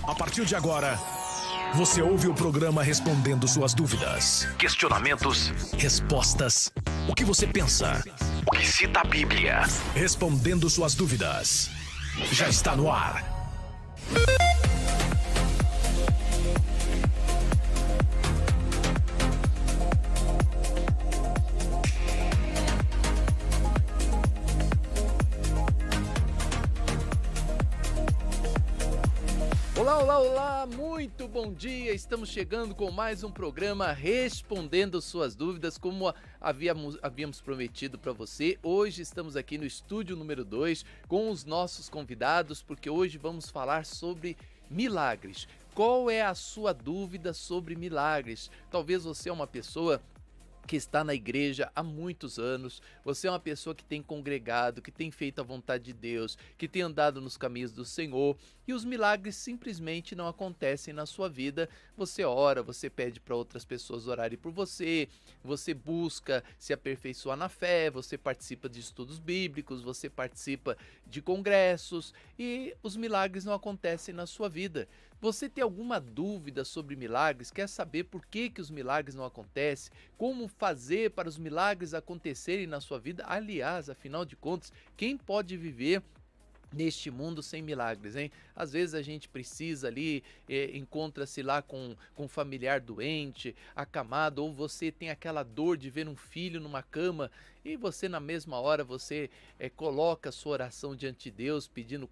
A partir de agora, você ouve o programa respondendo suas dúvidas, questionamentos, respostas. O que você pensa? O que cita a Bíblia? Respondendo suas dúvidas. Já está no ar. Olá, muito bom dia, estamos chegando com mais um programa Respondendo Suas Dúvidas, como havíamos prometido para você. Hoje estamos aqui no estúdio número 2 com os nossos convidados, porque hoje vamos falar sobre milagres. Qual é a sua dúvida sobre milagres? Talvez você é uma pessoa que está na igreja há muitos anos, você é uma pessoa que tem congregado, que tem feito a vontade de Deus, que tem andado nos caminhos do Senhor, e os milagres simplesmente não acontecem na sua vida. Você ora, você pede para outras pessoas orarem por você, você busca se aperfeiçoar na fé, você participa de estudos bíblicos, você participa de congressos, e os milagres não acontecem na sua vida. Você tem alguma dúvida sobre milagres? Quer saber por que os milagres não acontecem? Como fazer para os milagres acontecerem na sua vida? Aliás, afinal de contas, quem pode viver neste mundo sem milagres, hein? Às vezes a gente precisa ali, encontra-se lá com um familiar doente, acamado, ou você tem aquela dor de ver um filho numa cama e você na mesma hora você coloca a sua oração diante de Deus, pedindo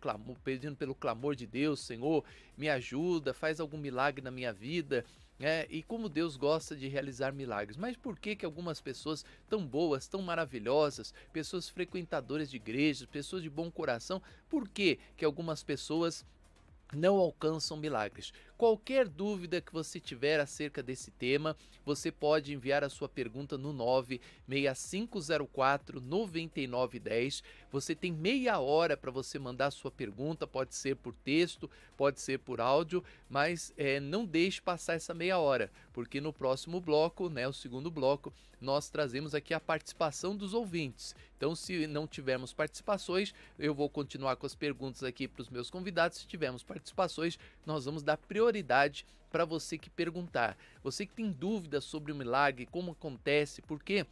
pelo clamor de Deus: Senhor, me ajuda, faz algum milagre na minha vida. E como Deus gosta de realizar milagres. Mas por que algumas pessoas tão boas, tão maravilhosas, pessoas frequentadoras de igrejas, pessoas de bom coração, por que algumas pessoas não alcançam milagres? Qualquer dúvida que você tiver acerca desse tema, você pode enviar a sua pergunta no 96504-9910. Você tem meia hora para você mandar a sua pergunta, pode ser por texto, pode ser por áudio, mas não deixe passar essa meia hora, porque no próximo bloco, o segundo bloco, nós trazemos aqui a participação dos ouvintes. Então, se não tivermos participações, eu vou continuar com as perguntas aqui para os meus convidados. Se tivermos participações, nós vamos dar prioridade para você que perguntar. Você que tem dúvidas sobre o milagre, como acontece, por quê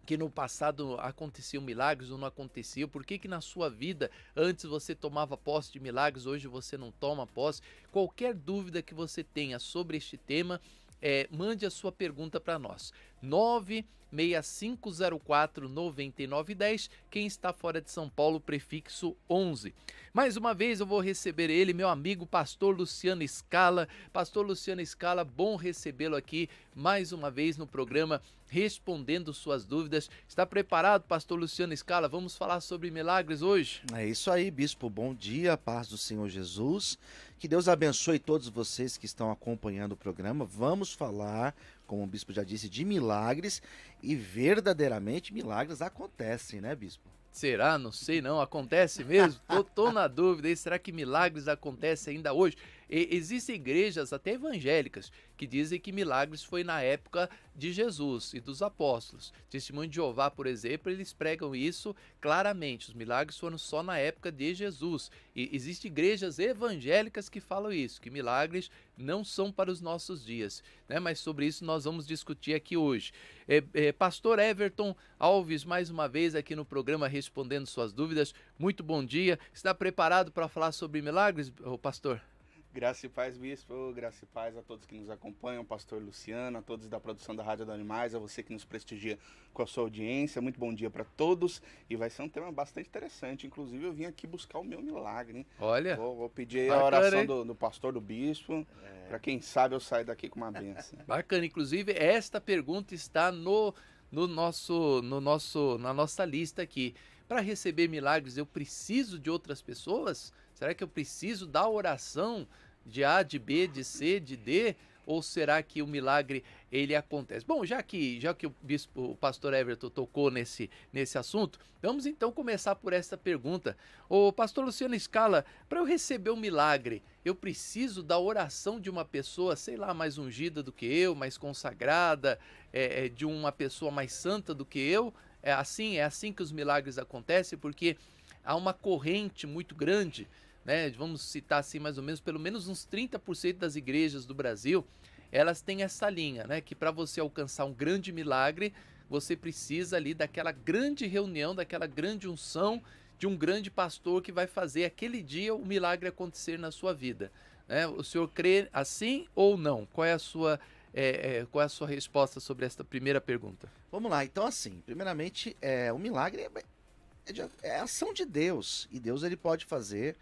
que no passado aconteciam milagres ou não aconteciam, por que na sua vida antes você tomava posse de milagres, hoje você não toma posse. Qualquer dúvida que você tenha sobre este tema, mande a sua pergunta para nós. 96504-9910, quem está fora de São Paulo, prefixo 11. Mais uma vez eu vou receber ele, meu amigo pastor Luciano Scala. Pastor Luciano Scala, bom recebê-lo aqui mais uma vez no programa Respondendo Suas Dúvidas. Está preparado, pastor Luciano Scala? Vamos falar sobre milagres hoje? É isso aí, bispo, bom dia, paz do Senhor Jesus, que Deus abençoe todos vocês que estão acompanhando o programa. Vamos falar, como o bispo já disse, de milagres, e verdadeiramente milagres acontecem, né, bispo? Será? Não sei não, acontece mesmo? Tô na dúvida, e será que milagres acontecem ainda hoje? Existem igrejas até evangélicas que dizem que milagres foi na época de Jesus e dos apóstolos. Testemunho de Jeová, por exemplo, eles pregam isso claramente, os milagres foram só na época de Jesus. E existem igrejas evangélicas que falam isso, que milagres não são para os nossos dias, né? Mas sobre isso nós vamos discutir aqui hoje. Pastor Everton Alves, mais uma vez aqui no programa Respondendo Suas Dúvidas. Muito bom dia. Está preparado para falar sobre milagres, pastor? Graça e paz, bispo, graça e paz a todos que nos acompanham, pastor Luciano, a todos da produção da Rádio do Animais, a você que nos prestigia com a sua audiência. Muito bom dia para todos, e vai ser um tema bastante interessante. Inclusive eu vim aqui buscar o meu milagre, hein? Olha, vou pedir a oração do pastor, do bispo, para quem sabe eu sair daqui com uma bênção. Bacana, inclusive esta pergunta está na nossa lista aqui. Para receber milagres, eu preciso de outras pessoas? Será que eu preciso da oração de A, de B, de C, de D? Ou será que o milagre ele acontece? Bom, já que o pastor Everton tocou nesse assunto, vamos então começar por essa pergunta. Ô pastor Luciano Scala, para eu receber um milagre, eu preciso da oração de uma pessoa, sei lá, mais ungida do que eu, mais consagrada, de uma pessoa mais santa do que eu? É assim que os milagres acontecem, porque há uma corrente muito grande né? Vamos citar assim mais ou menos, pelo menos uns 30% das igrejas do Brasil, elas têm essa linha, né? Que para você alcançar um grande milagre, você precisa ali daquela grande reunião, daquela grande unção de um grande pastor que vai fazer aquele dia o milagre acontecer na sua vida, né? O senhor crê assim ou não? Qual é a sua resposta sobre esta primeira pergunta? Vamos lá, então assim, primeiramente, o milagre é a ação de Deus, e Deus ele pode fazer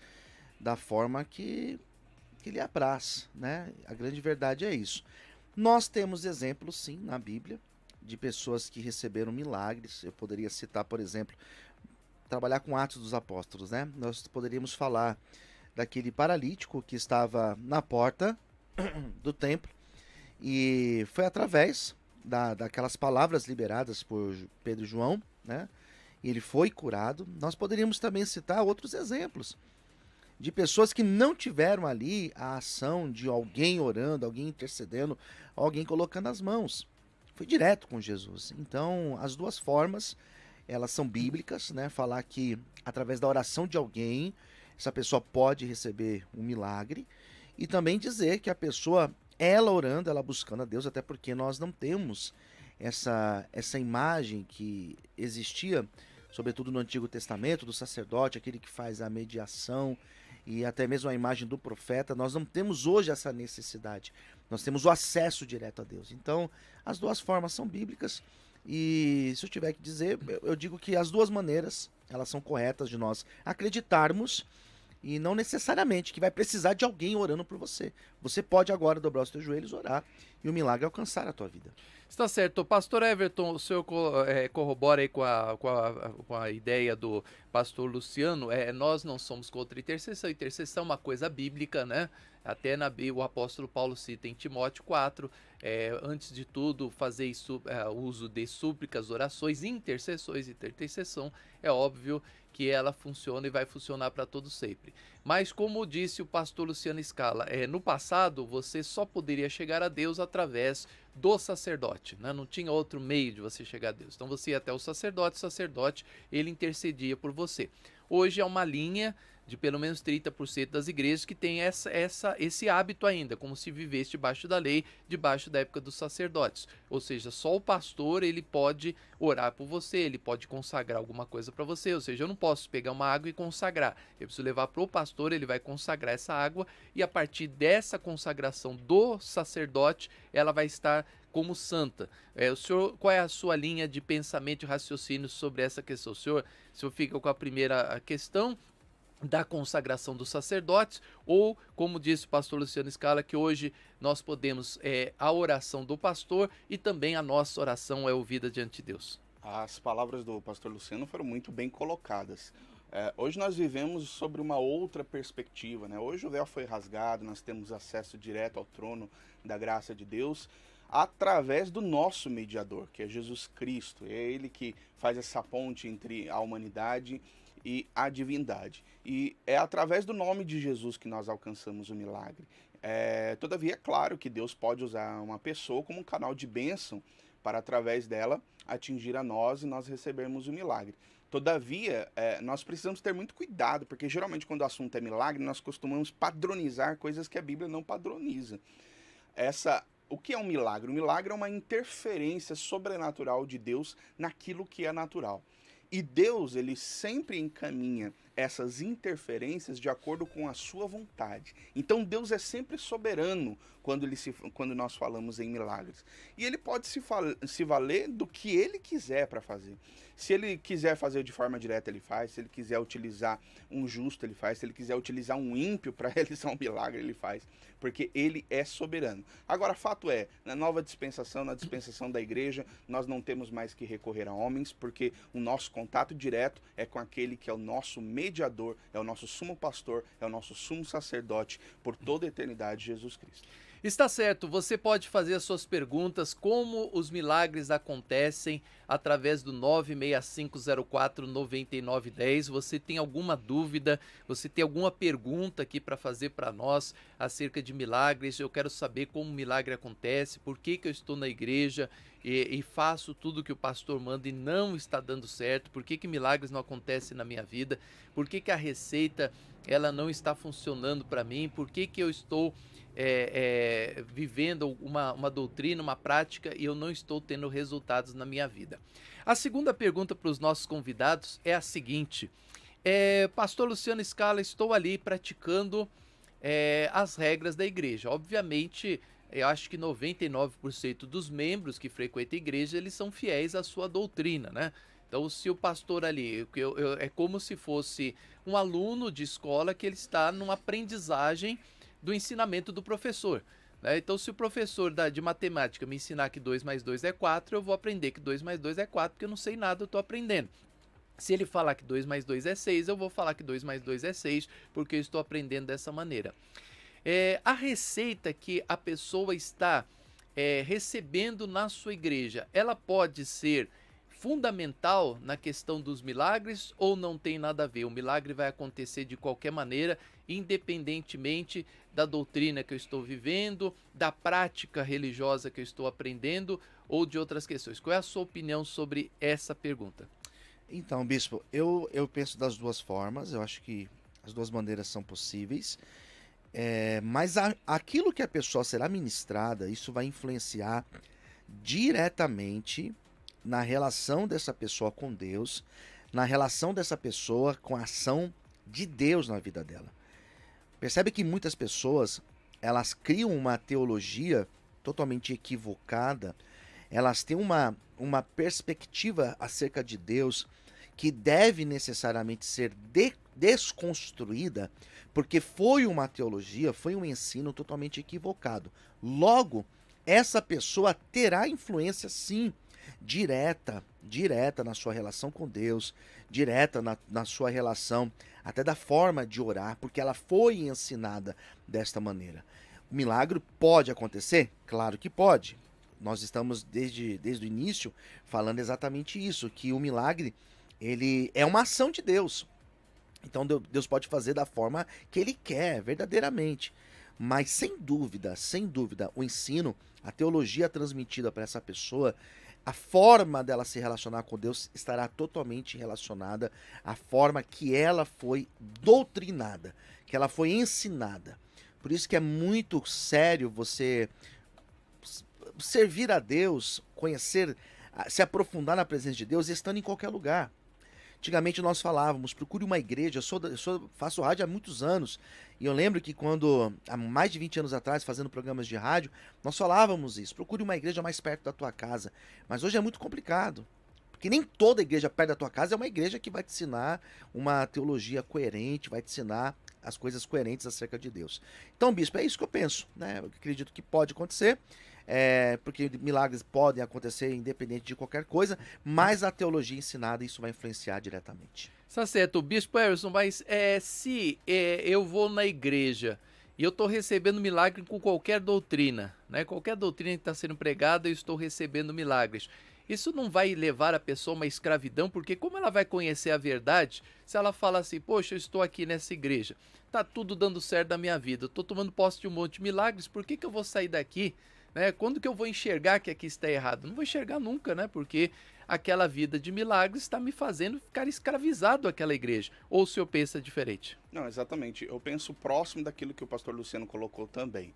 da forma que lhe apraz, né? A grande verdade é isso. Nós temos exemplos, sim, na Bíblia, de pessoas que receberam milagres. Eu poderia citar, por exemplo, trabalhar com Atos dos Apóstolos, né? Nós poderíamos falar daquele paralítico que estava na porta do templo, e foi através daquelas palavras liberadas por Pedro e João, né? E ele foi curado. Nós poderíamos também citar outros exemplos de pessoas que não tiveram ali a ação de alguém orando, alguém intercedendo, alguém colocando as mãos. Foi direto com Jesus. Então, as duas formas, elas são bíblicas, né? Falar que através da oração de alguém, essa pessoa pode receber um milagre, e também dizer que a pessoa, ela orando, ela buscando a Deus, até porque nós não temos essa imagem que existia, sobretudo no Antigo Testamento, do sacerdote, aquele que faz a mediação, e até mesmo a imagem do profeta. Nós não temos hoje essa necessidade. Nós temos o acesso direto a Deus. Então, as duas formas são bíblicas, e se eu tiver que dizer, eu digo que as duas maneiras, elas são corretas de nós acreditarmos, e não necessariamente que vai precisar de alguém orando por você. Você pode agora dobrar os teus joelhos, orar, e o milagre alcançar a tua vida. Está certo. Pastor Everton, o senhor corrobora aí com a ideia do pastor Luciano. Nós não somos contra intercessão. Intercessão é uma coisa bíblica, né? Até na Bíblia o apóstolo Paulo cita em Timóteo 4, antes de tudo fazer uso de súplicas, orações, intercessões. Intercessão é óbvio que ela funciona e vai funcionar para todo sempre. Mas como disse o pastor Luciano Scala, no passado você só poderia chegar a Deus através do sacerdote, né? Não tinha outro meio de você chegar a Deus. Então você ia até o sacerdote ele intercedia por você. Hoje é uma linha de pelo menos 30% das igrejas que tem esse hábito ainda, como se vivesse debaixo da lei, debaixo da época dos sacerdotes. Ou seja, só o pastor ele pode orar por você, ele pode consagrar alguma coisa para você. Ou seja, eu não posso pegar uma água e consagrar. Eu preciso levar para o pastor, ele vai consagrar essa água, e a partir dessa consagração do sacerdote, ela vai estar como santa. Qual é a sua linha de pensamento e raciocínio sobre essa questão? O senhor fica com a primeira questão da consagração dos sacerdotes, ou, como disse o pastor Luciano Scala, que hoje nós podemos, a oração do pastor e também a nossa oração é ouvida diante de Deus? As palavras do pastor Luciano foram muito bem colocadas. Hoje nós vivemos sobre uma outra perspectiva, né? Hoje o véu foi rasgado, nós temos acesso direto ao trono da graça de Deus, através do nosso mediador, que é Jesus Cristo. É ele que faz essa ponte entre a humanidade e a divindade. E é através do nome de Jesus que nós alcançamos o milagre. Todavia, é claro que Deus pode usar uma pessoa como um canal de bênção para, através dela, atingir a nós e nós recebermos o milagre. Todavia, nós precisamos ter muito cuidado, porque geralmente quando o assunto é milagre, nós costumamos padronizar coisas que a Bíblia não padroniza. O que é um milagre? Um milagre é uma interferência sobrenatural de Deus naquilo que é natural. E Deus, ele sempre encaminha essas interferências de acordo com a sua vontade. Então Deus é sempre soberano quando nós falamos em milagres. E ele pode se valer do que ele quiser para fazer. Se ele quiser fazer de forma direta, ele faz. Se ele quiser utilizar um justo, ele faz. Se ele quiser utilizar um ímpio para realizar um milagre, ele faz. Porque ele é soberano. Agora, fato é, na nova dispensação, na dispensação da igreja, nós não temos mais que recorrer a homens, porque o nosso contato direto é com aquele que é o nosso mediador, é o nosso sumo pastor, é o nosso sumo sacerdote por toda a eternidade, Jesus Cristo. Está certo, você pode fazer as suas perguntas, como os milagres acontecem, através do 965049910. Você tem alguma dúvida, você tem alguma pergunta aqui para fazer para nós acerca de milagres? Eu quero saber como o milagre acontece, por que eu estou na igreja e faço tudo que o pastor manda e não está dando certo, por que milagres não acontecem na minha vida, por que a receita ela não está funcionando para mim, por que eu estou vivendo uma doutrina, uma prática e eu não estou tendo resultados na minha vida. A segunda pergunta para os nossos convidados é a seguinte: Pastor Luciano Scala, estou ali praticando as regras da igreja. Obviamente, eu acho que 99% dos membros que frequentam a igreja, eles são fiéis à sua doutrina, né? Então, se o pastor ali, é como se fosse um aluno de escola que ele está numa aprendizagem do ensinamento do professor, né? Então, se o professor de matemática me ensinar que 2 mais 2 é 4, eu vou aprender que 2 mais 2 é 4, porque eu não sei nada, eu estou aprendendo. Se ele falar que 2 mais 2 é 6, eu vou falar que 2 mais 2 é 6, porque eu estou aprendendo dessa maneira. A receita que a pessoa está recebendo na sua igreja, ela pode ser fundamental na questão dos milagres ou não tem nada a ver? O milagre vai acontecer de qualquer maneira, independentemente da doutrina que eu estou vivendo, da prática religiosa que eu estou aprendendo ou de outras questões. Qual é a sua opinião sobre essa pergunta? Então, bispo, eu penso das duas formas, eu acho que as duas maneiras são possíveis, mas aquilo que a pessoa será ministrada, isso vai influenciar diretamente na relação dessa pessoa com Deus, na relação dessa pessoa com a ação de Deus na vida dela. Percebe que muitas pessoas, elas criam uma teologia totalmente equivocada, elas têm uma perspectiva acerca de Deus que deve necessariamente ser desconstruída, porque foi uma teologia, foi um ensino totalmente equivocado. Logo, essa pessoa terá influência, sim, direta na sua relação com Deus, direta na sua relação até da forma de orar, porque ela foi ensinada desta maneira. O milagre pode acontecer? Claro que pode. Nós estamos desde o início falando exatamente isso, que o milagre ele é uma ação de Deus. Então Deus pode fazer da forma que Ele quer, verdadeiramente. Mas sem dúvida, o ensino, a teologia transmitida para essa pessoa, a forma dela se relacionar com Deus estará totalmente relacionada à forma que ela foi doutrinada, que ela foi ensinada. Por isso que é muito sério você servir a Deus, conhecer, se aprofundar na presença de Deus, estando em qualquer lugar. Antigamente nós falávamos, procure uma igreja, faço rádio há muitos anos, e eu lembro que quando, há mais de 20 anos atrás, fazendo programas de rádio, nós falávamos isso, procure uma igreja mais perto da tua casa. Mas hoje é muito complicado, porque nem toda igreja perto da tua casa é uma igreja que vai te ensinar uma teologia coerente, vai te ensinar as coisas coerentes acerca de Deus. Então, bispo, é isso que eu penso, né? Eu acredito que pode acontecer, porque milagres podem acontecer independente de qualquer coisa, mas a teologia ensinada, isso vai influenciar diretamente. Está certo, Bispo Harrison, mas se eu vou na igreja e eu estou recebendo milagre com qualquer doutrina, né? Qualquer doutrina que está sendo pregada, eu estou recebendo milagres. Isso não vai levar a pessoa a uma escravidão, porque como ela vai conhecer a verdade se ela fala assim, poxa, eu estou aqui nessa igreja, tá tudo dando certo na minha vida, eu estou tomando posse de um monte de milagres, por que eu vou sair daqui? Né? Quando que eu vou enxergar que aqui está errado? Não vou enxergar nunca, né? Porque aquela vida de milagres está me fazendo ficar escravizado àquela igreja. Ou o senhor pensa diferente? Não, exatamente. Eu penso próximo daquilo que o pastor Luciano colocou também.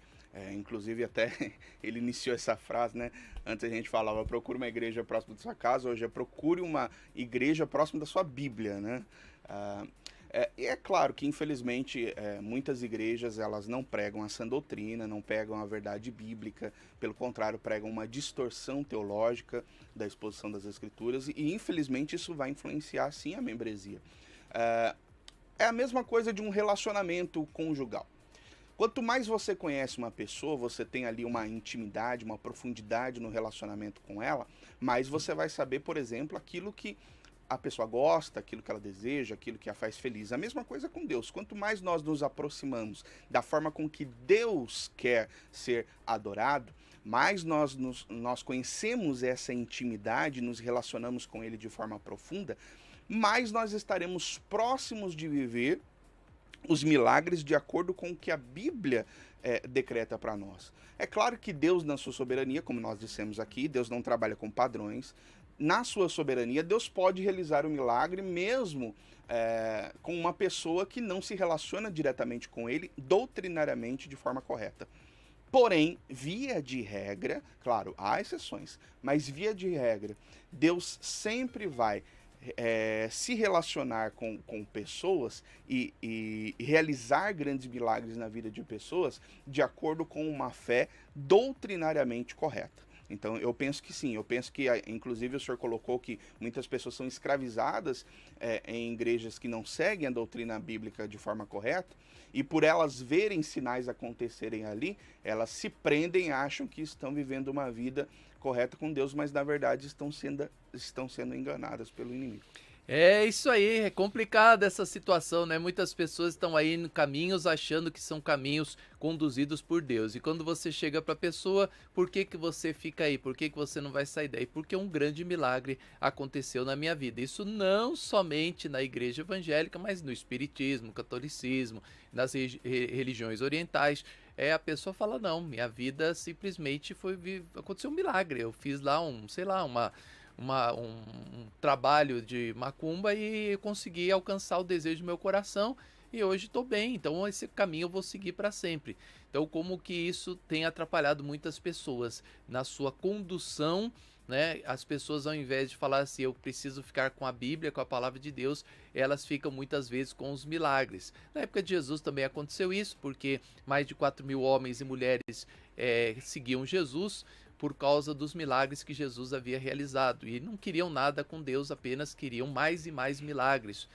Inclusive até ele iniciou essa frase, né? Antes a gente falava, procure uma igreja próxima da sua casa, hoje procure uma igreja próxima da sua Bíblia, né? E é claro que, infelizmente, muitas igrejas elas não pregam a sã doutrina, não pregam a verdade bíblica, pelo contrário, pregam uma distorção teológica da exposição das Escrituras e, infelizmente, isso vai influenciar, sim, a membresia. É a mesma coisa de um relacionamento conjugal. Quanto mais você conhece uma pessoa, você tem ali uma intimidade, uma profundidade no relacionamento com ela, mais você vai saber, por exemplo, aquilo que a pessoa gosta, aquilo que ela deseja, aquilo que a faz feliz. A mesma coisa com Deus. Quanto mais nós nos aproximamos da forma com que Deus quer ser adorado, mais nós conhecemos essa intimidade, nos relacionamos com Ele de forma profunda, mais nós estaremos próximos de viver os milagres de acordo com o que a Bíblia decreta para nós. É claro que Deus, na sua soberania, como nós dissemos aqui, Deus não trabalha com padrões. Na sua soberania, Deus pode realizar o milagre mesmo com uma pessoa que não se relaciona diretamente com Ele, doutrinariamente, de forma correta. Porém, via de regra, claro, há exceções, mas via de regra, Deus sempre vai se relacionar com pessoas e realizar grandes milagres na vida de pessoas de acordo com uma fé doutrinariamente correta. Então, eu penso que sim, eu penso que, inclusive, o senhor colocou que muitas pessoas são escravizadas em igrejas que não seguem a doutrina bíblica de forma correta, e por elas verem sinais acontecerem ali, elas se prendem e acham que estão vivendo uma vida correta com Deus, mas na verdade estão sendo enganadas pelo inimigo. É isso aí, é complicada essa situação, né? Muitas pessoas estão aí em caminhos achando que são caminhos conduzidos por Deus. E quando você chega para a pessoa, por que você fica aí? Por que você não vai sair daí? Porque um grande milagre aconteceu na minha vida. Isso não somente na igreja evangélica, mas no espiritismo, catolicismo, nas religiões orientais. A pessoa fala, não, minha vida simplesmente aconteceu um milagre. Eu fiz lá um trabalho de macumba e consegui alcançar o desejo do meu coração e hoje estou bem, então esse caminho eu vou seguir para sempre. Então, como que isso tem atrapalhado muitas pessoas na sua condução, né? As pessoas, ao invés de falar assim, eu preciso ficar com a Bíblia, com a palavra de Deus, elas ficam muitas vezes com os milagres. Na época de Jesus também aconteceu isso, porque mais de 4.000 homens e mulheres seguiam Jesus por causa dos milagres que Jesus havia realizado. E não queriam nada com Deus, apenas queriam mais e mais milagres.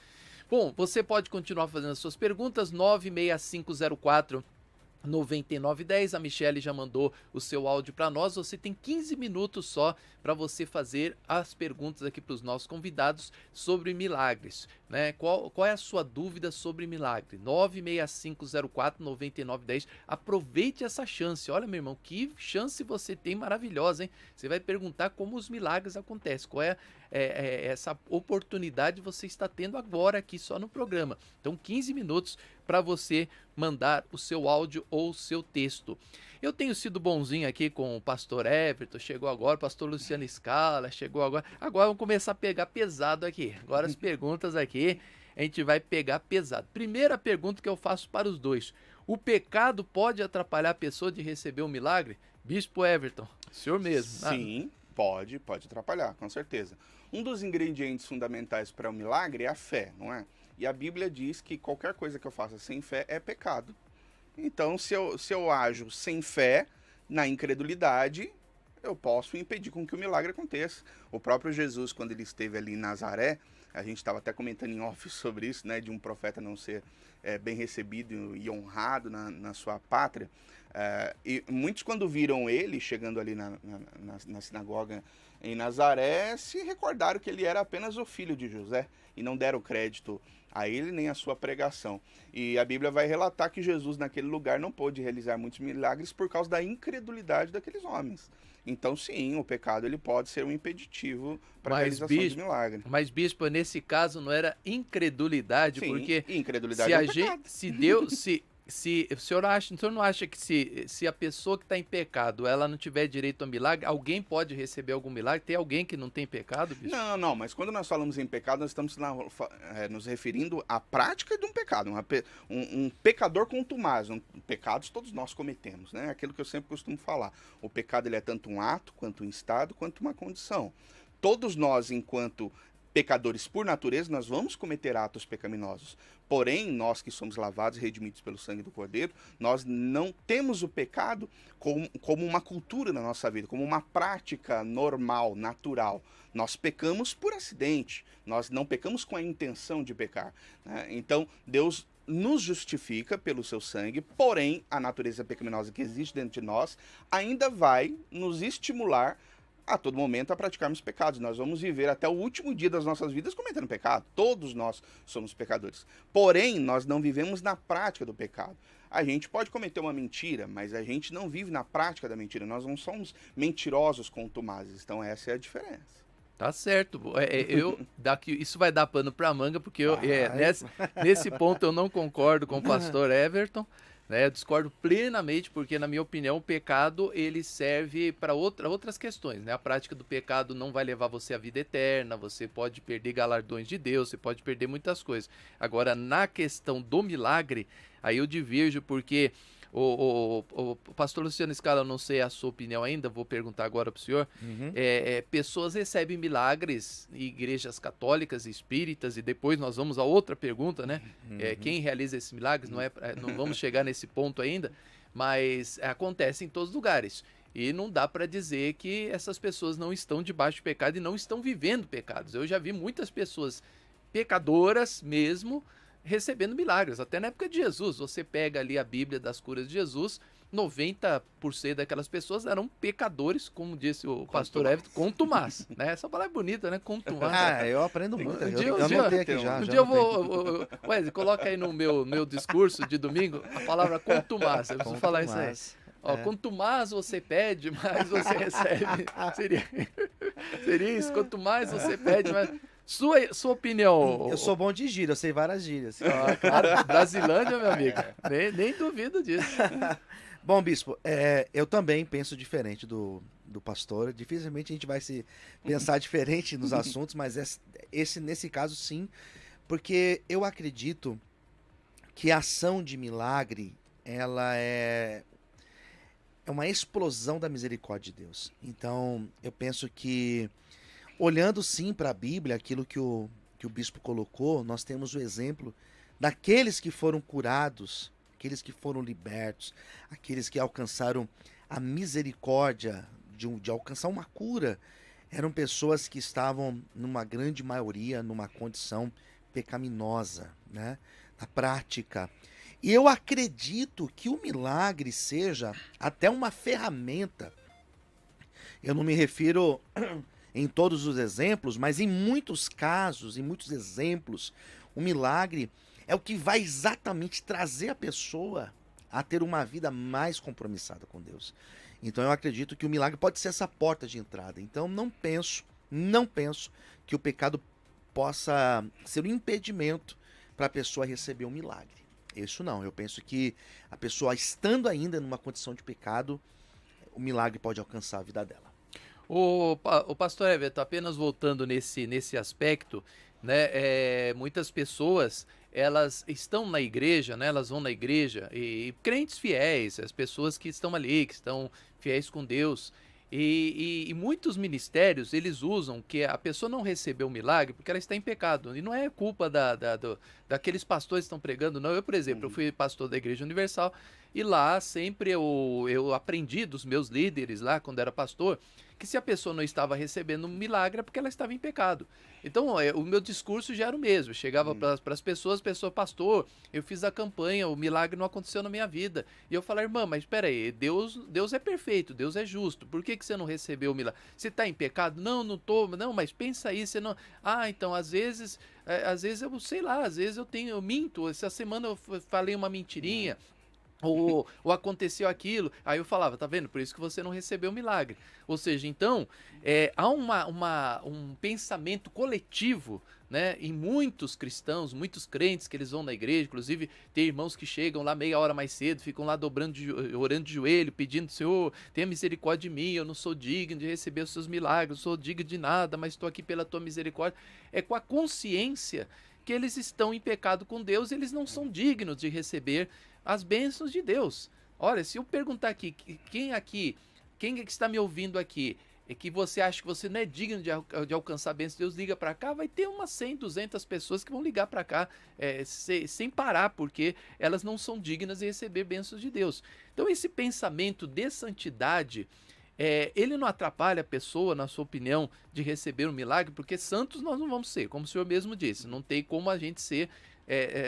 Bom, você pode continuar fazendo as suas perguntas, 96504-9910. A Michele já mandou o seu áudio para nós. Você tem 15 minutos só para você fazer as perguntas aqui para os nossos convidados sobre milagres, né? Qual é a sua dúvida sobre milagre? 96504-9910. Aproveite essa chance. Olha, meu irmão, que chance você tem maravilhosa, hein? Você vai perguntar como os milagres acontecem. Qual é essa oportunidade você está tendo agora aqui só no programa. Então, 15 minutos para você mandar o seu áudio ou o seu texto. Eu tenho sido bonzinho aqui com o pastor Everton, chegou agora, o pastor Luciano Scala, chegou agora. Agora vamos começar a pegar pesado aqui. Agora as perguntas aqui, a gente vai pegar pesado. Primeira pergunta que eu faço para os dois. O pecado pode atrapalhar a pessoa de receber um milagre? Bispo Everton, senhor mesmo. Sim, pode atrapalhar, com certeza. Um dos ingredientes fundamentais para o milagre é a fé, não é? E a Bíblia diz que qualquer coisa que eu faça sem fé é pecado. Então, se eu ajo sem fé, na incredulidade, eu posso impedir com que o milagre aconteça. O próprio Jesus, quando ele esteve ali em Nazaré, a gente estava até comentando em off sobre isso, né, de um profeta não ser bem recebido e honrado na sua pátria. E muitos, quando viram ele chegando ali na sinagoga em Nazaré, se recordaram que ele era apenas o filho de José e não deram crédito a ele nem a sua pregação. E a Bíblia vai relatar que Jesus naquele lugar não pôde realizar muitos milagres por causa da incredulidade daqueles homens. Então, sim, o pecado ele pode ser um impeditivo para a realização de milagre. Mas, bispo, nesse caso não era incredulidade, sim, porque incredulidade se o senhor não acha que se a pessoa que está em pecado, ela não tiver direito a milagre, alguém pode receber algum milagre? Tem alguém que não tem pecado, bispo? Não, mas quando nós falamos em pecado, nós estamos nos referindo à prática de um pecado, um pecador contumaz. Pecados todos nós cometemos, né? Aquilo que eu sempre costumo falar. O pecado ele é tanto um ato, quanto um estado, quanto uma condição. Todos nós, enquanto pecadores por natureza, nós vamos cometer atos pecaminosos. Porém, nós que somos lavados e redimidos pelo sangue do Cordeiro, nós não temos o pecado como uma cultura na nossa vida, como uma prática normal, natural. Nós pecamos por acidente, nós não pecamos com a intenção de pecar, né? Então, Deus nos justifica pelo seu sangue, porém, a natureza pecaminosa que existe dentro de nós ainda vai nos estimular a todo momento a praticarmos pecados. Nós vamos viver até o último dia das nossas vidas cometendo pecado. Todos nós somos pecadores. Porém, nós não vivemos na prática do pecado. A gente pode cometer uma mentira, mas a gente não vive na prática da mentira. Nós não somos mentirosos contumazes. Então essa é a diferença. Tá certo. Isso vai dar pano pra manga, porque nesse ponto eu não concordo com o pastor Everton. Né, eu discordo plenamente, porque na minha opinião o pecado ele serve para outras questões, né? A prática do pecado não vai levar você à vida eterna, você pode perder galardões de Deus, você pode perder muitas coisas. Agora, na questão do milagre, aí eu diverjo, porque o pastor Luciano Scala, eu não sei a sua opinião ainda, vou perguntar agora para o senhor. Pessoas recebem milagres em igrejas católicas, espíritas, e depois nós vamos a outra pergunta, né? Quem realiza esses milagres, não vamos chegar nesse ponto ainda, mas acontece em todos os lugares. E não dá para dizer que essas pessoas não estão debaixo de pecado e não estão vivendo pecados. Eu já vi muitas pessoas pecadoras mesmo, recebendo milagres, até na época de Jesus. Você pega ali a Bíblia das curas de Jesus, 90% daquelas pessoas eram pecadores, como disse o pastor Everton, contumaz, né? Essa palavra é bonita, né? Contumaz. Eu aprendo muito. Eu anotei aqui já. Um dia eu vou... Wesley, coloca aí no meu discurso de domingo a palavra contumaz. Eu preciso falar isso aí. Quanto mais você pede, mais você recebe. Seria isso. Quanto mais você pede, mais... Sua opinião. Eu sou bom de gíria, eu sei várias gírias. Claro, Brasilândia, meu amigo. Nem duvido disso. Bom, bispo, eu também penso diferente do pastor. Dificilmente a gente vai se pensar diferente nos assuntos, mas nesse caso sim, porque eu acredito que a ação de milagre, ela é uma explosão da misericórdia de Deus. Então, eu penso que olhando sim para a Bíblia, aquilo que o bispo colocou, nós temos o exemplo daqueles que foram curados, aqueles que foram libertos, aqueles que alcançaram a misericórdia de alcançar uma cura. Eram pessoas que estavam, numa grande maioria, numa condição pecaminosa, né? Na prática. E eu acredito que o milagre seja até uma ferramenta. Eu não me refiro em todos os exemplos, mas em muitos casos, em muitos exemplos, o milagre é o que vai exatamente trazer a pessoa a ter uma vida mais compromissada com Deus. Então eu acredito que o milagre pode ser essa porta de entrada. Então não penso que o pecado possa ser um impedimento para a pessoa receber um milagre. Isso não, eu penso que a pessoa estando ainda numa condição de pecado, o milagre pode alcançar a vida dela. O pastor Everton, apenas voltando nesse aspecto, né, muitas pessoas, elas estão na igreja, né, elas vão na igreja, e crentes fiéis, as pessoas que estão ali, que estão fiéis com Deus, e muitos ministérios, eles usam que a pessoa não recebeu o milagre porque ela está em pecado, e não é culpa daqueles pastores que estão pregando, não. Eu, por exemplo, eu fui pastor da Igreja Universal, e lá sempre eu aprendi dos meus líderes lá, quando era pastor, que se a pessoa não estava recebendo um milagre é porque ela estava em pecado. Então, o meu discurso já era o mesmo. Eu chegava para as pessoas, pastor, eu fiz a campanha, o milagre não aconteceu na minha vida. E eu falava, irmã, mas espera aí, Deus é perfeito, Deus é justo. Por que você não recebeu o milagre? Você está em pecado? Não estou. Não, mas pensa aí, você não... então, às vezes eu sei lá, às vezes eu minto. Essa semana eu falei uma mentirinha. Ou aconteceu aquilo, aí eu falava, tá vendo? Por isso que você não recebeu o milagre. Ou seja, então, há um pensamento coletivo, né, em muitos cristãos, muitos crentes que eles vão na igreja, inclusive tem irmãos que chegam lá meia hora mais cedo, ficam lá orando de joelho, pedindo, Senhor, tenha misericórdia de mim, eu não sou digno de receber os seus milagres, não sou digno de nada, mas estou aqui pela tua misericórdia. É com a consciência que eles estão em pecado com Deus, eles não são dignos de receber as bênçãos de Deus. Olha, se eu perguntar aqui, quem é que está me ouvindo aqui, é que você acha que você não é digno de alcançar a bênção de Deus, liga para cá, vai ter umas 100, 200 pessoas que vão ligar para cá sem parar, porque elas não são dignas de receber bênçãos de Deus. Então esse pensamento de santidade, ele não atrapalha a pessoa, na sua opinião, de receber um milagre, porque santos nós não vamos ser, como o senhor mesmo disse, não tem como a gente ser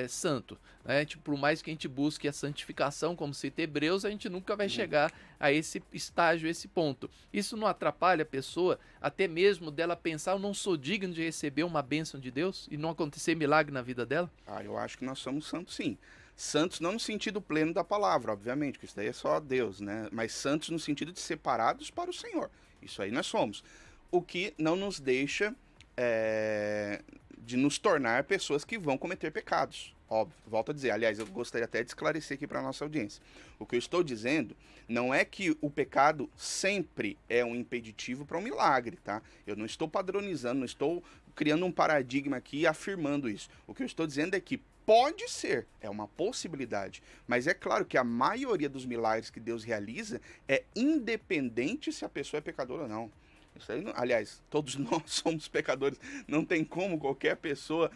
santo, né? Tipo, por mais que a gente busque a santificação, como cita Hebreus, a gente nunca vai chegar a esse estágio, esse ponto. Isso não atrapalha a pessoa, até mesmo dela pensar, eu não sou digno de receber uma bênção de Deus e não acontecer milagre na vida dela? Eu acho que nós somos santos, sim. Santos não no sentido pleno da palavra, obviamente, que isso daí é só Deus, né? Mas santos no sentido de separados para o Senhor. Isso aí nós somos. O que não nos deixa de nos tornar pessoas que vão cometer pecados. Óbvio, volto a dizer. Aliás, eu gostaria até de esclarecer aqui para a nossa audiência. O que eu estou dizendo não é que o pecado sempre é um impeditivo para um milagre, tá? Eu não estou padronizando, não estou criando um paradigma aqui afirmando isso. O que eu estou dizendo é que pode ser, é uma possibilidade, mas é claro que a maioria dos milagres que Deus realiza é independente se a pessoa é pecadora ou não. Isso aí, aliás, todos nós somos pecadores, não tem como qualquer pessoa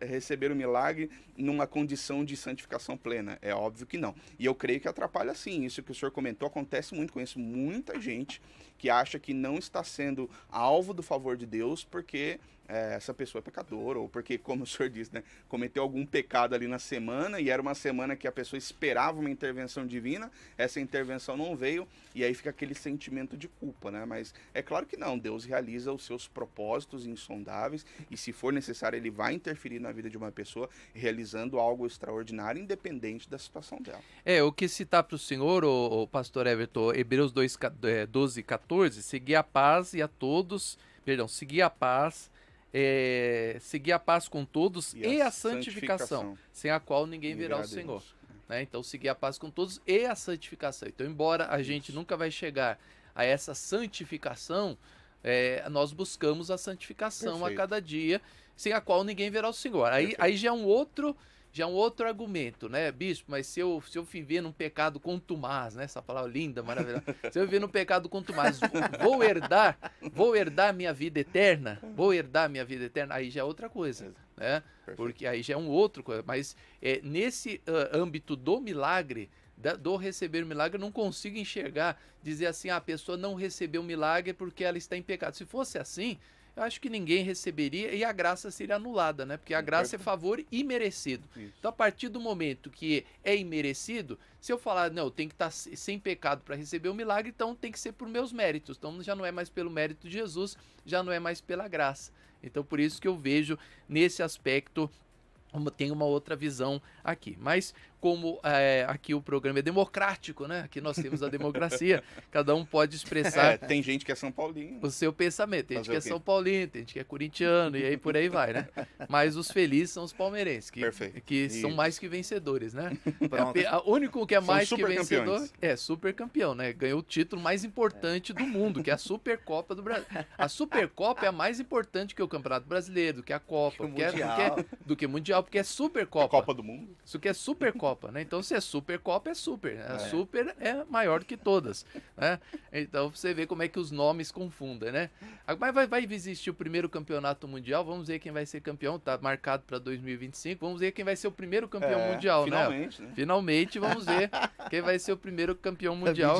receber o milagre numa condição de santificação plena, é óbvio que não. E eu creio que atrapalha sim, isso que o senhor comentou acontece muito, conheço muita gente que acha que não está sendo alvo do favor de Deus porque essa pessoa é pecadora, ou porque, como o senhor disse, né, cometeu algum pecado ali na semana, e era uma semana que a pessoa esperava uma intervenção divina, essa intervenção não veio, e aí fica aquele sentimento de culpa, né? Mas é claro que não, Deus realiza os seus propósitos insondáveis, e se for necessário, ele vai interferir na vida de uma pessoa, realizando algo extraordinário, independente da situação dela. O que citar para o senhor, o pastor Everton, Hebreus 12, 14, seguir a paz com todos e a santificação, sem a qual ninguém verá o Senhor. Né? Então, seguir a paz com todos e a santificação. Então, embora a gente nunca vai chegar a essa santificação, nós buscamos a santificação a cada dia, sem a qual ninguém verá o Senhor. Aí já é um outro argumento, né, bispo? Mas se eu viver num pecado contumaz, né? Essa palavra linda, maravilhosa. Se eu viver num pecado contumaz, vou herdar minha vida eterna? Aí já é outra coisa, né? Porque aí já é um outro coisa. Mas nesse âmbito do milagre, do receber o milagre, eu não consigo enxergar, dizer assim, a pessoa não recebeu o milagre porque ela está em pecado. Se fosse assim, eu acho que ninguém receberia e a graça seria anulada, né? Porque a graça é favor imerecido. Isso. Então, a partir do momento que é imerecido, se eu falar, não, eu tenho que estar sem pecado para receber o milagre, então tem que ser por meus méritos. Então, já não é mais pelo mérito de Jesus, já não é mais pela graça. Então, por isso que eu vejo nesse aspecto, tem uma outra visão aqui. Mas como aqui o programa é democrático, né? Aqui nós temos a democracia, cada um pode expressar... tem gente que é São Paulino. O seu pensamento. Tem gente que é São Paulino, tem gente que é corintiano, e aí por aí vai, né? Mas os felizes são os palmeirenses, que são mais que vencedores, né? O único que é mais que vencedor é super campeão, né? Ganhou o título mais importante do mundo, que é a Supercopa do Brasil. A Supercopa é a mais importante que o Campeonato Brasileiro, do que a Copa, do que Mundial, porque é Supercopa. A Copa do Mundo. Isso que é Supercopa. Né? Então, se é Supercopa, é super. Né? A super é maior do que todas. Né? Então, você vê como é que os nomes confundem, né? Mas vai existir o primeiro campeonato mundial, vamos ver quem vai ser campeão, tá marcado para 2025, vamos ver quem vai ser o primeiro campeão mundial, finalmente, né? Finalmente, vamos ver quem vai ser o primeiro campeão mundial,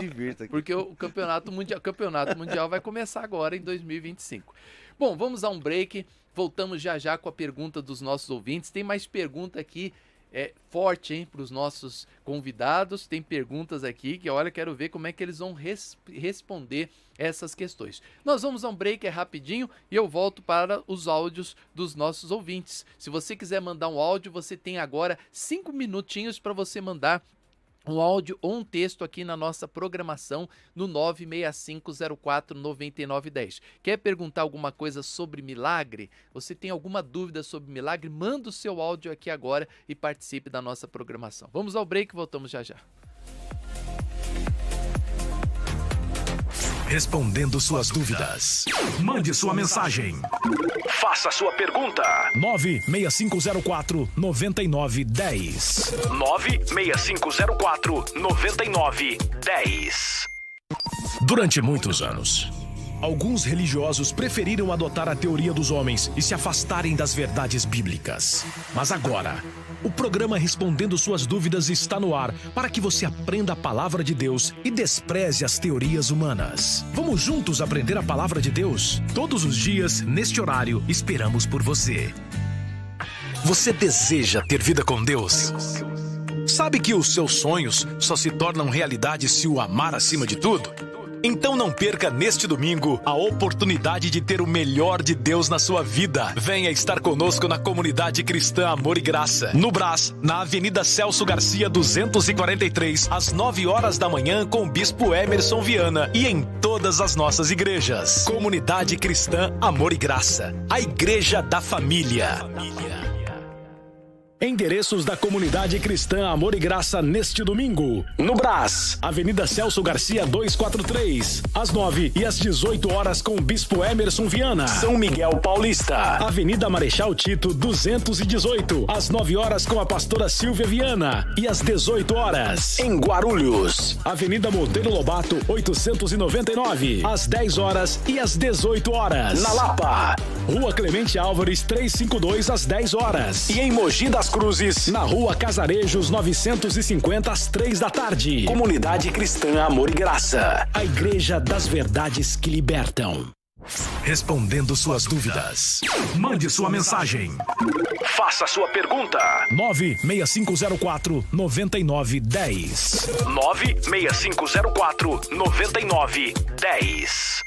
porque o campeonato mundial vai começar agora em 2025. Bom, vamos a um break, voltamos já com a pergunta dos nossos ouvintes, tem mais pergunta aqui, forte, hein, para os nossos convidados. Tem perguntas aqui que, olha, quero ver como é que eles vão responder essas questões. Nós vamos a um break, rapidinho, e eu volto para os áudios dos nossos ouvintes. Se você quiser mandar um áudio, você tem agora 5 minutinhos para você mandar um áudio ou um texto aqui na nossa programação no 965049910. Quer perguntar alguma coisa sobre milagre? Você tem alguma dúvida sobre milagre? Manda o seu áudio aqui agora e participe da nossa programação. Vamos ao break, voltamos já. Respondendo suas dúvidas. Mande sua mensagem. Faça sua pergunta. 96504-9910. 96504-9910. Durante muitos anos, alguns religiosos preferiram adotar a teoria dos homens e se afastarem das verdades bíblicas. Mas agora, o programa Respondendo Suas Dúvidas está no ar para que você aprenda a palavra de Deus e despreze as teorias humanas. Vamos juntos aprender a palavra de Deus? Todos os dias, neste horário, esperamos por você. Você deseja ter vida com Deus? Sabe que os seus sonhos só se tornam realidade se o amar acima de tudo? Então não perca neste domingo a oportunidade de ter o melhor de Deus na sua vida. Venha estar conosco na comunidade cristã Amor e Graça, no Brás, na Avenida Celso Garcia 243, às 9 horas da manhã, com o Bispo Emerson Viana e em todas as nossas igrejas. Comunidade cristã Amor e Graça, a igreja da família. Endereços da comunidade cristã Amor e Graça neste domingo. No Brás, Avenida Celso Garcia 243, às 9 e às 18 horas com o Bispo Emerson Viana. São Miguel Paulista, Avenida Marechal Tito 218, às 9 horas com a pastora Silvia Viana e às 18 horas. Em Guarulhos, Avenida Monteiro Lobato 899, às 10 horas e às 18 horas. Na Lapa, Rua Clemente Álvares 352, às 10 horas. E em Mogi das Cruzes, na Rua Casarejos 950, às 3 da tarde. Comunidade Cristã Amor e Graça, a igreja das verdades que libertam. Respondendo suas dúvidas. Mande sua mensagem. Faça sua pergunta. 96504-9910. 96504-9910.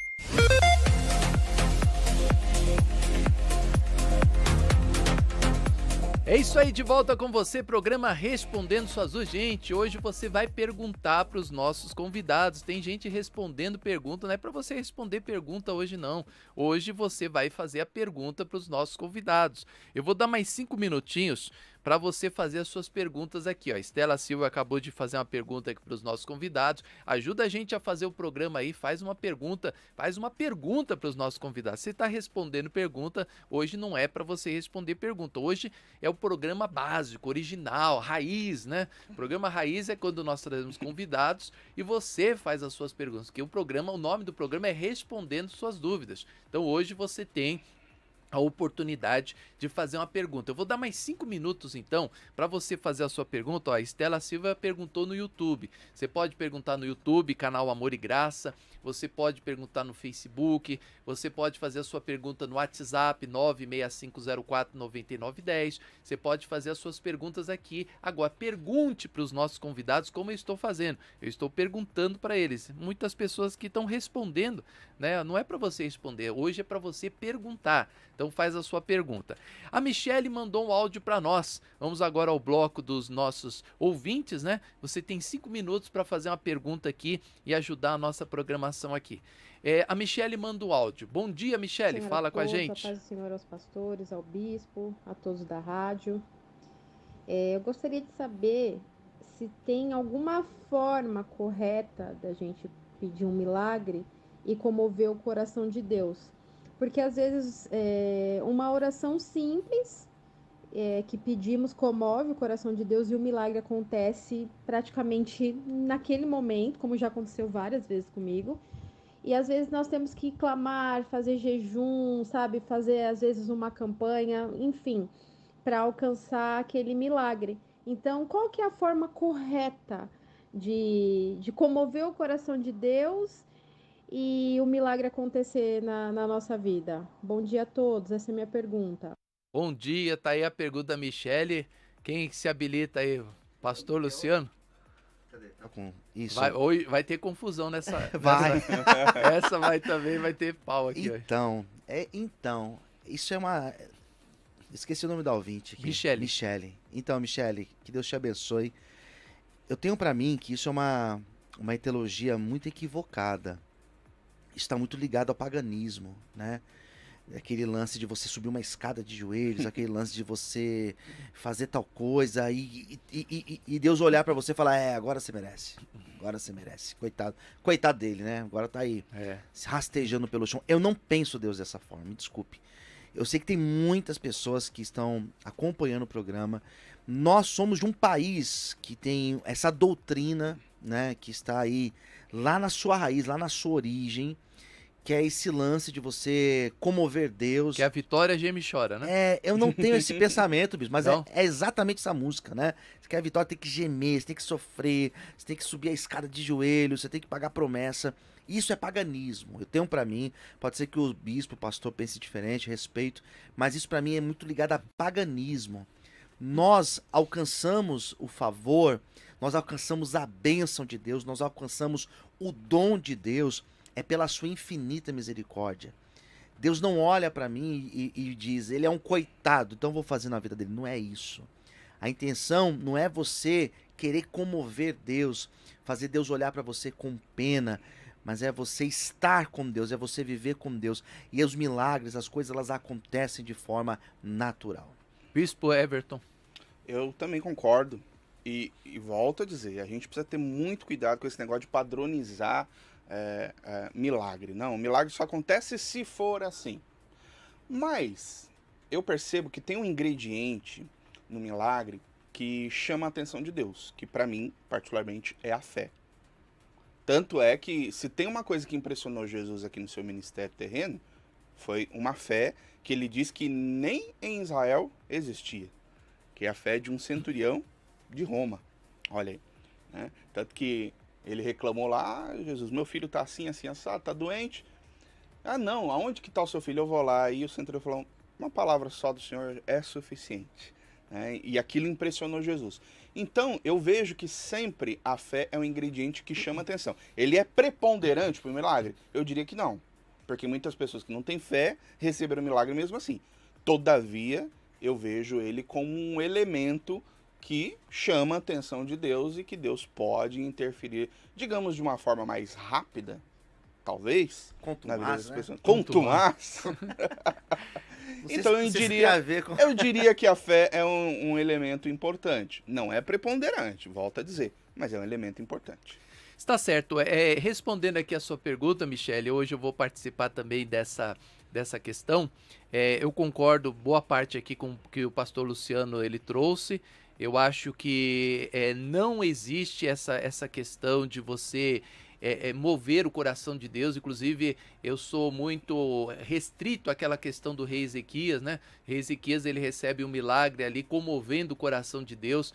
É isso aí, de volta com você, programa Respondendo Suas Dúvidas. Gente, hoje você vai perguntar para os nossos convidados. Tem gente respondendo pergunta, não é para você responder pergunta hoje não. Hoje você vai fazer a pergunta para os nossos convidados. Eu vou dar mais 5 minutinhos para você fazer as suas perguntas aqui, ó. Estela Silva acabou de fazer uma pergunta aqui para os nossos convidados. Ajuda a gente a fazer o programa aí, faz uma pergunta para os nossos convidados. Você está respondendo pergunta, hoje não é para você responder pergunta. Hoje é o programa básico, original, raiz, né? O programa raiz é quando nós trazemos convidados e você faz as suas perguntas, porque o nome do programa é Respondendo Suas Dúvidas. Então hoje você tem a oportunidade de fazer uma pergunta. Eu vou dar mais 5 minutos, então, para você fazer a sua pergunta. Ó, a Estela Silva perguntou no YouTube. Você pode perguntar no YouTube, canal Amor e Graça. Você pode perguntar no Facebook. Você pode fazer a sua pergunta no WhatsApp, 96504-9910. Você pode fazer as suas perguntas aqui. Agora, pergunte para os nossos convidados como eu estou fazendo. Eu estou perguntando para eles. Muitas pessoas que estão respondendo, né? Não é para você responder, hoje é para você perguntar. Então faz a sua pergunta. A Michele mandou um áudio para nós. Vamos agora ao bloco dos nossos ouvintes, né? Você tem 5 minutos para fazer uma pergunta aqui e ajudar a nossa programação aqui. A Michele manda o áudio. Bom dia, Michele, fala com a gente. A paz do Senhor aos pastores, ao bispo, a todos da rádio. Eu gostaria de saber se tem alguma forma correta da gente pedir um milagre e comover o coração de Deus. Porque às vezes uma oração simples que pedimos comove o coração de Deus e o milagre acontece praticamente naquele momento, como já aconteceu várias vezes comigo. E às vezes nós temos que clamar, fazer jejum, sabe? Fazer às vezes uma campanha, enfim, para alcançar aquele milagre. Então, qual que é a forma correta de comover o coração de Deus e o milagre acontecer na nossa vida? Bom dia a todos, essa é a minha pergunta. Bom dia, tá aí a pergunta da Michele. Quem se habilita aí? Pastor Luciano? Isso. Vai ter confusão nessa. Vai. Essa vai ter pau aqui. Então, isso é uma... Esqueci o nome da ouvinte aqui. Michele. Então, Michele, que Deus te abençoe. Eu tenho pra mim que isso é uma teologia muito equivocada. Está muito ligado ao paganismo, né? Aquele lance de você subir uma escada de joelhos, aquele lance de você fazer tal coisa e Deus olhar pra você e falar, agora você merece. Agora você merece. Coitado dele, né? Agora tá aí, se rastejando pelo chão. Eu não penso Deus dessa forma, me desculpe. Eu sei que tem muitas pessoas que estão acompanhando o programa. Nós somos de um país que tem essa doutrina, né, que está aí lá na sua raiz, lá na sua origem, que é esse lance de você comover Deus. Que a vitória geme e chora, né? Eu não tenho esse pensamento, bicho, mas é exatamente essa música, né? Que a vitória tem que gemer, você tem que sofrer, você tem que subir a escada de joelhos, você tem que pagar promessa. Isso é paganismo. Eu tenho para mim, pode ser que o bispo, o pastor pense diferente, respeito, mas isso para mim é muito ligado a paganismo. Nós alcançamos o favor, nós alcançamos a bênção de Deus, nós alcançamos o dom de Deus, é pela sua infinita misericórdia. Deus não olha para mim e diz, ele é um coitado, então vou fazer na vida dele. Não é isso. A intenção não é você querer comover Deus, fazer Deus olhar para você com pena, mas é você estar com Deus, é você viver com Deus. E os milagres, as coisas, elas acontecem de forma natural. Bispo Everton. Eu também concordo. E volto a dizer, a gente precisa ter muito cuidado com esse negócio de padronizar milagre. Não, o milagre só acontece se for assim. Mas eu percebo que tem um ingrediente no milagre que chama a atenção de Deus, que para mim, particularmente, é a fé. Tanto é que, se tem uma coisa que impressionou Jesus aqui no seu ministério terreno, foi uma fé que ele diz que nem em Israel existia, que é a fé de um centurião de Roma. Olha aí. Né? Tanto que ele reclamou lá, Jesus, meu filho tá assim, assim, assado, tá doente. Ah, não, aonde que tá o seu filho? Eu vou lá. E o centurião falou, uma palavra só do Senhor é suficiente. E aquilo impressionou Jesus. Então, eu vejo que sempre a fé é um ingrediente que chama atenção. Ele é preponderante para o milagre? Eu diria que não. Porque muitas pessoas que não têm fé receberam o milagre mesmo assim. Todavia, eu vejo ele como um elemento que chama a atenção de Deus e que Deus pode interferir, digamos, de uma forma mais rápida, talvez, na vida das pessoas. Contumaz. Então eu diria que a fé é um elemento importante. Não é preponderante, volto a dizer, mas é um elemento importante. Está certo. Respondendo aqui a sua pergunta, Michele, hoje eu vou participar também dessa questão. Eu concordo boa parte aqui com o que o pastor Luciano ele trouxe. Eu acho que não existe essa questão de você mover o coração de Deus. Inclusive, eu sou muito restrito àquela questão do rei Ezequias, né? O rei Ezequias, ele recebe um milagre ali, comovendo o coração de Deus.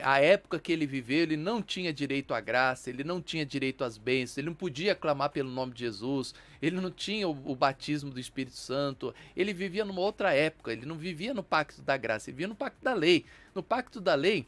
A época que ele viveu, ele não tinha direito à graça, ele não tinha direito às bênçãos, ele não podia clamar pelo nome de Jesus, ele não tinha o batismo do Espírito Santo, ele vivia numa outra época, ele não vivia no pacto da graça, ele vivia no pacto da lei. No pacto da lei,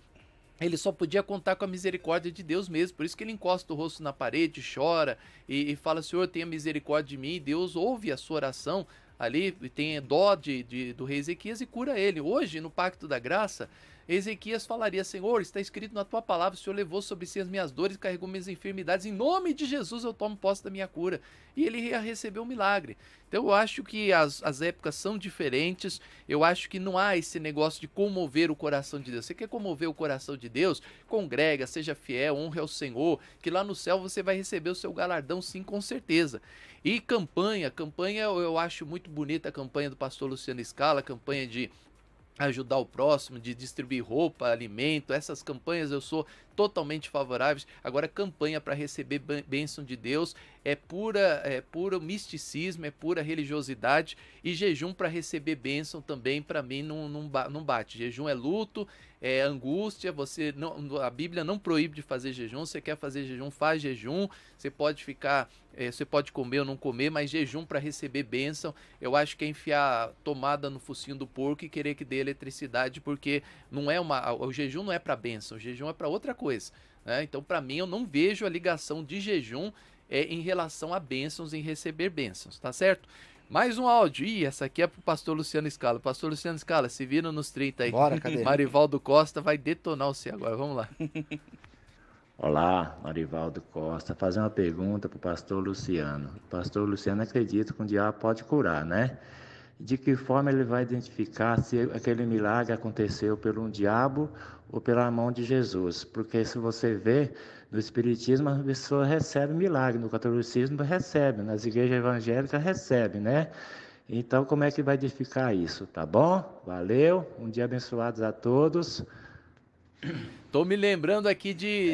ele só podia contar com a misericórdia de Deus mesmo, por isso que ele encosta o rosto na parede, chora e fala, Senhor, tenha misericórdia de mim. Deus ouve a sua oração ali, e tem dó do rei Ezequias e cura ele. Hoje, no pacto da graça, Ezequias falaria, Senhor, está escrito na tua palavra, o Senhor levou sobre si as minhas dores e carregou minhas enfermidades, em nome de Jesus eu tomo posse da minha cura. E ele ia receber um milagre. Então eu acho que as épocas são diferentes, eu acho que não há esse negócio de comover o coração de Deus. Você quer comover o coração de Deus? Congrega, seja fiel, honre ao Senhor, que lá no céu você vai receber o seu galardão, sim, com certeza. E campanha eu acho muito bonita a campanha do pastor Luciano Scala, a campanha de ajudar o próximo, de distribuir roupa, alimento, essas campanhas eu sou totalmente favoráveis. Agora, campanha para receber bênção de Deus é puro misticismo, é pura religiosidade, e jejum para receber bênção também, para mim, não bate. Jejum é luto, é angústia, a Bíblia não proíbe de fazer jejum. Você quer fazer jejum, faz jejum, você pode comer ou não comer, mas jejum para receber bênção, eu acho que é enfiar tomada no focinho do porco e querer que dê eletricidade, porque o jejum não é para bênção, o jejum é para outra coisa, né? Então, para mim, eu não vejo a ligação de jejum em relação a bênçãos, em receber bênçãos, tá certo? Mais um áudio. Essa aqui é pro pastor Luciano Scala. Pastor Luciano Scala, se vira nos 30 aí. Bora, cadê? Marivaldo Costa vai detonar você agora, vamos lá. Olá, Marivaldo Costa. Fazer uma pergunta para o pastor Luciano. O pastor Luciano acredita que o diabo pode curar, né? De que forma ele vai identificar se aquele milagre aconteceu pelo diabo ou pela mão de Jesus? Porque se você vê, no Espiritismo a pessoa recebe milagre, no catolicismo recebe, nas igrejas evangélicas recebe, né? Então, como é que vai identificar isso? Tá bom? Valeu, um dia abençoado a todos. Tô me lembrando aqui de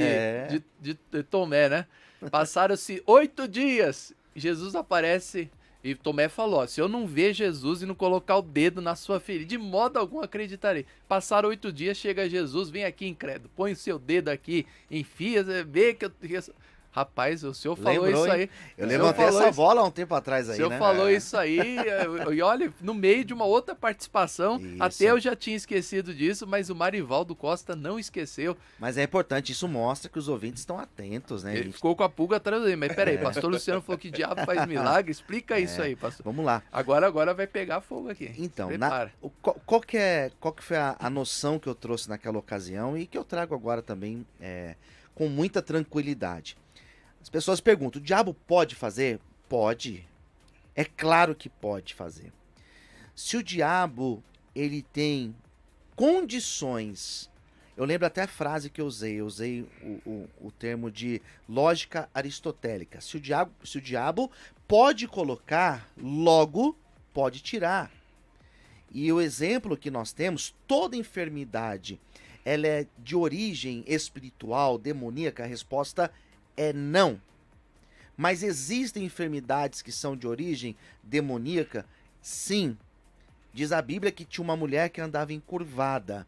Tomé, né? Passaram-se 8 dias, Jesus aparece e Tomé falou, se eu não ver Jesus e não colocar o dedo na sua ferida, de modo algum acreditarei. Passaram 8 dias, chega Jesus, vem aqui incrédulo, põe o seu dedo aqui, enfia, vê que eu... Rapaz, o senhor falou Lembrou, isso hein? aí. Eu O senhor levantei falou essa isso- bola há um tempo atrás O aí, senhor né? falou isso aí, e olha, no meio de uma outra participação, Isso. até eu já tinha esquecido disso, mas o Marivaldo Costa não esqueceu. Mas é importante, isso mostra que os ouvintes estão atentos, né? Ele ficou com a pulga atrás dele. Mas peraí, pastor Luciano falou que diabo faz milagre. Explica isso aí, pastor. Vamos lá. Agora vai pegar fogo aqui. Então, Prepara. qual que foi a noção que eu trouxe naquela ocasião e que eu trago agora também com muita tranquilidade? As pessoas perguntam, o diabo pode fazer? Pode. É claro que pode fazer. Se o diabo ele tem condições, eu lembro até a frase que eu usei o termo de lógica aristotélica. Se o diabo pode colocar, logo pode tirar. E o exemplo que nós temos, toda enfermidade, ela é de origem espiritual, demoníaca? A resposta é não. Mas existem enfermidades que são de origem demoníaca? Sim. Diz a Bíblia que tinha uma mulher que andava encurvada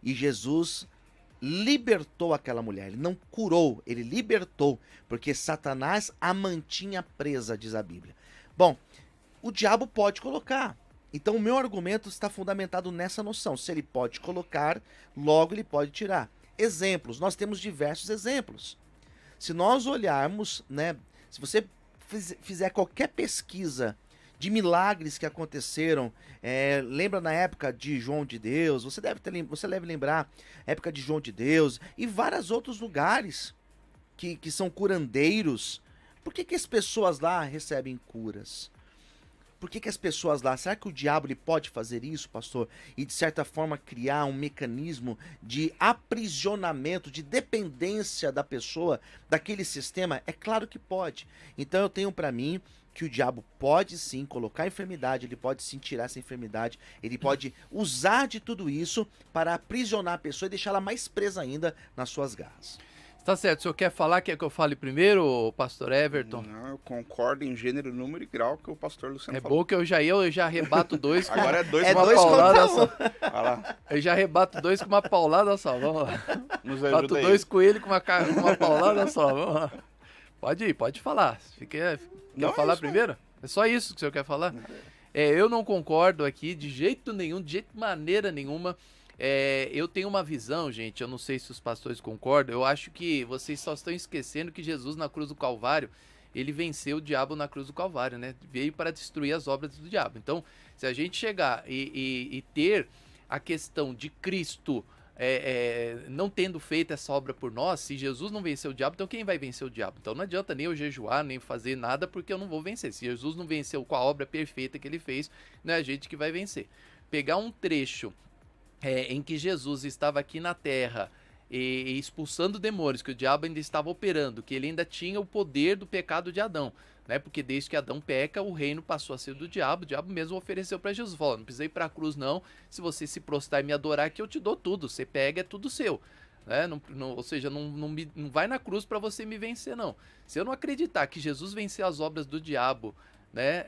e Jesus libertou aquela mulher. Ele não curou, ele libertou, porque Satanás a mantinha presa, diz a Bíblia. Bom, o diabo pode colocar. Então o meu argumento está fundamentado nessa noção. Se ele pode colocar, logo ele pode tirar. Exemplos, nós temos diversos exemplos. Se nós olharmos, né, se você fizer qualquer pesquisa de milagres que aconteceram, lembra na época de João de Deus, você deve lembrar, época de João de Deus e vários outros lugares que são curandeiros. Por que as pessoas lá recebem curas? Por que as pessoas lá... Será que o diabo ele pode fazer isso, pastor? E, de certa forma, criar um mecanismo de aprisionamento, de dependência da pessoa, daquele sistema? É claro que pode. Então, eu tenho para mim que o diabo pode, sim, colocar enfermidade, ele pode, sim, tirar essa enfermidade, ele pode usar de tudo isso para aprisionar a pessoa e deixá-la mais presa ainda nas suas garras. Tá certo, o senhor quer falar? Quer que eu fale primeiro, pastor Everton? Não, eu concordo em gênero, número e grau que o pastor Luciano É falou. bom que eu já rebato dois com Agora é dois É uma dois paulada contra um. só. Vai lá, Eu já rebato dois com uma paulada só, vamos lá. nos Bato ajuda aí. dois coelhos com uma paulada só, vamos lá. Pode ir, pode falar. Quer Não, é falar isso aí. primeiro? É só isso que o senhor quer falar? Eu não concordo aqui de jeito nenhum, de maneira nenhuma. Eu tenho uma visão, gente, eu não sei se os pastores concordam, eu acho que vocês só estão esquecendo que Jesus na cruz do Calvário, ele venceu o diabo na cruz do Calvário, né? Veio para destruir as obras do diabo. Então, se a gente chegar e ter a questão de Cristo não tendo feito essa obra por nós, se Jesus não venceu o diabo, então quem vai vencer o diabo? Então não adianta nem eu jejuar, nem fazer nada, porque eu não vou vencer. Se Jesus não venceu com a obra perfeita que ele fez, não é a gente que vai vencer. Pegar um trecho em que Jesus estava aqui na terra e expulsando demônios, que o diabo ainda estava operando, que ele ainda tinha o poder do pecado de Adão, né? Porque desde que Adão peca, o reino passou a ser do diabo. O diabo mesmo ofereceu para Jesus, falou: não precisa ir para a cruz não, se você se prostrar e me adorar que eu te dou tudo, você pega, é tudo seu. Né? Ou seja, não vai na cruz para você me vencer não. Se eu não acreditar que Jesus venceu as obras do diabo, né,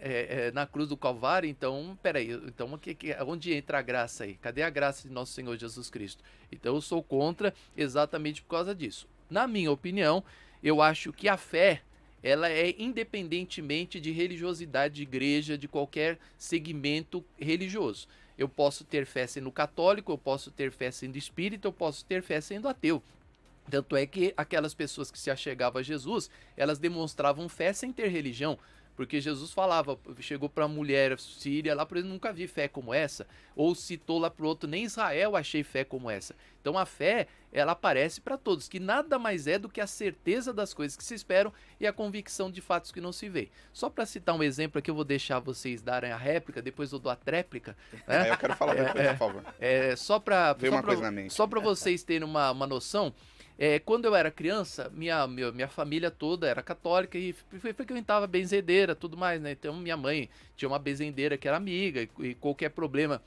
na cruz do Calvário, então, peraí, então onde entra a graça aí? Cadê a graça de nosso Senhor Jesus Cristo? Então eu sou contra exatamente por causa disso. Na minha opinião, eu acho que a fé, ela é independentemente de religiosidade, de igreja, de qualquer segmento religioso. Eu posso ter fé sendo católico, eu posso ter fé sendo espírita, eu posso ter fé sendo ateu. Tanto é que aquelas pessoas que se achegavam a Jesus, elas demonstravam fé sem ter religião. Porque Jesus falava, chegou para a mulher síria lá, por exemplo, nunca vi fé como essa. Ou citou lá para o outro, nem Israel achei fé como essa. Então a fé, ela aparece para todos, que nada mais é do que a certeza das coisas que se esperam e a convicção de fatos que não se vê. Só para citar um exemplo aqui, eu vou deixar vocês darem a réplica, depois eu dou a tréplica. Né? Eu quero falar depois, por favor. Só uma coisa na mente. Só para vocês terem uma noção. Quando eu era criança, minha família toda era católica e frequentava benzedeira, tudo mais, né? Então minha mãe tinha uma benzedeira que era amiga e qualquer problema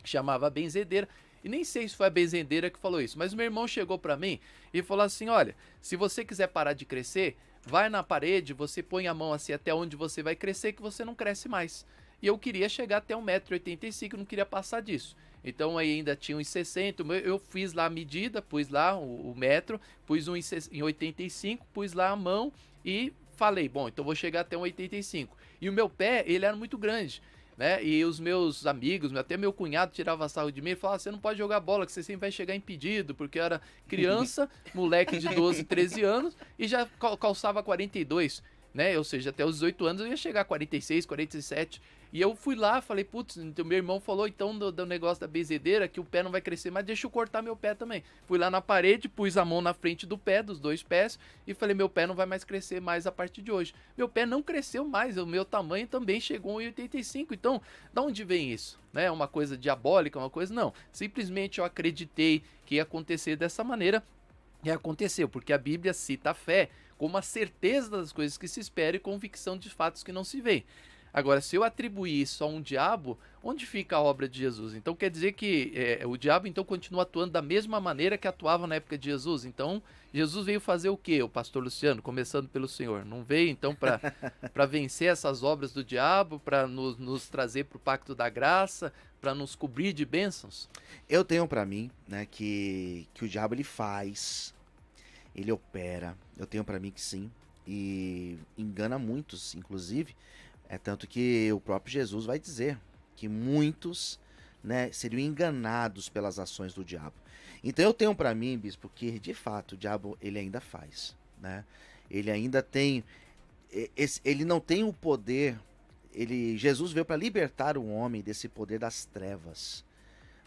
chamava a benzedeira. E nem sei se foi a benzedeira que falou isso, mas meu irmão chegou pra mim e falou assim: olha, se você quiser parar de crescer, vai na parede, você põe a mão assim até onde você vai crescer, que você não cresce mais. e eu queria chegar até 1,85 m, não queria passar disso. Então aí ainda tinha 1,60 m, eu fiz lá a medida, pus lá o metro, pus em 85, pus lá a mão e falei, bom, então vou chegar até 1,85 m. E o meu pé, ele era muito grande, né? E os meus amigos, até meu cunhado tirava sarro de mim e falava, você não pode jogar bola, que você sempre vai chegar impedido, porque eu era criança, moleque de 12, 13 anos, e já calçava 42, né? Ou seja, até os 18 anos eu ia chegar a 46, 47. E eu fui lá, falei, putz, então meu irmão falou então do negócio da benzedeira, que o pé não vai crescer, mas deixa eu cortar meu pé também. Fui lá na parede, pus a mão na frente do pé, dos dois pés, e falei, meu pé não vai mais crescer mais a partir de hoje. Meu pé não cresceu mais, o meu tamanho também chegou em 1,85. Então, de onde vem isso? É uma coisa diabólica, uma coisa? Não. Simplesmente eu acreditei que ia acontecer dessa maneira, e aconteceu, porque a Bíblia cita a fé como a certeza das coisas que se espera e convicção de fatos que não se veem. Agora, se eu atribuir isso a um diabo, onde fica a obra de Jesus? Então quer dizer que o diabo então continua atuando da mesma maneira que atuava na época de Jesus. Então Jesus veio fazer o quê, o pastor Luciano? Começando pelo Senhor. Não veio então para vencer essas obras do diabo, para nos trazer para o pacto da graça, para nos cobrir de bênçãos? Eu tenho para mim, né, que o diabo ele faz, ele opera. Eu tenho para mim que sim, e engana muitos, inclusive. É tanto que o próprio Jesus vai dizer que muitos, né, seriam enganados pelas ações do diabo. Então eu tenho para mim, bispo, que de fato o diabo ele ainda faz, né? Ele ainda tem, ele não tem o poder. Jesus veio para libertar o homem desse poder das trevas.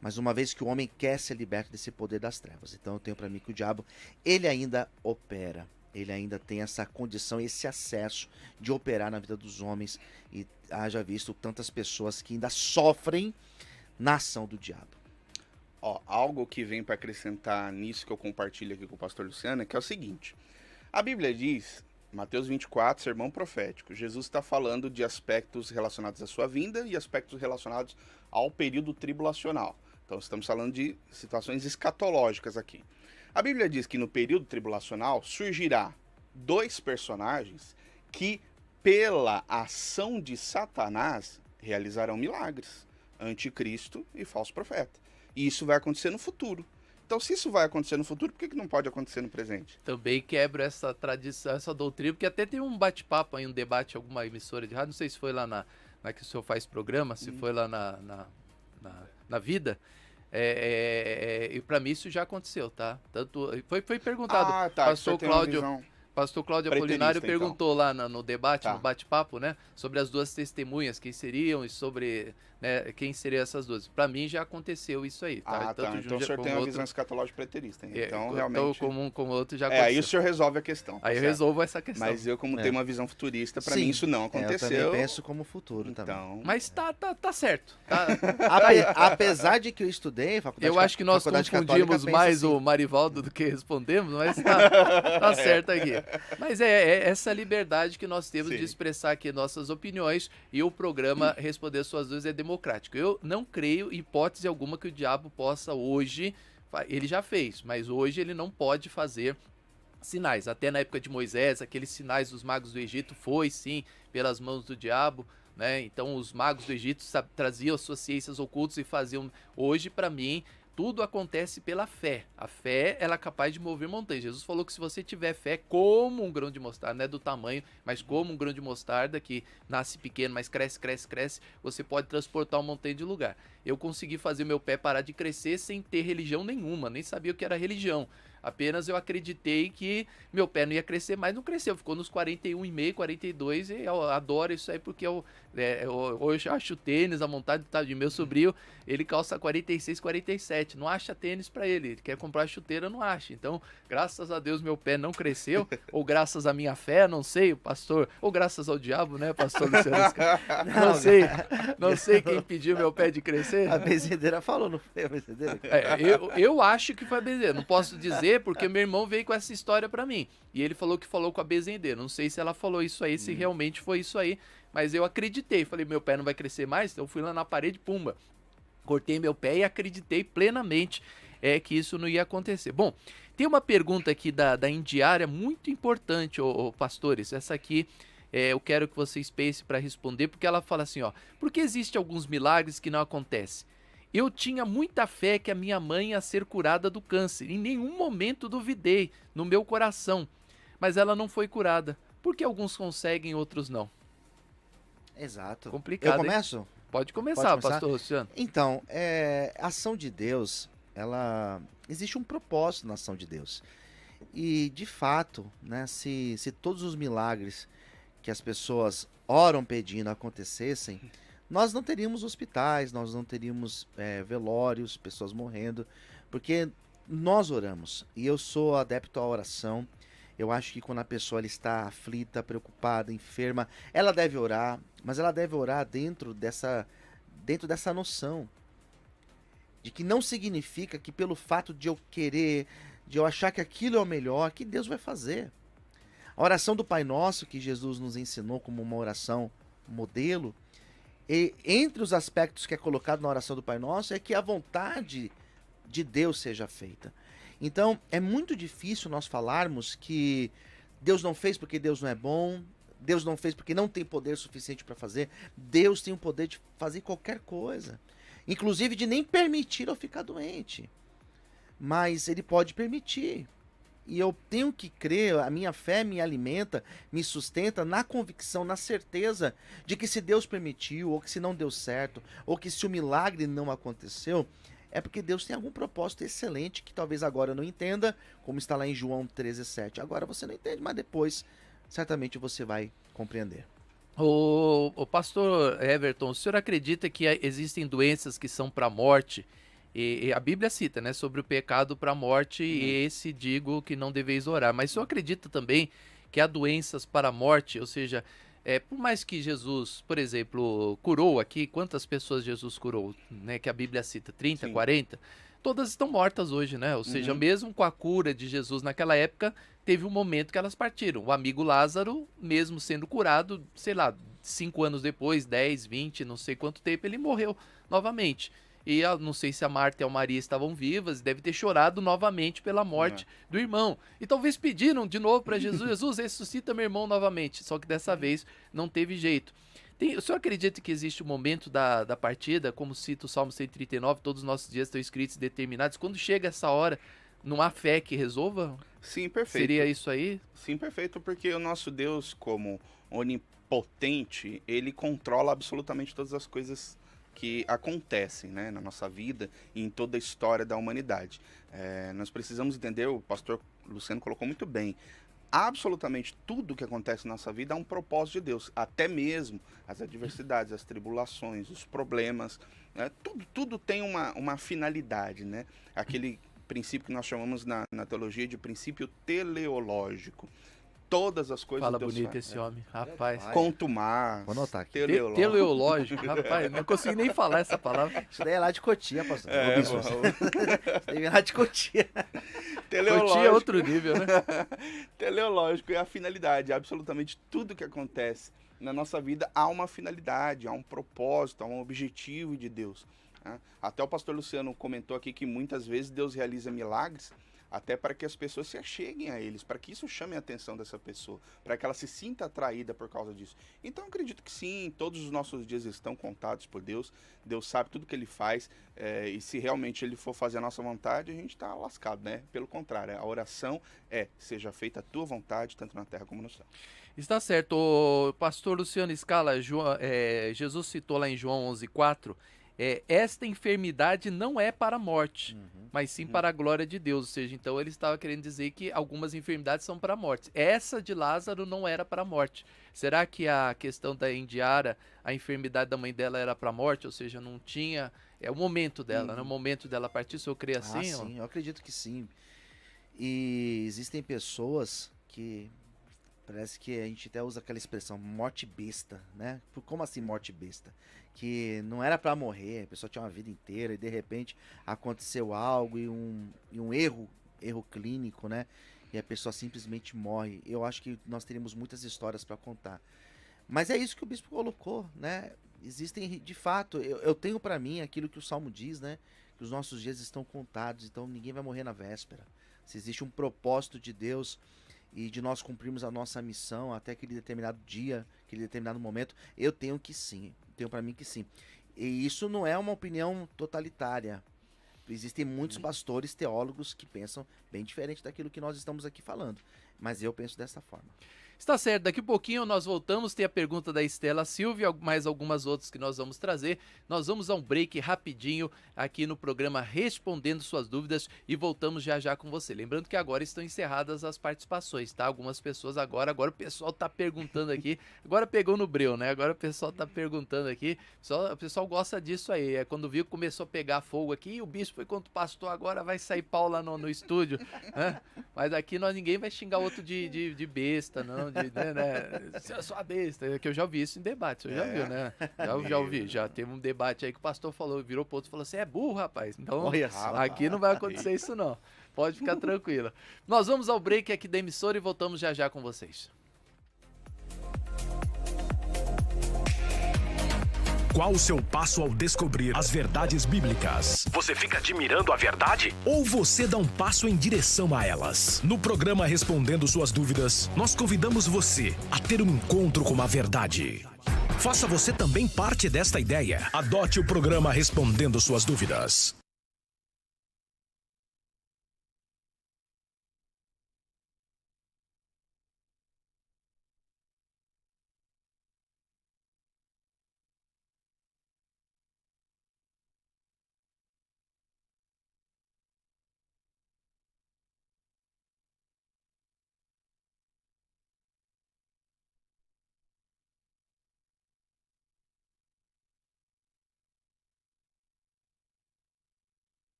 Mas uma vez que o homem quer ser liberto desse poder das trevas, então eu tenho para mim que o diabo ele ainda opera. Ele ainda tem essa condição, esse acesso de operar na vida dos homens. E haja visto tantas pessoas que ainda sofrem na ação do diabo. Algo que vem para acrescentar nisso que eu compartilho aqui com o pastor Luciano é que é o seguinte. A Bíblia diz, Mateus 24, sermão profético, Jesus está falando de aspectos relacionados à sua vinda e aspectos relacionados ao período tribulacional. Então estamos falando de situações escatológicas aqui. A Bíblia diz que no período tribulacional surgirá 2 personagens que, pela ação de Satanás, realizarão milagres. Anticristo e falso profeta. E isso vai acontecer no futuro. Então, se isso vai acontecer no futuro, por que não pode acontecer no presente? Também quebra essa tradição, essa doutrina, porque até tem um bate-papo aí, um debate em alguma emissora de rádio, não sei se foi lá na que o senhor faz programa, se foi lá na Vida. E para mim isso já aconteceu, tá? Tanto foi perguntado. Pastor Cláudio Apolinário perguntou então lá no debate, no bate-papo, né? Sobre as 2 testemunhas, quem seriam e sobre, né, quem seriam essas 2. Para mim já aconteceu isso aí, tá? Então o senhor tem uma visão escatológica preterista. Então realmente... Então como outro já aconteceu. Aí o senhor resolve a questão. Aí eu resolvo essa questão. Mas eu, como tenho uma visão futurista, para mim isso não aconteceu. Eu também penso como futuro também. Mas tá certo. Tá. Apesar de que eu estudei faculdade. Eu acho que nós confundimos mais o Marivaldo do que respondemos, mas tá certo aqui. Mas é essa liberdade que nós temos de expressar aqui nossas opiniões, e o programa Responder Suas Dúvidas é democrático. Eu não creio, em hipótese alguma, que o diabo possa hoje, ele já fez, mas hoje ele não pode fazer sinais. Até na época de Moisés, aqueles sinais dos magos do Egito foi sim pelas mãos do diabo, né? Então os magos do Egito traziam as suas ciências ocultas e faziam. Hoje, para mim, tudo acontece pela fé. A fé, ela é capaz de mover montanhas. Jesus falou que se você tiver fé como um grão de mostarda, não é do tamanho, mas como um grão de mostarda, que nasce pequeno, mas cresce, cresce, cresce, você pode transportar uma montanha de lugar. Eu consegui fazer meu pé parar de crescer sem ter religião nenhuma, nem sabia o que era religião. Apenas eu acreditei que meu pé não ia crescer, mas não cresceu. Ficou nos 41,5, 42, e eu adoro isso aí, porque eu acho tênis, a vontade de meu sobrinho, ele calça 46, 47. Não acha tênis pra ele. Ele quer comprar chuteira, não acha. Então, graças a Deus, meu pé não cresceu. Ou graças à minha fé, não sei, o pastor. Ou graças ao diabo, né, pastor Luciano? Não sei quem pediu meu pé de crescer. A benzedeira falou, não foi a benzedeira? Eu acho que foi a benzedeira. Não posso dizer, porque meu irmão veio com essa história pra mim. E ele falou que falou com a benzedeira. Não sei se ela falou isso aí, se realmente foi isso aí. Mas eu acreditei. Falei, meu pé não vai crescer mais? Então eu fui lá na parede, pumba. Cortei meu pé e acreditei plenamente que isso não ia acontecer. Bom, tem uma pergunta aqui da Indiária muito importante, pastores. Essa aqui eu quero que vocês pensem para responder, porque ela fala assim, ó, por que existem alguns milagres que não acontecem? Eu tinha muita fé que a minha mãe ia ser curada do câncer. Em nenhum momento duvidei no meu coração. Mas ela não foi curada. Por que alguns conseguem e outros não? Exato. Complicado, Eu começo? hein? Pode começar, pastor Luciano. Então, a ação de Deus, existe um propósito na ação de Deus. E, de fato, né, se todos os milagres que as pessoas oram pedindo acontecessem, nós não teríamos hospitais, nós não teríamos velórios, pessoas morrendo, porque nós oramos. E eu sou adepto à oração. Eu acho que quando a pessoa ela está aflita, preocupada, enferma, ela deve orar, mas ela deve orar dentro dessa noção de que não significa que pelo fato de eu querer, de eu achar que aquilo é o melhor, que Deus vai fazer. A oração do Pai Nosso, que Jesus nos ensinou como uma oração modelo, e entre os aspectos que é colocado na oração do Pai Nosso é que a vontade de Deus seja feita. Então, é muito difícil nós falarmos que Deus não fez porque Deus não é bom, Deus não fez porque não tem poder suficiente para fazer. Deus tem o poder de fazer qualquer coisa, inclusive de nem permitir eu ficar doente. Mas Ele pode permitir. E eu tenho que crer, a minha fé me alimenta, me sustenta na convicção, na certeza de que se Deus permitiu, ou que se não deu certo, ou que se o milagre não aconteceu, é porque Deus tem algum propósito excelente que talvez agora eu não entenda, como está lá em João 13:7. Agora você não entende, mas depois certamente você vai compreender. O pastor Everton, o senhor acredita que existem doenças que são para a morte? E a Bíblia cita, né, sobre o pecado para a morte, e esse digo que não deveis orar. Mas o senhor acredita também que há doenças para a morte? Ou seja, por mais que Jesus, por exemplo, curou aqui, quantas pessoas Jesus curou, né, que a Bíblia cita? 30, Sim. 40? Todas estão mortas hoje, né? Ou seja, mesmo com a cura de Jesus naquela época, teve um momento que elas partiram. O amigo Lázaro, mesmo sendo curado, sei lá, 5 anos depois, 10, 20, não sei quanto tempo, ele morreu novamente. E não sei se a Marta e a Maria estavam vivas, deve ter chorado novamente pela morte do irmão. E talvez pediram de novo para Jesus, Jesus, ressuscita meu irmão novamente. Só que dessa vez não teve jeito. O senhor acredita que existe um momento da partida, como cita o Salmo 139, todos os nossos dias estão escritos e determinados. Quando chega essa hora, não há fé que resolva? Sim, perfeito. Seria isso aí? Sim, perfeito, porque o nosso Deus, como onipotente, ele controla absolutamente todas as coisas que acontecem, né, na nossa vida e em toda a história da humanidade. Nós precisamos entender, o pastor Luciano colocou muito bem, absolutamente tudo que acontece na nossa vida é um propósito de Deus, até mesmo as adversidades, as tribulações, os problemas, né, tudo tem uma finalidade, né? Aquele princípio que nós chamamos na teologia de princípio teleológico. Todas as coisas Fala Deus bonito faz, esse homem, rapaz. Contumaz, Vou anotar aqui. teleológico. Teleológico, rapaz, não consegui nem falar essa palavra. Isso daí é lá de Cotia, pastor. Ô, bispo. Isso bom. daí é lá de Cotia. Curti é outro nível, né? Teleológico é a finalidade. Absolutamente tudo que acontece na nossa vida há uma finalidade, há um propósito, há um objetivo de Deus, né? Até o pastor Luciano comentou aqui que muitas vezes Deus realiza milagres até para que as pessoas se acheguem a eles, para que isso chame a atenção dessa pessoa, para que ela se sinta atraída por causa disso. Então eu acredito que sim, todos os nossos dias estão contados por Deus, Deus sabe tudo que Ele faz, e se realmente Ele for fazer a nossa vontade, a gente está lascado, né? Pelo contrário, a oração seja feita a tua vontade, tanto na terra como no céu. Está certo. O pastor Luciano Scala, Jesus citou lá em João 11:4, esta enfermidade não é para a morte, mas sim para a glória de Deus. Ou seja, então ele estava querendo dizer que algumas enfermidades são para a morte. Essa de Lázaro não era para a morte. Será que a questão da Indiara, a enfermidade da mãe dela era para a morte? Ou seja, não tinha... É o momento dela, né? O momento dela partir, se eu creio assim? Sim, eu acredito que sim. E existem pessoas que... Parece que a gente até usa aquela expressão, morte besta, né? Como assim morte besta? Que não era pra morrer, a pessoa tinha uma vida inteira e de repente aconteceu algo e um erro clínico, né? E a pessoa simplesmente morre. Eu acho que nós teríamos muitas histórias pra contar. Mas é isso que o bispo colocou, né? Existem, de fato, eu tenho pra mim aquilo que o Salmo diz, né? Que os nossos dias estão contados, então ninguém vai morrer na véspera. Se existe um propósito de Deus... e de nós cumprirmos a nossa missão até aquele determinado dia, aquele determinado momento, eu tenho para mim que sim. E isso não é uma opinião totalitária. Existem muitos pastores, teólogos que pensam bem diferente daquilo que nós estamos aqui falando, mas eu penso dessa forma. Está certo, daqui a pouquinho nós voltamos, tem a pergunta da Estela Silva, mais algumas outras que nós vamos trazer. Nós vamos a um break rapidinho aqui no programa Respondendo Suas Dúvidas e voltamos já já com você. Lembrando que agora estão encerradas as participações, tá? Algumas pessoas agora o pessoal tá perguntando aqui, agora pegou no breu, né? Agora o pessoal tá perguntando aqui, o pessoal gosta disso aí, é quando viu que começou a pegar fogo aqui, o bispo foi contra o pastor, agora vai sair pau lá no estúdio, né? Mas aqui ninguém vai xingar outro de besta, não. Eu sou a besta, que eu já ouvi isso em debate, você já viu, né? Já ouvi, já teve um debate aí que o pastor falou, virou pro outro e falou, você é burro, rapaz. Então, aqui não vai acontecer isso não, pode ficar tranquila. Nós vamos ao break aqui da emissora e voltamos já já com vocês. Qual o seu passo ao descobrir as verdades bíblicas? Você fica admirando a verdade? Ou você dá um passo em direção a elas? No programa Respondendo Suas Dúvidas, nós convidamos você a ter um encontro com a verdade. Faça você também parte desta ideia. Adote o programa Respondendo Suas Dúvidas.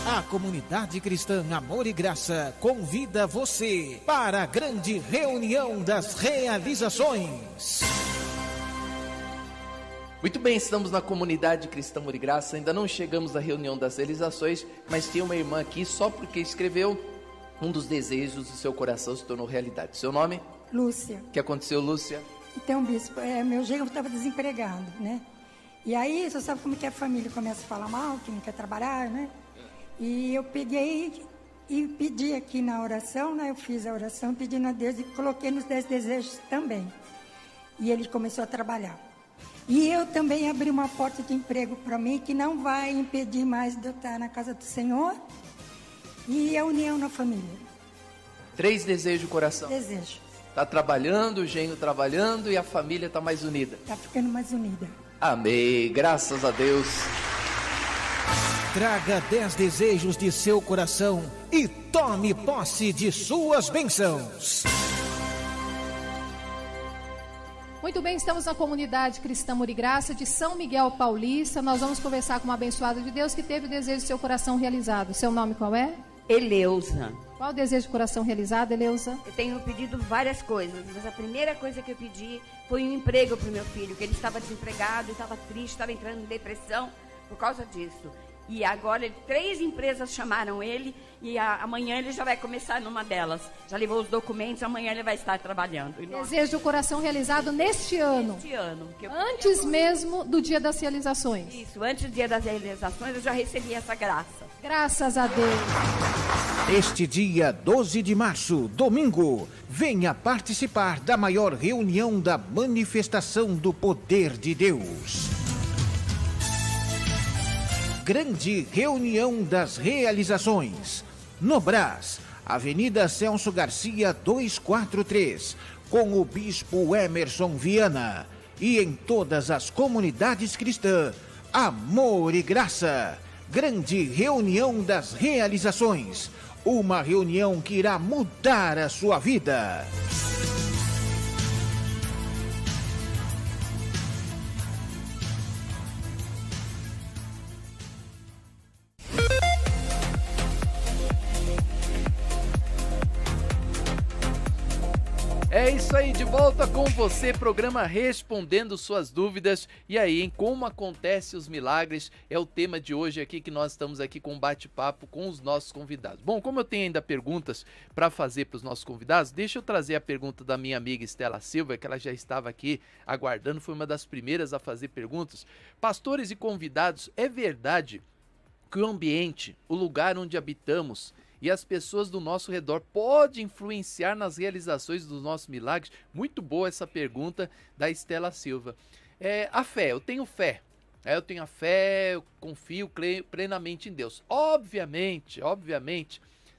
A comunidade cristã Amor e Graça convida você para a grande reunião das realizações. Muito bem, estamos na comunidade cristã Amor e Graça, ainda não chegamos à reunião das realizações, mas tem uma irmã aqui só porque escreveu um dos desejos do seu coração se tornou realidade. Seu nome? Lúcia. O que aconteceu, Lúcia? Então, bispo, meu genro estava desempregado, né? E aí, você sabe como que a família começa a falar mal, que não quer trabalhar, né? E eu peguei e pedi aqui na oração, né? Eu fiz a oração pedindo a Deus e coloquei nos 10 desejos também. E ele começou a trabalhar. E eu também abri uma porta de emprego para mim que não vai impedir mais de eu estar na casa do Senhor. E a união na família. 3 desejos do coração. Desejo. Está trabalhando, o genro trabalhando e a família está mais unida. Está ficando mais unida. Amém, graças a Deus. Traga 10 desejos de seu coração e tome posse de suas bênçãos. Muito bem, estamos na comunidade cristã Amor e Graça de São Miguel Paulista. Nós vamos conversar com uma abençoada de Deus que teve o desejo de seu coração realizado. Seu nome qual é? Eleusa. Qual o desejo do coração realizado, Eleusa? Eu tenho pedido várias coisas, mas a primeira coisa que eu pedi foi um emprego para o meu filho, que ele estava desempregado, estava triste, estava entrando em depressão por causa disso. E agora 3 empresas chamaram ele e amanhã ele já vai começar numa delas. Já levou os documentos, amanhã ele vai estar trabalhando. Desejo do coração realizado neste ano. Neste ano. Antes mesmo do dia das realizações. Isso, antes do dia das realizações eu já recebi essa graça. Graças a Deus. Este dia 12 de março, domingo, venha participar da maior reunião da manifestação do poder de Deus. Grande reunião das realizações. No Brás, Avenida Celso Garcia 243, com o Bispo Emerson Viana. E em todas as comunidades cristãs, amor e graça. Grande reunião das realizações. Uma reunião que irá mudar a sua vida. É isso aí, de volta com você, programa Respondendo Suas Dúvidas. E aí, em como acontecem os milagres, é o tema de hoje aqui, que nós estamos aqui com um bate-papo com os nossos convidados. Bom, como eu tenho ainda perguntas para fazer para os nossos convidados, deixa eu trazer a pergunta da minha amiga Estela Silva, que ela já estava aqui aguardando, foi uma das primeiras a fazer perguntas. Pastores e convidados, é verdade que o ambiente, o lugar onde habitamos e as pessoas do nosso redor podem influenciar nas realizações dos nossos milagres? Muito boa essa pergunta da Estela Silva. A fé, eu tenho fé. Eu tenho a fé, eu confio plenamente em Deus. Obviamente,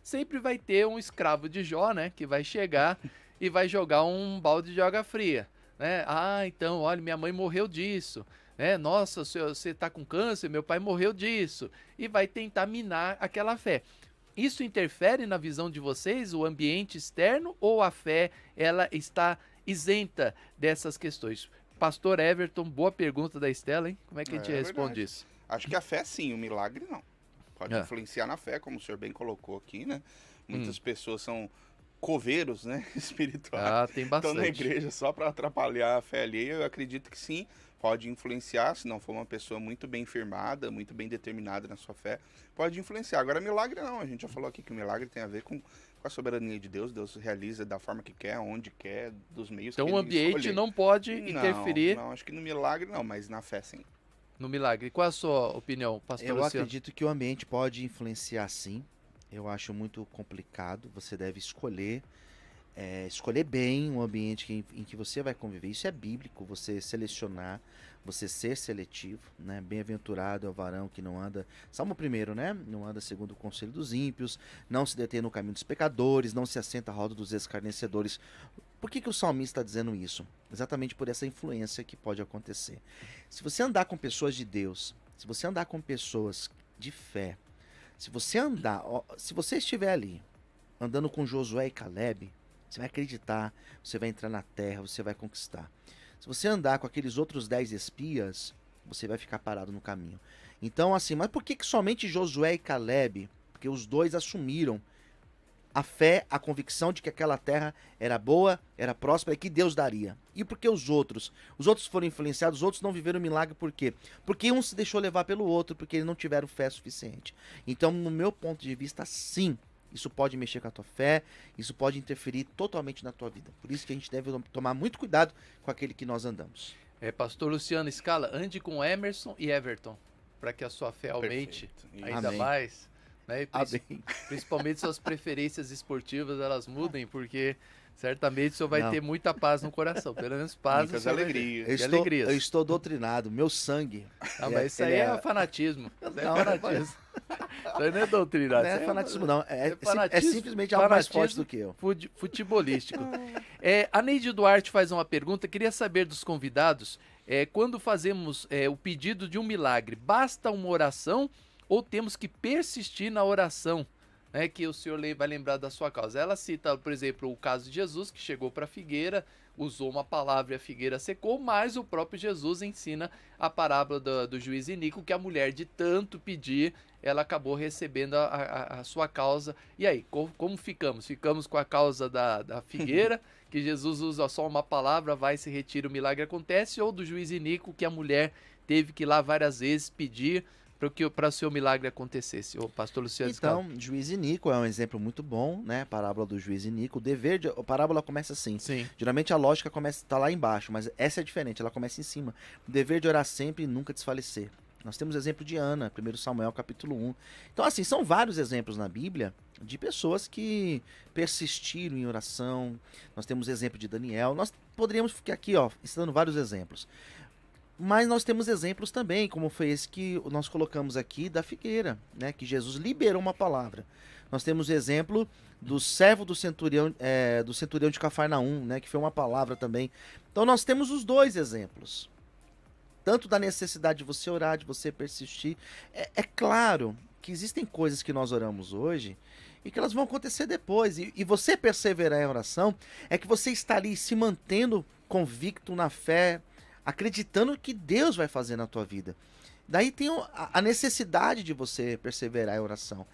sempre vai ter um escravo de Jó, né? Que vai chegar e vai jogar um balde de água fria, né? Ah, então, olha, minha mãe morreu disso. Nossa, você está com câncer, meu pai morreu disso. E vai tentar minar aquela fé. Isso interfere na visão de vocês, o ambiente externo, ou a fé ela está isenta dessas questões? Pastor Everton, boa pergunta da Estela, hein? Como é que a gente responde isso? Acho que a fé sim, o milagre não. Pode influenciar na fé, como o senhor bem colocou aqui, né? Muitas pessoas são coveiros, né? Espirituais. Tem bastante. Estão na igreja só para atrapalhar a fé alheia. Eu acredito que sim, pode influenciar, se não for uma pessoa muito bem firmada, muito bem determinada na sua fé, pode influenciar. Agora, milagre não, a gente já falou aqui que o milagre tem a ver com a soberania de Deus. Deus realiza da forma que quer, onde quer, dos meios que ele escolher. Então o ambiente não pode interferir? Não, acho que no milagre não, mas na fé sim. No milagre. Qual a sua opinião, pastor Luciano? Eu acredito que o ambiente pode influenciar sim. Eu acho muito complicado. Você deve escolher bem o ambiente em que você vai conviver. Isso é bíblico, você selecionar, você ser seletivo, né? Bem-aventurado é o varão que não anda, Salmo 1, né? Não anda segundo o conselho dos ímpios, não se detém no caminho dos pecadores, não se assenta à roda dos escarnecedores. Por que o salmista está dizendo isso? Exatamente por essa influência que pode acontecer. Se você andar com pessoas de Deus, se você andar com pessoas de fé, se você estiver ali, andando com Josué e Caleb, você vai acreditar, você vai entrar na terra, você vai conquistar. Se você andar com aqueles outros 10 espias, você vai ficar parado no caminho. Então, assim, mas por que somente Josué e Caleb? Porque os dois assumiram a fé, a convicção de que aquela terra era boa, era próspera e que Deus daria. E por que os outros? Os outros foram influenciados, os outros não viveram o milagre, por quê? Porque um se deixou levar pelo outro, porque eles não tiveram fé suficiente. Então, no meu ponto de vista, sim, isso pode mexer com a tua fé, isso pode interferir totalmente na tua vida. Por isso que a gente deve tomar muito cuidado com aquele que nós andamos. Pastor Luciano Scala, ande com Emerson e Everton, para que a sua fé aumente ainda mais. Né? Principalmente suas preferências esportivas, elas mudem, porque certamente o senhor vai ter muita paz no coração. Pelo menos paz e alegrias. Eu estou doutrinado, meu sangue. Mas isso aí é fanatismo. Isso aí não é doutrina. Não é fanatismo, não. É simplesmente algo mais forte do que eu. Futebolístico. A Neide Duarte faz uma pergunta. Queria saber dos convidados, quando fazemos o pedido de um milagre, basta uma oração ou temos que persistir na oração, né, que o senhor vai lembrar da sua causa? Ela cita, por exemplo, o caso de Jesus, que chegou para a figueira, usou uma palavra e a figueira secou, mas o próprio Jesus ensina a parábola do juiz Inico, que a mulher, de tanto pedir, ela acabou recebendo a sua causa. E aí, como ficamos? Ficamos com a causa da figueira, que Jesus usa só uma palavra, vai, se retira, o milagre acontece, ou do juiz iníquo, que a mulher teve que ir lá várias vezes pedir para o seu milagre acontecesse. O pastor Luciano. Então, juiz iníquo é um exemplo muito bom, né? Parábola do juiz iníquo. A parábola começa assim. Sim. Geralmente a lógica tá lá embaixo, mas essa é diferente, ela começa em cima. O dever de orar sempre e nunca desfalecer. Nós temos o exemplo de Ana, 1 Samuel capítulo 1. Então, assim, são vários exemplos na Bíblia de pessoas que persistiram em oração. Nós temos o exemplo de Daniel. Nós poderíamos ficar aqui, citando vários exemplos. Mas nós temos exemplos também, como foi esse que nós colocamos aqui da figueira, né? Que Jesus liberou uma palavra. Nós temos o exemplo do servo do centurião de Cafarnaum, né? Que foi uma palavra também. Então nós temos os dois exemplos. Tanto da necessidade de você orar, de você persistir. É claro que existem coisas que nós oramos hoje e que elas vão acontecer depois. E você perseverar em oração é que você está ali se mantendo convicto na fé, acreditando que Deus vai fazer na tua vida. Daí tem a necessidade de você perseverar em oração.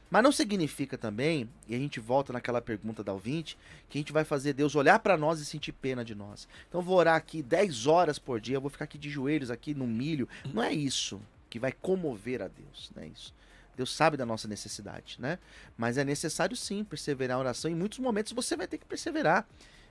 Mas não significa também, e a gente volta naquela pergunta da ouvinte, que a gente vai fazer Deus olhar para nós e sentir pena de nós. Então eu vou orar aqui 10 horas por dia, eu vou ficar aqui de joelhos, aqui no milho. Não é isso que vai comover a Deus, não é isso. Deus sabe da nossa necessidade, né? Mas é necessário sim perseverar em oração. Em muitos momentos você vai ter que perseverar.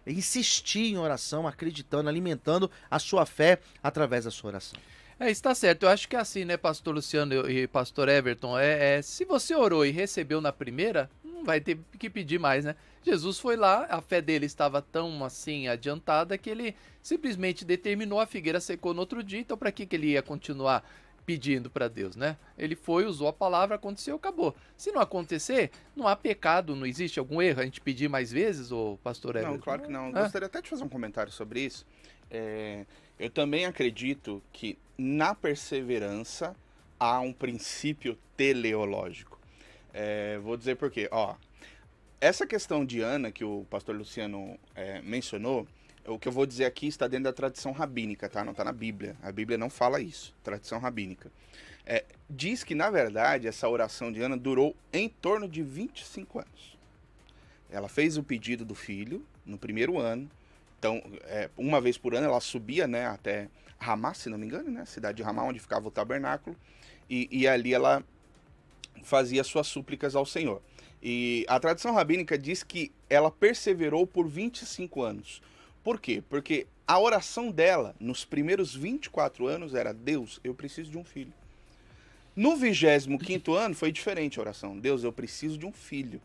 Insistir em oração, acreditando, alimentando a sua fé através da sua oração. Está certo. Eu acho que é assim, né, pastor Luciano e pastor Everton, se você orou e recebeu na primeira, não vai ter que pedir mais, né? Jesus foi lá, a fé dele estava tão assim adiantada que ele simplesmente determinou, a figueira secou no outro dia, então para que ele ia continuar pedindo para Deus, né? Ele foi, usou a palavra, aconteceu, acabou. Se não acontecer, não há pecado, não existe algum erro a gente pedir mais vezes, ou pastor Everton? Não, claro que não. Gostaria até de fazer um comentário sobre isso. Eu também acredito que na perseverança há um princípio teleológico. Vou dizer por quê. Essa questão de Ana, que o pastor Luciano mencionou, o que eu vou dizer aqui está dentro da tradição rabínica, tá? Não está na Bíblia. A Bíblia não fala isso. Tradição rabínica. Diz que, na verdade, essa oração de Ana durou em torno de 25 anos. Ela fez o pedido do filho no primeiro ano. Então, uma vez por ano, ela subia, né, até Ramá, se não me engano, né? Cidade de Ramá, onde ficava o tabernáculo. E ali ela fazia suas súplicas ao Senhor. E a tradição rabínica diz que ela perseverou por 25 anos. Por quê? Porque a oração dela, nos primeiros 24 anos, era: Deus, eu preciso de um filho. No 25º ano, foi diferente a oração. Deus, eu preciso de um filho.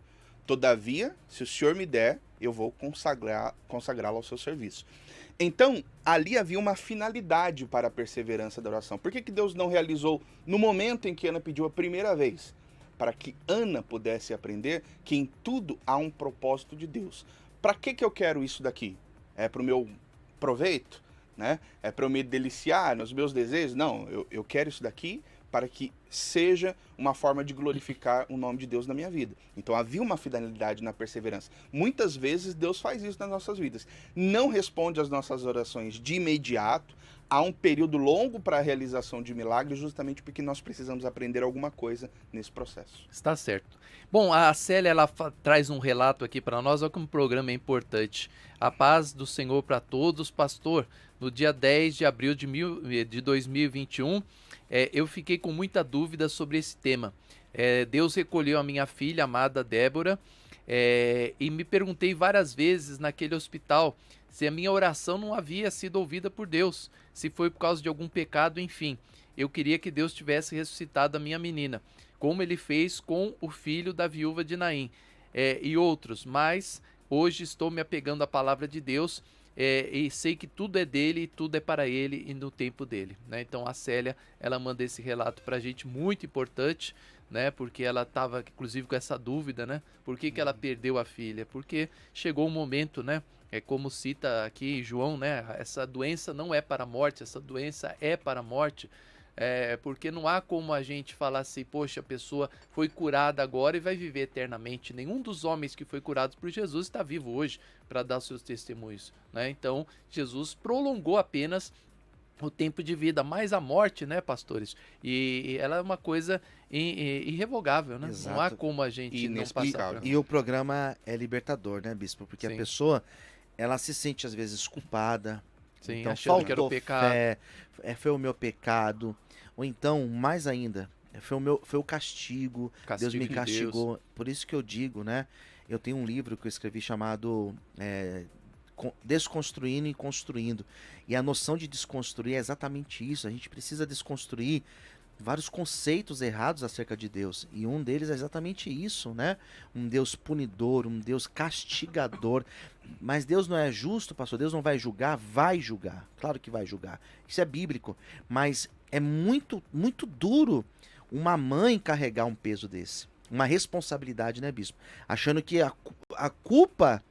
Todavia, se o Senhor me der, eu vou consagrá-lo ao seu serviço. Então, ali havia uma finalidade para a perseverança da oração. Por que Deus não realizou no momento em que Ana pediu a primeira vez? Para que Ana pudesse aprender que em tudo há um propósito de Deus. Para que eu quero isso daqui? É para o meu proveito? Né? É para eu me deliciar nos meus desejos? Não, eu quero isso daqui para que seja uma forma de glorificar o nome de Deus na minha vida. Então havia uma finalidade na perseverança. Muitas vezes Deus faz isso nas nossas vidas. Não responde às nossas orações de imediato. Há um período longo para a realização de milagres, justamente porque nós precisamos aprender alguma coisa nesse processo. Está certo. Bom, a Célia ela traz um relato aqui para nós, olha como o programa é importante. A paz do Senhor para todos, pastor. No dia 10 de abril de 2021, eu fiquei com muita dúvida sobre esse tema. Deus recolheu a minha filha, amada Débora, e me perguntei várias vezes naquele hospital se a minha oração não havia sido ouvida por Deus, se foi por causa de algum pecado, enfim. Eu queria que Deus tivesse ressuscitado a minha menina, como ele fez com o filho da viúva de Naim, e outros, mas hoje estou me apegando à palavra de Deus, e sei que tudo é dele e tudo é para ele e no tempo dele, né? Então a Célia, ela manda esse relato para a gente, muito importante, né? Porque ela estava inclusive com essa dúvida, né? Por que ela perdeu a filha? Porque chegou um momento, né? Como cita aqui João, né? Essa doença não é para a morte, essa doença é para a morte. Porque não há como a gente falar assim, poxa, a pessoa foi curada agora e vai viver eternamente. Nenhum dos homens que foi curado por Jesus está vivo hoje para dar seus testemunhos, né? Então, Jesus prolongou apenas o tempo de vida, mais a morte, né, pastores? E ela é uma coisa irrevogável, né? Exato. Não há como a gente não passar por E o programa é libertador, né, bispo? Porque Sim. a pessoa, ela se sente às vezes culpada. Sim, Então achando que era o faltou pecado. fé, foi o meu pecado. Ou então, mais ainda, foi o castigo. Deus me de castigou. Deus. Por isso que eu digo, né? Eu tenho um livro que eu escrevi chamado Desconstruindo e Construindo. E a noção de desconstruir é exatamente isso. A gente precisa desconstruir vários conceitos errados acerca de Deus. E um deles é exatamente isso, né? Um Deus punidor, um Deus castigador. Mas Deus não é justo, pastor? Deus não vai julgar? Vai julgar. Claro que vai julgar. Isso é bíblico. Mas é muito, muito duro uma mãe carregar um peso desse. Uma responsabilidade, né, bispo? Achando que a culpa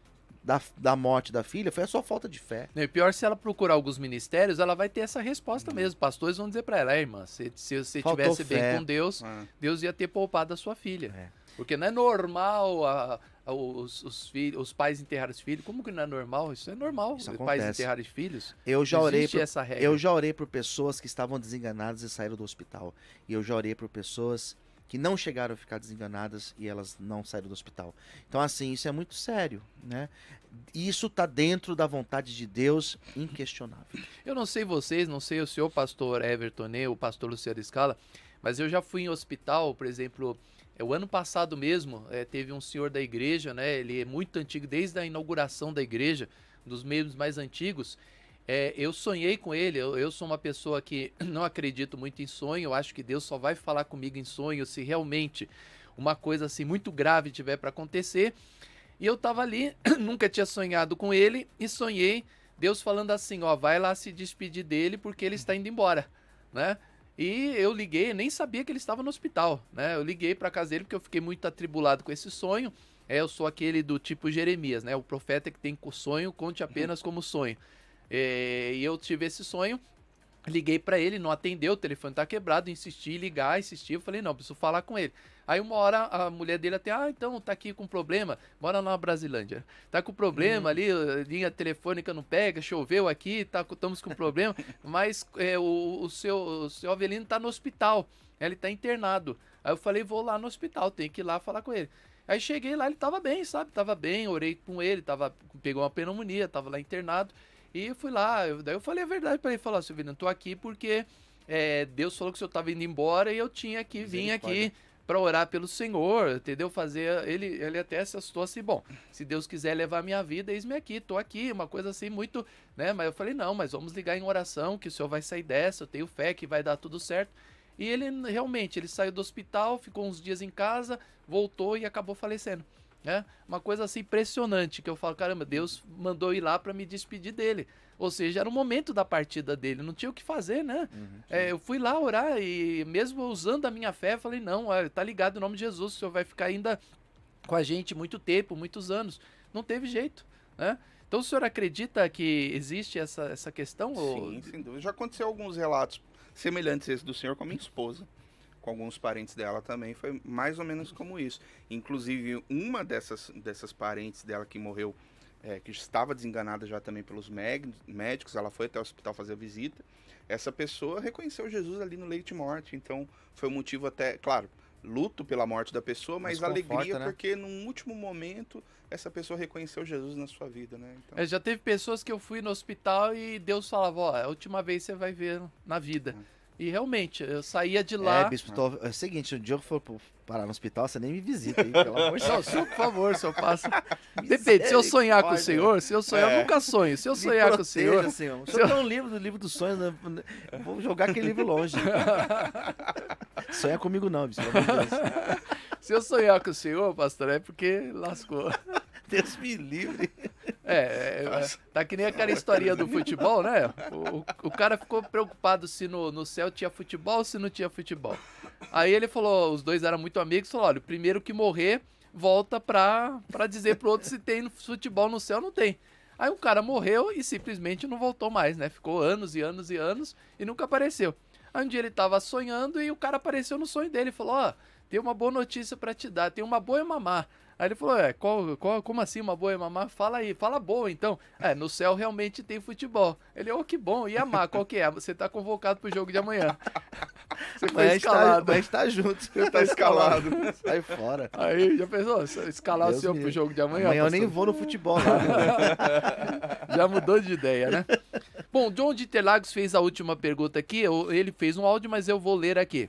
da morte da filha foi a sua falta de fé. E pior, se ela procurar alguns ministérios, ela vai ter essa resposta mesmo. Pastores vão dizer para ela, irmã, se você estivesse bem com Deus, Deus ia ter poupado a sua filha. Porque não é normal os pais enterrarem os filhos. Como que não é normal? Isso é normal, os pais enterrarem os filhos. Eu já essa regra. Eu já orei por pessoas que estavam desenganadas e saíram do hospital. E eu já orei por pessoas que não chegaram a ficar desenganadas e elas não saíram do hospital. Então, assim, isso é muito sério, né? Isso está dentro da vontade de Deus, inquestionável. Eu não sei vocês, não sei o senhor pastor Everton, o pastor Luciano Scala, mas eu já fui em hospital, por exemplo, o ano passado mesmo, teve um senhor da igreja, né? Ele é muito antigo, desde a inauguração da igreja, dos membros mais antigos. Eu sonhei com ele, eu sou uma pessoa que não acredito muito em sonho, eu acho que Deus só vai falar comigo em sonho se realmente uma coisa assim muito grave tiver para acontecer. E eu tava ali, nunca tinha sonhado com ele e sonhei Deus falando assim, ó, vai lá se despedir dele porque ele está indo embora, né? E eu liguei, nem sabia que ele estava no hospital, né? Eu liguei para casa dele porque eu fiquei muito atribulado com esse sonho. Eu sou aquele do tipo Jeremias, né? O profeta que tem sonho, conte apenas como sonho. E eu tive esse sonho, liguei pra ele, não atendeu, o telefone tá quebrado, insisti em ligar, eu falei, não, preciso falar com ele. Aí uma hora a mulher dele até, então tá aqui com problema, mora na Brasilândia, tá com problema ali, linha telefônica não pega, choveu aqui, estamos com problema, mas o seu Avelino tá no hospital, ele tá internado. Aí eu falei, vou lá no hospital, tenho que ir lá falar com ele. Aí cheguei lá, ele tava bem, sabe, tava bem, orei com ele, pegou uma pneumonia, tava lá internado. E eu fui lá, daí eu falei a verdade pra ele, falar, Silvino, eu tô aqui porque Deus falou que o senhor tava indo embora e eu tinha que vir aqui pra orar pelo Senhor, entendeu? Ele até se assustou assim, bom, se Deus quiser levar a minha vida, eis-me aqui, tô aqui, uma coisa assim muito, né? Mas eu falei, não, mas vamos ligar em oração, que o senhor vai sair dessa, eu tenho fé que vai dar tudo certo. E ele realmente, ele saiu do hospital, ficou uns dias em casa, voltou e acabou falecendo. Uma coisa assim impressionante, que eu falo, caramba, Deus mandou ir lá para me despedir dele, ou seja, era o momento da partida dele, não tinha o que fazer, né? Eu fui lá orar e mesmo usando a minha fé, falei, não, tá ligado em nome de Jesus, o senhor vai ficar ainda com a gente muito tempo, muitos anos, não teve jeito, né? Então o senhor acredita que existe essa questão? Sim, sem dúvida, já aconteceu alguns relatos semelhantes a esse do senhor com a minha esposa, com alguns parentes dela também, foi mais ou menos como isso. Inclusive, uma dessas parentes dela que morreu, que estava desenganada já também pelos médicos, ela foi até o hospital fazer a visita, essa pessoa reconheceu Jesus ali no leito de morte, então foi um motivo até, claro, luto pela morte da pessoa, mas alegria, né? Porque num último momento essa pessoa reconheceu Jesus na sua vida, né? Então... já teve pessoas que eu fui no hospital e Deus falava, ó, a última vez você vai ver na vida. E realmente, eu saía de lá... Bispo, é o seguinte, um dia eu for parar no hospital, você nem me visita aí, pelo amor de Deus. Não, por favor, se eu passo... Depende, se eu sonhar com o Senhor, eu nunca sonho. Se eu sonhar com o Senhor... O senhor tem um livro do livro dos sonhos, né? Vou jogar aquele livro longe. Sonha comigo não, bispo, pelo amor de Deus. Se eu sonhar com o Senhor, pastor, é porque lascou. Deus me livre. Tá que nem aquela historinha do futebol, né? O cara ficou preocupado se no céu tinha futebol ou se não tinha futebol. Aí ele falou, os dois eram muito amigos, falou, olha, o primeiro que morrer, volta pra dizer pro outro se tem futebol no céu ou não tem. Aí o cara morreu e simplesmente não voltou mais, né? Ficou anos e anos e anos e nunca apareceu. Aí um dia ele tava sonhando e o cara apareceu no sonho dele e falou, ó, tem uma boa notícia pra te dar, tem uma boa mamar. Aí ele falou, como assim uma boa mamar? Fala aí, fala boa então. No céu realmente tem futebol. Ele, que bom, e amar, qual que é? Você tá convocado pro jogo de amanhã. Você foi escalado. A gente tá junto. Você tá escalado. Sai fora. Aí, já pensou? Escalar o senhor pro jogo de amanhã? Amanhã eu nem vou no futebol lá. Já mudou de ideia, né? Bom, John de Interlagos fez a última pergunta aqui. Ele fez um áudio, mas eu vou ler aqui.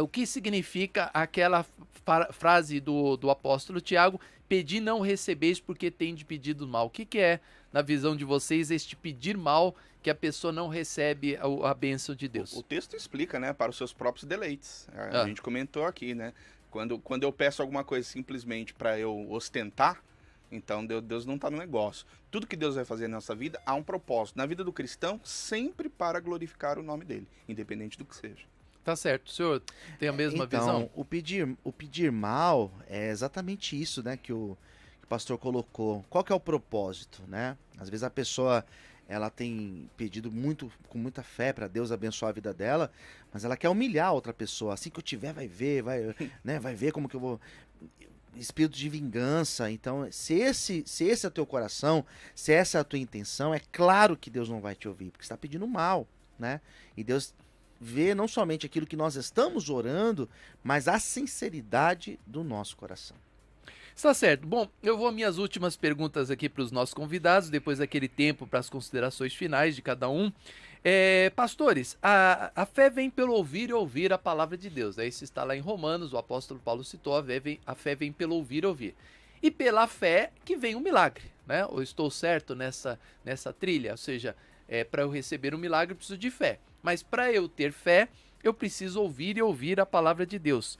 O que significa aquela frase do apóstolo Tiago, pedir não recebeis porque tem de pedido mal? O que é, na visão de vocês, este pedir mal que a pessoa não recebe a bênção de Deus? O texto explica, né, para os seus próprios deleites. A gente comentou aqui, né, quando eu peço alguma coisa simplesmente para eu ostentar, então Deus não está no negócio. Tudo que Deus vai fazer na nossa vida há um propósito. Na vida do cristão, sempre para glorificar o nome dele, independente do que seja. Tá certo. O senhor tem a mesma visão? O pedir mal é exatamente isso, né, que o pastor colocou. Qual que é o propósito, né? Às vezes a pessoa, ela tem pedido com muita fé para Deus abençoar a vida dela, mas ela quer humilhar a outra pessoa. Assim que eu tiver, vai ver como que eu vou... Espírito de vingança. Então, se esse é o teu coração, se essa é a tua intenção, é claro que Deus não vai te ouvir, porque você está pedindo mal, né? E Deus vê não somente aquilo que nós estamos orando, mas a sinceridade do nosso coração. Está certo. Bom, eu vou às minhas últimas perguntas aqui para os nossos convidados, depois daquele tempo para as considerações finais de cada um. Pastores, a fé vem pelo ouvir e ouvir a palavra de Deus. Isso está lá em Romanos, o apóstolo Paulo citou, a fé vem pelo ouvir e ouvir. E pela fé que vem o milagre, né? Eu estou certo nessa trilha? Ou seja, para eu receber um milagre eu preciso de fé. Mas para eu ter fé, eu preciso ouvir e ouvir a palavra de Deus.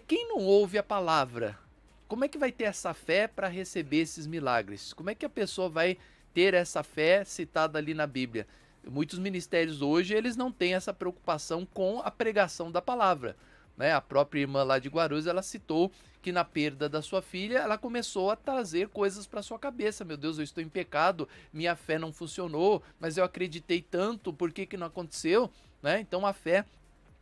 Quem não ouve a palavra, como é que vai ter essa fé para receber esses milagres? Como é que a pessoa vai ter essa fé citada ali na Bíblia? Muitos ministérios hoje, eles não têm essa preocupação com a pregação da palavra, né? A própria irmã lá de Guarulhos, ela citou que na perda da sua filha, ela começou a trazer coisas para sua cabeça. Meu Deus, eu estou em pecado, minha fé não funcionou, mas eu acreditei tanto, por que não aconteceu? Né? Então a fé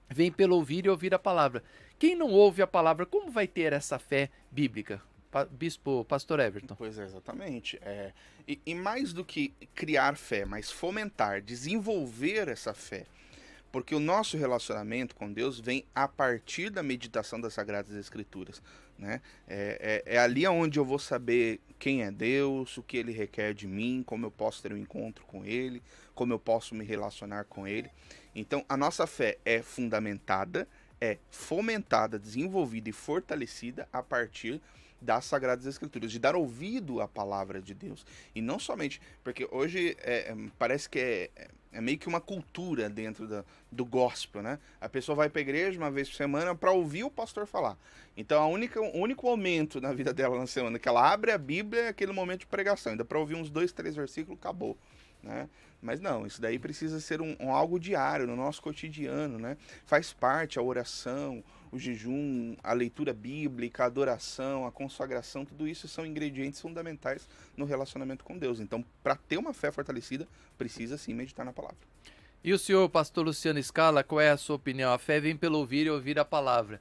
vem pelo ouvir e ouvir a palavra. Quem não ouve a palavra, como vai ter essa fé bíblica? Bispo, pastor Everton. Pois é, exatamente. E mais do que criar fé, mas fomentar, desenvolver essa fé. Porque o nosso relacionamento com Deus vem a partir da meditação das Sagradas Escrituras, né? É ali onde eu vou saber quem é Deus, o que Ele requer de mim, como eu posso ter um encontro com Ele, como eu posso me relacionar com Ele. Então, a nossa fé é fundamentada, é fomentada, desenvolvida e fortalecida a partir das Sagradas Escrituras, de dar ouvido à palavra de Deus. E não somente, porque hoje parece que é meio que uma cultura dentro do gospel, né? A pessoa vai para a igreja uma vez por semana para ouvir o pastor falar. Então, o único momento na vida dela na semana que ela abre a Bíblia é aquele momento de pregação. Ainda para ouvir uns 2, 3 versículos, acabou, né? Mas não, isso daí precisa ser um algo diário, no nosso cotidiano, né? Faz parte a oração, o jejum, a leitura bíblica, a adoração, a consagração, tudo isso são ingredientes fundamentais no relacionamento com Deus. Então, para ter uma fé fortalecida, precisa sim meditar na palavra. E o senhor, pastor Luciano Scala, qual é a sua opinião? A fé vem pelo ouvir e ouvir a palavra.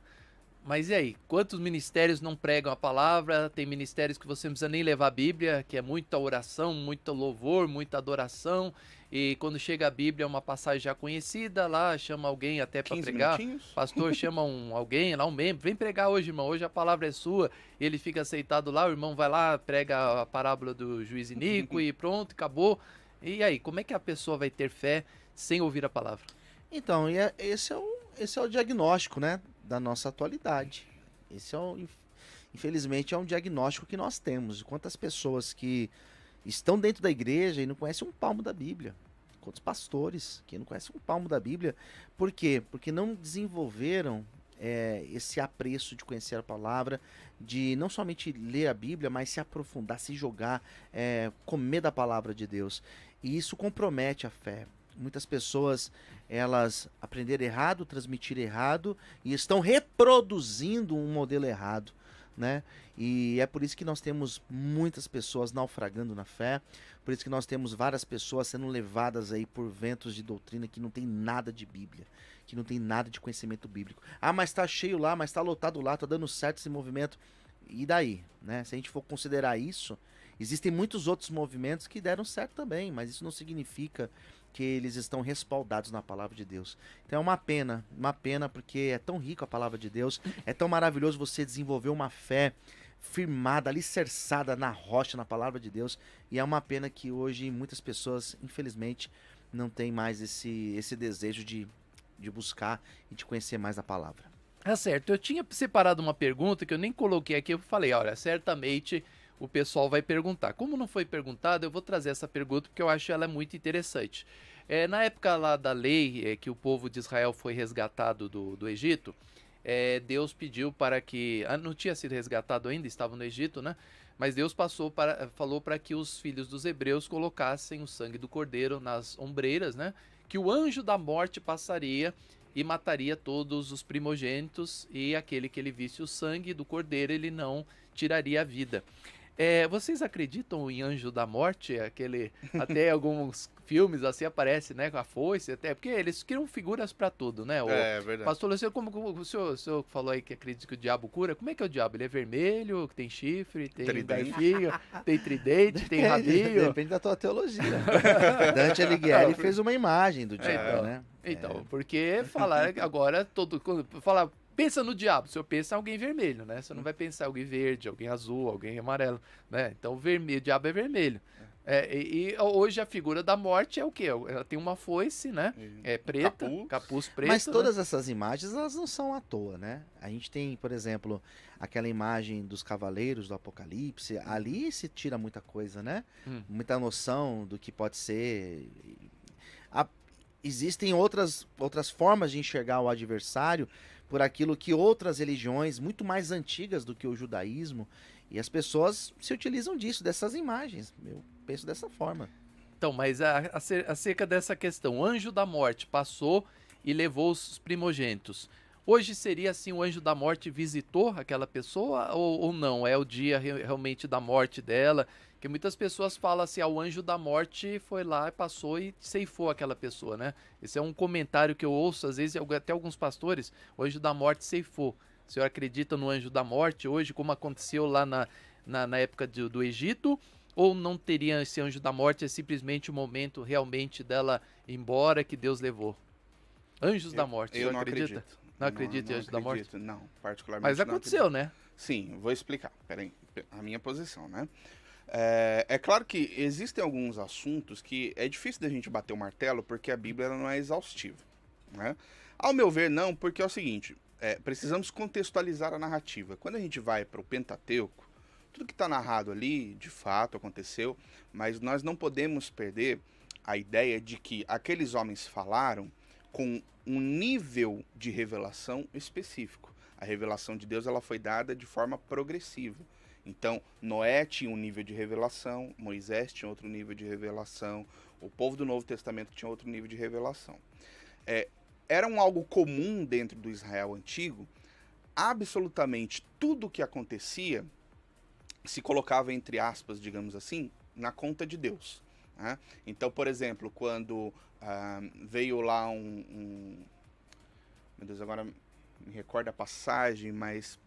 Mas e aí, quantos ministérios não pregam a palavra? Tem ministérios que você não precisa nem levar a Bíblia, que é muita oração, muito louvor, muita adoração. E quando chega a Bíblia, é uma passagem já conhecida, lá chama alguém até para pregar. Minutinhos. Pastor chama alguém lá, um membro, vem pregar hoje, irmão, hoje a palavra é sua. Ele fica aceitado lá, o irmão vai lá, prega a parábola do juiz iníquo e pronto, acabou. E aí, como é que a pessoa vai ter fé sem ouvir a palavra? Então, esse é o diagnóstico, né, da nossa atualidade. Infelizmente, é um diagnóstico que nós temos. Quantas pessoas que estão dentro da igreja e não conhecem um palmo da Bíblia. Quantos pastores que não conhecem um palmo da Bíblia. Por quê? Porque não desenvolveram esse apreço de conhecer a palavra, de não somente ler a Bíblia, mas se aprofundar, se jogar, comer da palavra de Deus. E isso compromete a fé. Muitas pessoas, elas aprenderam errado, transmitiram errado e estão reproduzindo um modelo errado. né? E é por isso que nós temos muitas pessoas naufragando na fé, por isso que nós temos várias pessoas sendo levadas aí por ventos de doutrina que não tem nada de Bíblia, que não tem nada de conhecimento bíblico. Ah, mas tá cheio lá, mas tá lotado lá, tá dando certo esse movimento. E daí, né? Se a gente for considerar isso, existem muitos outros movimentos que deram certo também, mas isso não significa que eles estão respaldados na palavra de Deus. Então é uma pena porque é tão rico a palavra de Deus, é tão maravilhoso você desenvolver uma fé firmada, alicerçada na rocha, na palavra de Deus, e é uma pena que hoje muitas pessoas, infelizmente, não têm mais esse desejo de buscar e de conhecer mais a palavra. É certo, eu tinha separado uma pergunta que eu nem coloquei aqui, eu falei, olha, certamente o pessoal vai perguntar. Como não foi perguntado, eu vou trazer essa pergunta porque eu acho ela muito interessante. Na época lá da lei, que o povo de Israel foi resgatado do Egito, Deus pediu para que... não tinha sido resgatado ainda, estava no Egito, né? Mas Deus falou para que os filhos dos hebreus colocassem o sangue do cordeiro nas ombreiras, né? Que o anjo da morte passaria e mataria todos os primogênitos, e aquele que ele visse o sangue do cordeiro, ele não tiraria a vida. Vocês acreditam em anjo da morte? Até alguns filmes assim aparece, né, com a foice, até porque eles criam figuras para tudo, né? Verdade. Pastor Luciano, como o senhor falou aí que acredita que o diabo cura, como é que é o diabo? Ele é vermelho, tem chifre, tem garfinho, tem tridente, tem rabinho? Depende da tua teologia. Dante Alighieri fez uma imagem do diabo, né? Então, porque falar agora, pensa no diabo, o senhor pensa em alguém vermelho, né? Você não vai pensar em alguém verde, alguém azul, alguém amarelo, né? Então o diabo é vermelho. E hoje a figura da morte é o quê? Ela tem uma foice, né? É preta, capuz preto. Mas todas essas imagens, elas não são à toa, né? A gente tem, por exemplo, aquela imagem dos cavaleiros do Apocalipse. Ali se tira muita coisa, né? Muita noção do que pode ser. Existem outras formas de enxergar o adversário por aquilo que outras religiões, muito mais antigas do que o judaísmo, e as pessoas se utilizam dessas imagens. Eu penso dessa forma. Então, mas acerca dessa questão, o anjo da morte passou e levou os primogênitos. Hoje seria assim, o anjo da morte visitou aquela pessoa ou não? É o dia realmente da morte dela? Porque muitas pessoas falam assim, o anjo da morte foi lá, passou e ceifou aquela pessoa, né? Esse é um comentário que eu ouço, às vezes, até alguns pastores, o anjo da morte ceifou. O senhor acredita no anjo da morte hoje, como aconteceu lá na época do Egito? Ou não teria esse anjo da morte, é simplesmente o momento realmente dela ir embora que Deus levou? Anjos da morte, o senhor acredita? Acredito. Não acredita em anjo da morte? Não, particularmente. Mas aconteceu, né? Sim, vou explicar. Peraí, a minha posição, né? É claro que existem alguns assuntos que é difícil da gente bater o martelo porque a Bíblia ela não é exaustiva, né? Ao meu ver, não, porque é o seguinte, precisamos contextualizar a narrativa. Quando a gente vai para o Pentateuco, tudo que está narrado ali, de fato, aconteceu, mas nós não podemos perder a ideia de que aqueles homens falaram com um nível de revelação específico. A revelação de Deus ela foi dada de forma progressiva. Então, Noé tinha um nível de revelação, Moisés tinha outro nível de revelação, o povo do Novo Testamento tinha outro nível de revelação. Era algo comum dentro do Israel antigo, absolutamente tudo o que acontecia se colocava, entre aspas, digamos assim, na conta de Deus, né? Então, por exemplo, quando veio lá meu Deus, agora me recordo a passagem, mas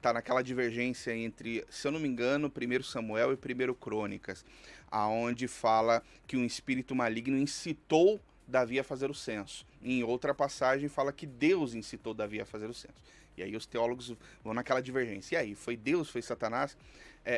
tá naquela divergência entre, se eu não me engano, 1 Samuel e 1 Crônicas, aonde fala que um espírito maligno incitou Davi a fazer o censo. Em outra passagem fala que Deus incitou Davi a fazer o censo. E aí os teólogos vão naquela divergência. E aí, foi Deus, foi Satanás?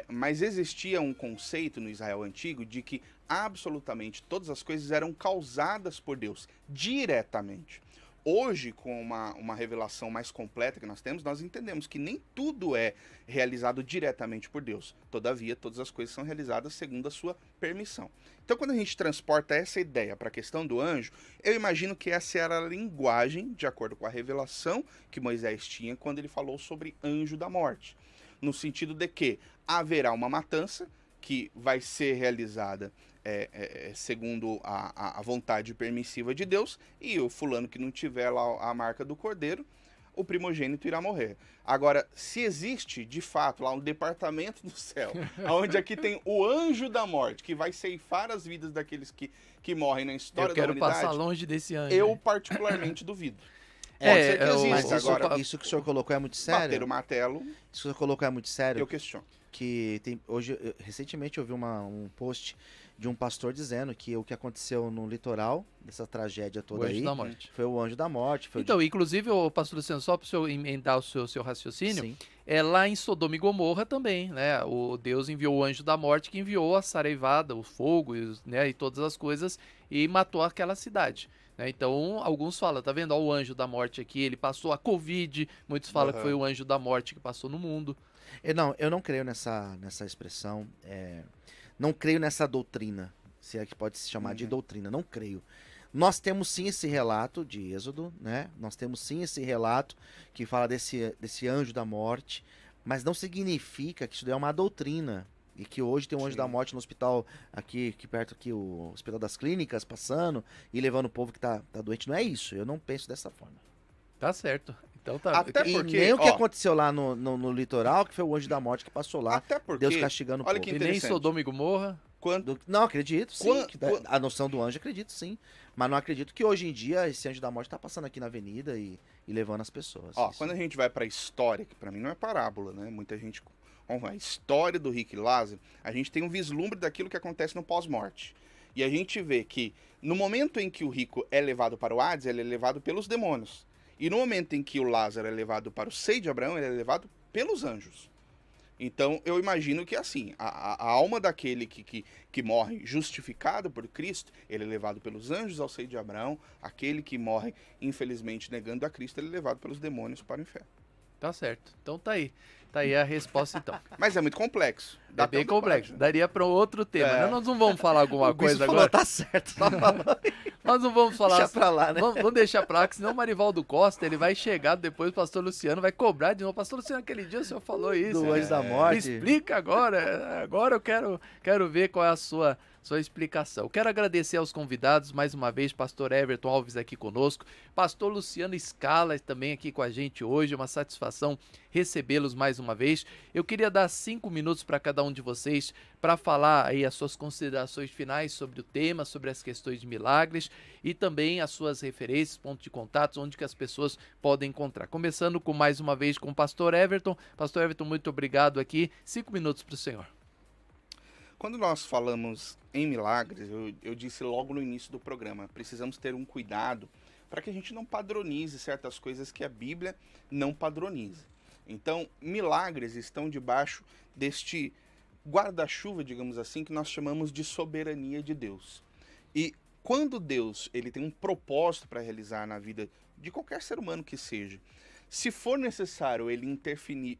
Mas existia um conceito no Israel antigo de que absolutamente todas as coisas eram causadas por Deus, diretamente. Hoje, com uma revelação mais completa que nós temos, nós entendemos que nem tudo é realizado diretamente por Deus. Todavia, todas as coisas são realizadas segundo a sua permissão. Então, quando a gente transporta essa ideia para a questão do anjo, eu imagino que essa era a linguagem, de acordo com a revelação que Moisés tinha quando ele falou sobre anjo da morte. No sentido de que haverá uma matança que vai ser realizada segundo a vontade permissiva de Deus, e o fulano que não tiver lá a marca do cordeiro, o primogênito irá morrer. Agora, se existe, de fato, lá um departamento do céu, onde aqui tem o anjo da morte, que vai ceifar as vidas daqueles que morrem na história da humanidade... Eu quero passar longe desse anjo. Eu particularmente duvido. Pode ser que exista. Agora, isso que o senhor colocou é muito sério? Bater o martelo... Isso que o senhor colocou é muito sério? Eu questiono. Que tem, recentemente eu vi um post de um pastor dizendo que o que aconteceu no litoral, dessa tragédia toda aí, foi o anjo da morte. Então, inclusive, o pastor Luciano, só para o senhor emendar o seu raciocínio, lá em Sodoma e Gomorra também, né? O Deus enviou o anjo da morte, que enviou a saraivada, o fogo, né, e todas as coisas, e matou aquela cidade. Então, alguns falam, tá vendo? Ó, o anjo da morte aqui, ele passou a Covid, muitos falam que foi o anjo da morte que passou no mundo. Eu não creio nessa expressão, não creio nessa doutrina, se é que pode se chamar de doutrina, não creio. Nós temos sim esse relato de Êxodo, né? Nós temos sim esse relato que fala desse anjo da morte, mas não significa que isso daí é uma doutrina. E que hoje tem um anjo da morte no hospital aqui perto, aqui, o Hospital das Clínicas, passando e levando o povo que tá doente. Não é isso, eu não penso dessa forma. Tá certo. Então tá. Até porque, nem o que aconteceu lá no litoral, que foi o anjo da morte que passou lá, até porque, Deus castigando o povo. E nem Sodoma e Gomorra. Não, acredito sim. A noção do anjo, acredito sim. Mas não acredito que hoje em dia esse anjo da morte tá passando aqui na avenida e levando as pessoas. Quando a gente vai pra história, que pra mim não é parábola, né? Muita gente... A história do Rick e Lázaro, a gente tem um vislumbre daquilo que acontece no pós-morte. E a gente vê que no momento em que o rico é levado para o Hades, ele é levado pelos demônios. E no momento em que o Lázaro é levado para o seio de Abraão, ele é levado pelos anjos. Então, eu imagino que assim, a alma daquele que morre justificado por Cristo, ele é levado pelos anjos ao seio de Abraão. Aquele que morre, infelizmente, negando a Cristo, ele é levado pelos demônios para o inferno. Tá certo. Então tá aí. Tá aí a resposta, então. Mas é muito complexo. É bem complexo. Daria para outro tema. Nós não vamos falar alguma coisa agora. Falou, tá certo. Nós não vamos falar. Deixa pra lá, né? Vamos deixar pra lá, que senão o Marivaldo Costa, ele vai chegar depois, o pastor Luciano vai cobrar de novo. Pastor Luciano, aquele dia o senhor falou isso. Do anjo da morte. Me explica agora. Agora eu quero ver qual é a sua explicação. Quero agradecer aos convidados, mais uma vez, pastor Everton Alves aqui conosco, pastor Luciano Scala também aqui com a gente hoje, uma satisfação recebê-los mais uma vez. Eu queria dar 5 minutos para cada um de vocês para falar aí as suas considerações finais sobre o tema, sobre as questões de milagres e também as suas referências, pontos de contatos, onde que as pessoas podem encontrar. Começando com mais uma vez com o pastor Everton. Pastor Everton, muito obrigado aqui. 5 minutos para o senhor. Quando nós falamos em milagres, eu disse logo no início do programa, precisamos ter um cuidado para que a gente não padronize certas coisas que a Bíblia não padroniza. Então, milagres estão debaixo deste guarda-chuva, digamos assim, que nós chamamos de soberania de Deus. E quando Deus ele tem um propósito para realizar na vida de qualquer ser humano que seja, se for necessário ele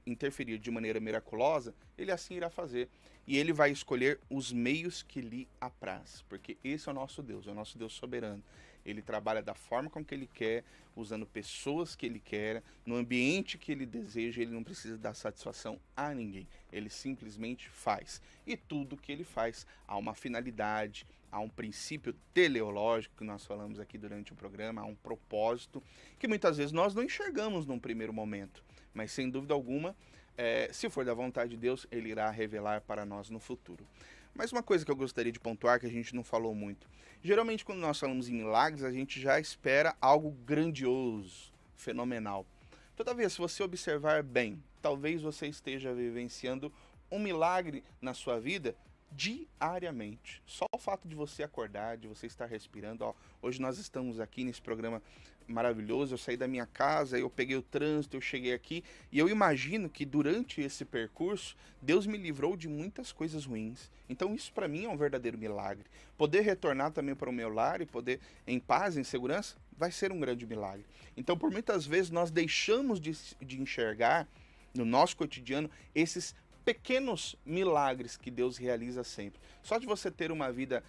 interferir de maneira miraculosa, ele assim irá fazer. E ele vai escolher os meios que lhe apraz, porque esse é o nosso Deus soberano. Ele trabalha da forma como que ele quer, usando pessoas que ele quer, no ambiente que ele deseja, ele não precisa dar satisfação a ninguém. Ele simplesmente faz. E tudo que ele faz há uma finalidade, há um princípio teleológico que nós falamos aqui durante o programa, há um propósito que muitas vezes nós não enxergamos num primeiro momento, mas sem dúvida alguma, se for da vontade de Deus, ele irá revelar para nós no futuro. Mas uma coisa que eu gostaria de pontuar, que a gente não falou muito. Geralmente, quando nós falamos em milagres, a gente já espera algo grandioso, fenomenal. Todavia, se você observar bem, talvez você esteja vivenciando um milagre na sua vida diariamente. Só o fato de você acordar, de você estar respirando. Hoje nós estamos aqui nesse programa maravilhoso, eu saí da minha casa, eu peguei o trânsito, eu cheguei aqui e eu imagino que durante esse percurso Deus me livrou de muitas coisas ruins. Então isso para mim é um verdadeiro milagre. Poder retornar também para o meu lar e poder em paz, em segurança, vai ser um grande milagre. Então por muitas vezes nós deixamos de enxergar no nosso cotidiano esses pequenos milagres que Deus realiza sempre. Só de você ter uma vida,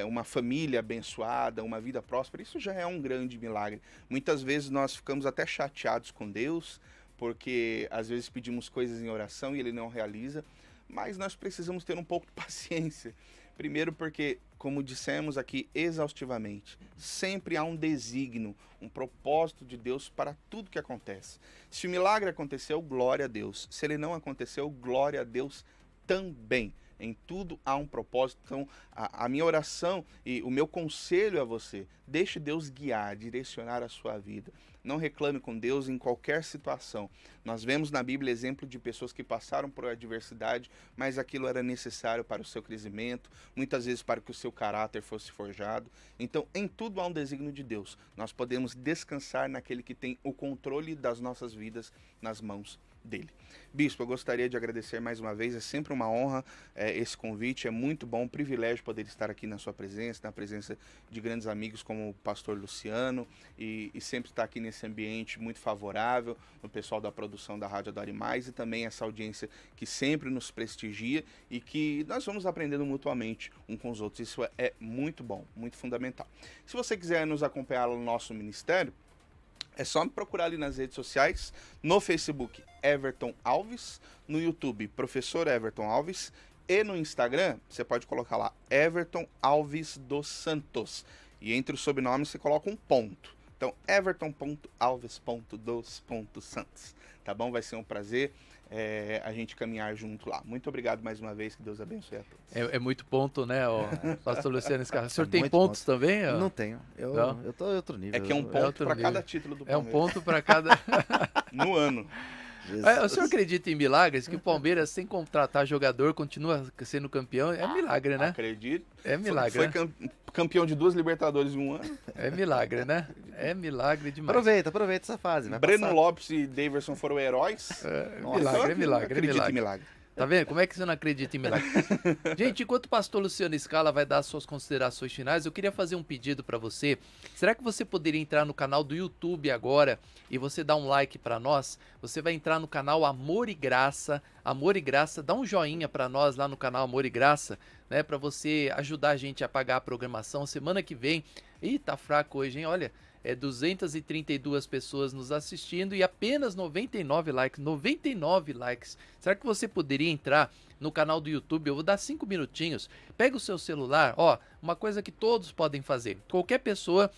uma família abençoada, uma vida próspera, isso já é um grande milagre. Muitas vezes nós ficamos até chateados com Deus, porque às vezes pedimos coisas em oração e Ele não realiza, mas nós precisamos ter um pouco de paciência, Primeiro porque, como dissemos aqui exaustivamente, sempre há um desígnio, um propósito de Deus para tudo que acontece. Se o milagre aconteceu, glória a Deus. Se ele não aconteceu, glória a Deus também. Em tudo há um propósito. Então, a minha oração e o meu conselho a você, deixe Deus guiar, direcionar a sua vida. Não reclame com Deus em qualquer situação. Nós vemos na Bíblia exemplo de pessoas que passaram por adversidade, mas aquilo era necessário para o seu crescimento, muitas vezes para que o seu caráter fosse forjado. Então, em tudo há um desígnio de Deus. Nós podemos descansar naquele que tem o controle das nossas vidas nas mãos dele. Bispo, eu gostaria de agradecer mais uma vez, é sempre uma honra esse convite, é muito bom, um privilégio poder estar aqui na sua presença, na presença de grandes amigos como o pastor Luciano e sempre estar aqui nesse ambiente muito favorável, o pessoal da produção da Rádio Adore Mais e também essa audiência que sempre nos prestigia e que nós vamos aprendendo mutuamente um com os outros, isso é muito bom, muito fundamental. Se você quiser nos acompanhar no nosso ministério, é só me procurar ali nas redes sociais, no Facebook Everton Alves, no YouTube Professor Everton Alves e no Instagram você pode colocar lá Everton Alves dos Santos e entre os sobrenomes você coloca um ponto. Então everton.alves.dos.santos, tá bom? Vai ser um prazer a gente caminhar junto lá. Muito obrigado mais uma vez, que Deus abençoe a todos. É muito ponto, né, pastor Luciano Scarra? O senhor tem Muito pontos ponto. também? Não tenho. Eu tô em outro nível. É que é um ponto para cada título do É um Palmeiras. ponto para cada... No ano. O senhor acredita em milagres? Que o Palmeiras, sem contratar jogador, continua sendo campeão? É milagre, né? Acredito. É milagre, Foi né? campeão de 2 Libertadores em um ano. É milagre, né? É milagre demais. Aproveita essa fase. Vai Breno passar. Lopes e Daverson foram heróis. Milagre, é milagre. Acredito em milagre. Tá vendo? Como é que você não acredita em milagre? Gente, enquanto o pastor Luciano Scala vai dar as suas considerações finais, eu queria fazer um pedido para você. Será que você poderia entrar no canal do YouTube agora e você dar um like para nós? Você vai entrar no canal Amor e Graça. Amor e Graça, dá um joinha para nós lá no canal Amor e Graça, né? Para você ajudar a gente a pagar a programação. Semana que vem... Ih, tá fraco hoje, hein? Olha... 232 pessoas nos assistindo e apenas 99 likes. 99 likes. Será que você poderia entrar no canal do YouTube? Eu vou dar 5 minutinhos. Pega o seu celular. Ó, uma coisa que todos podem fazer. Qualquer pessoa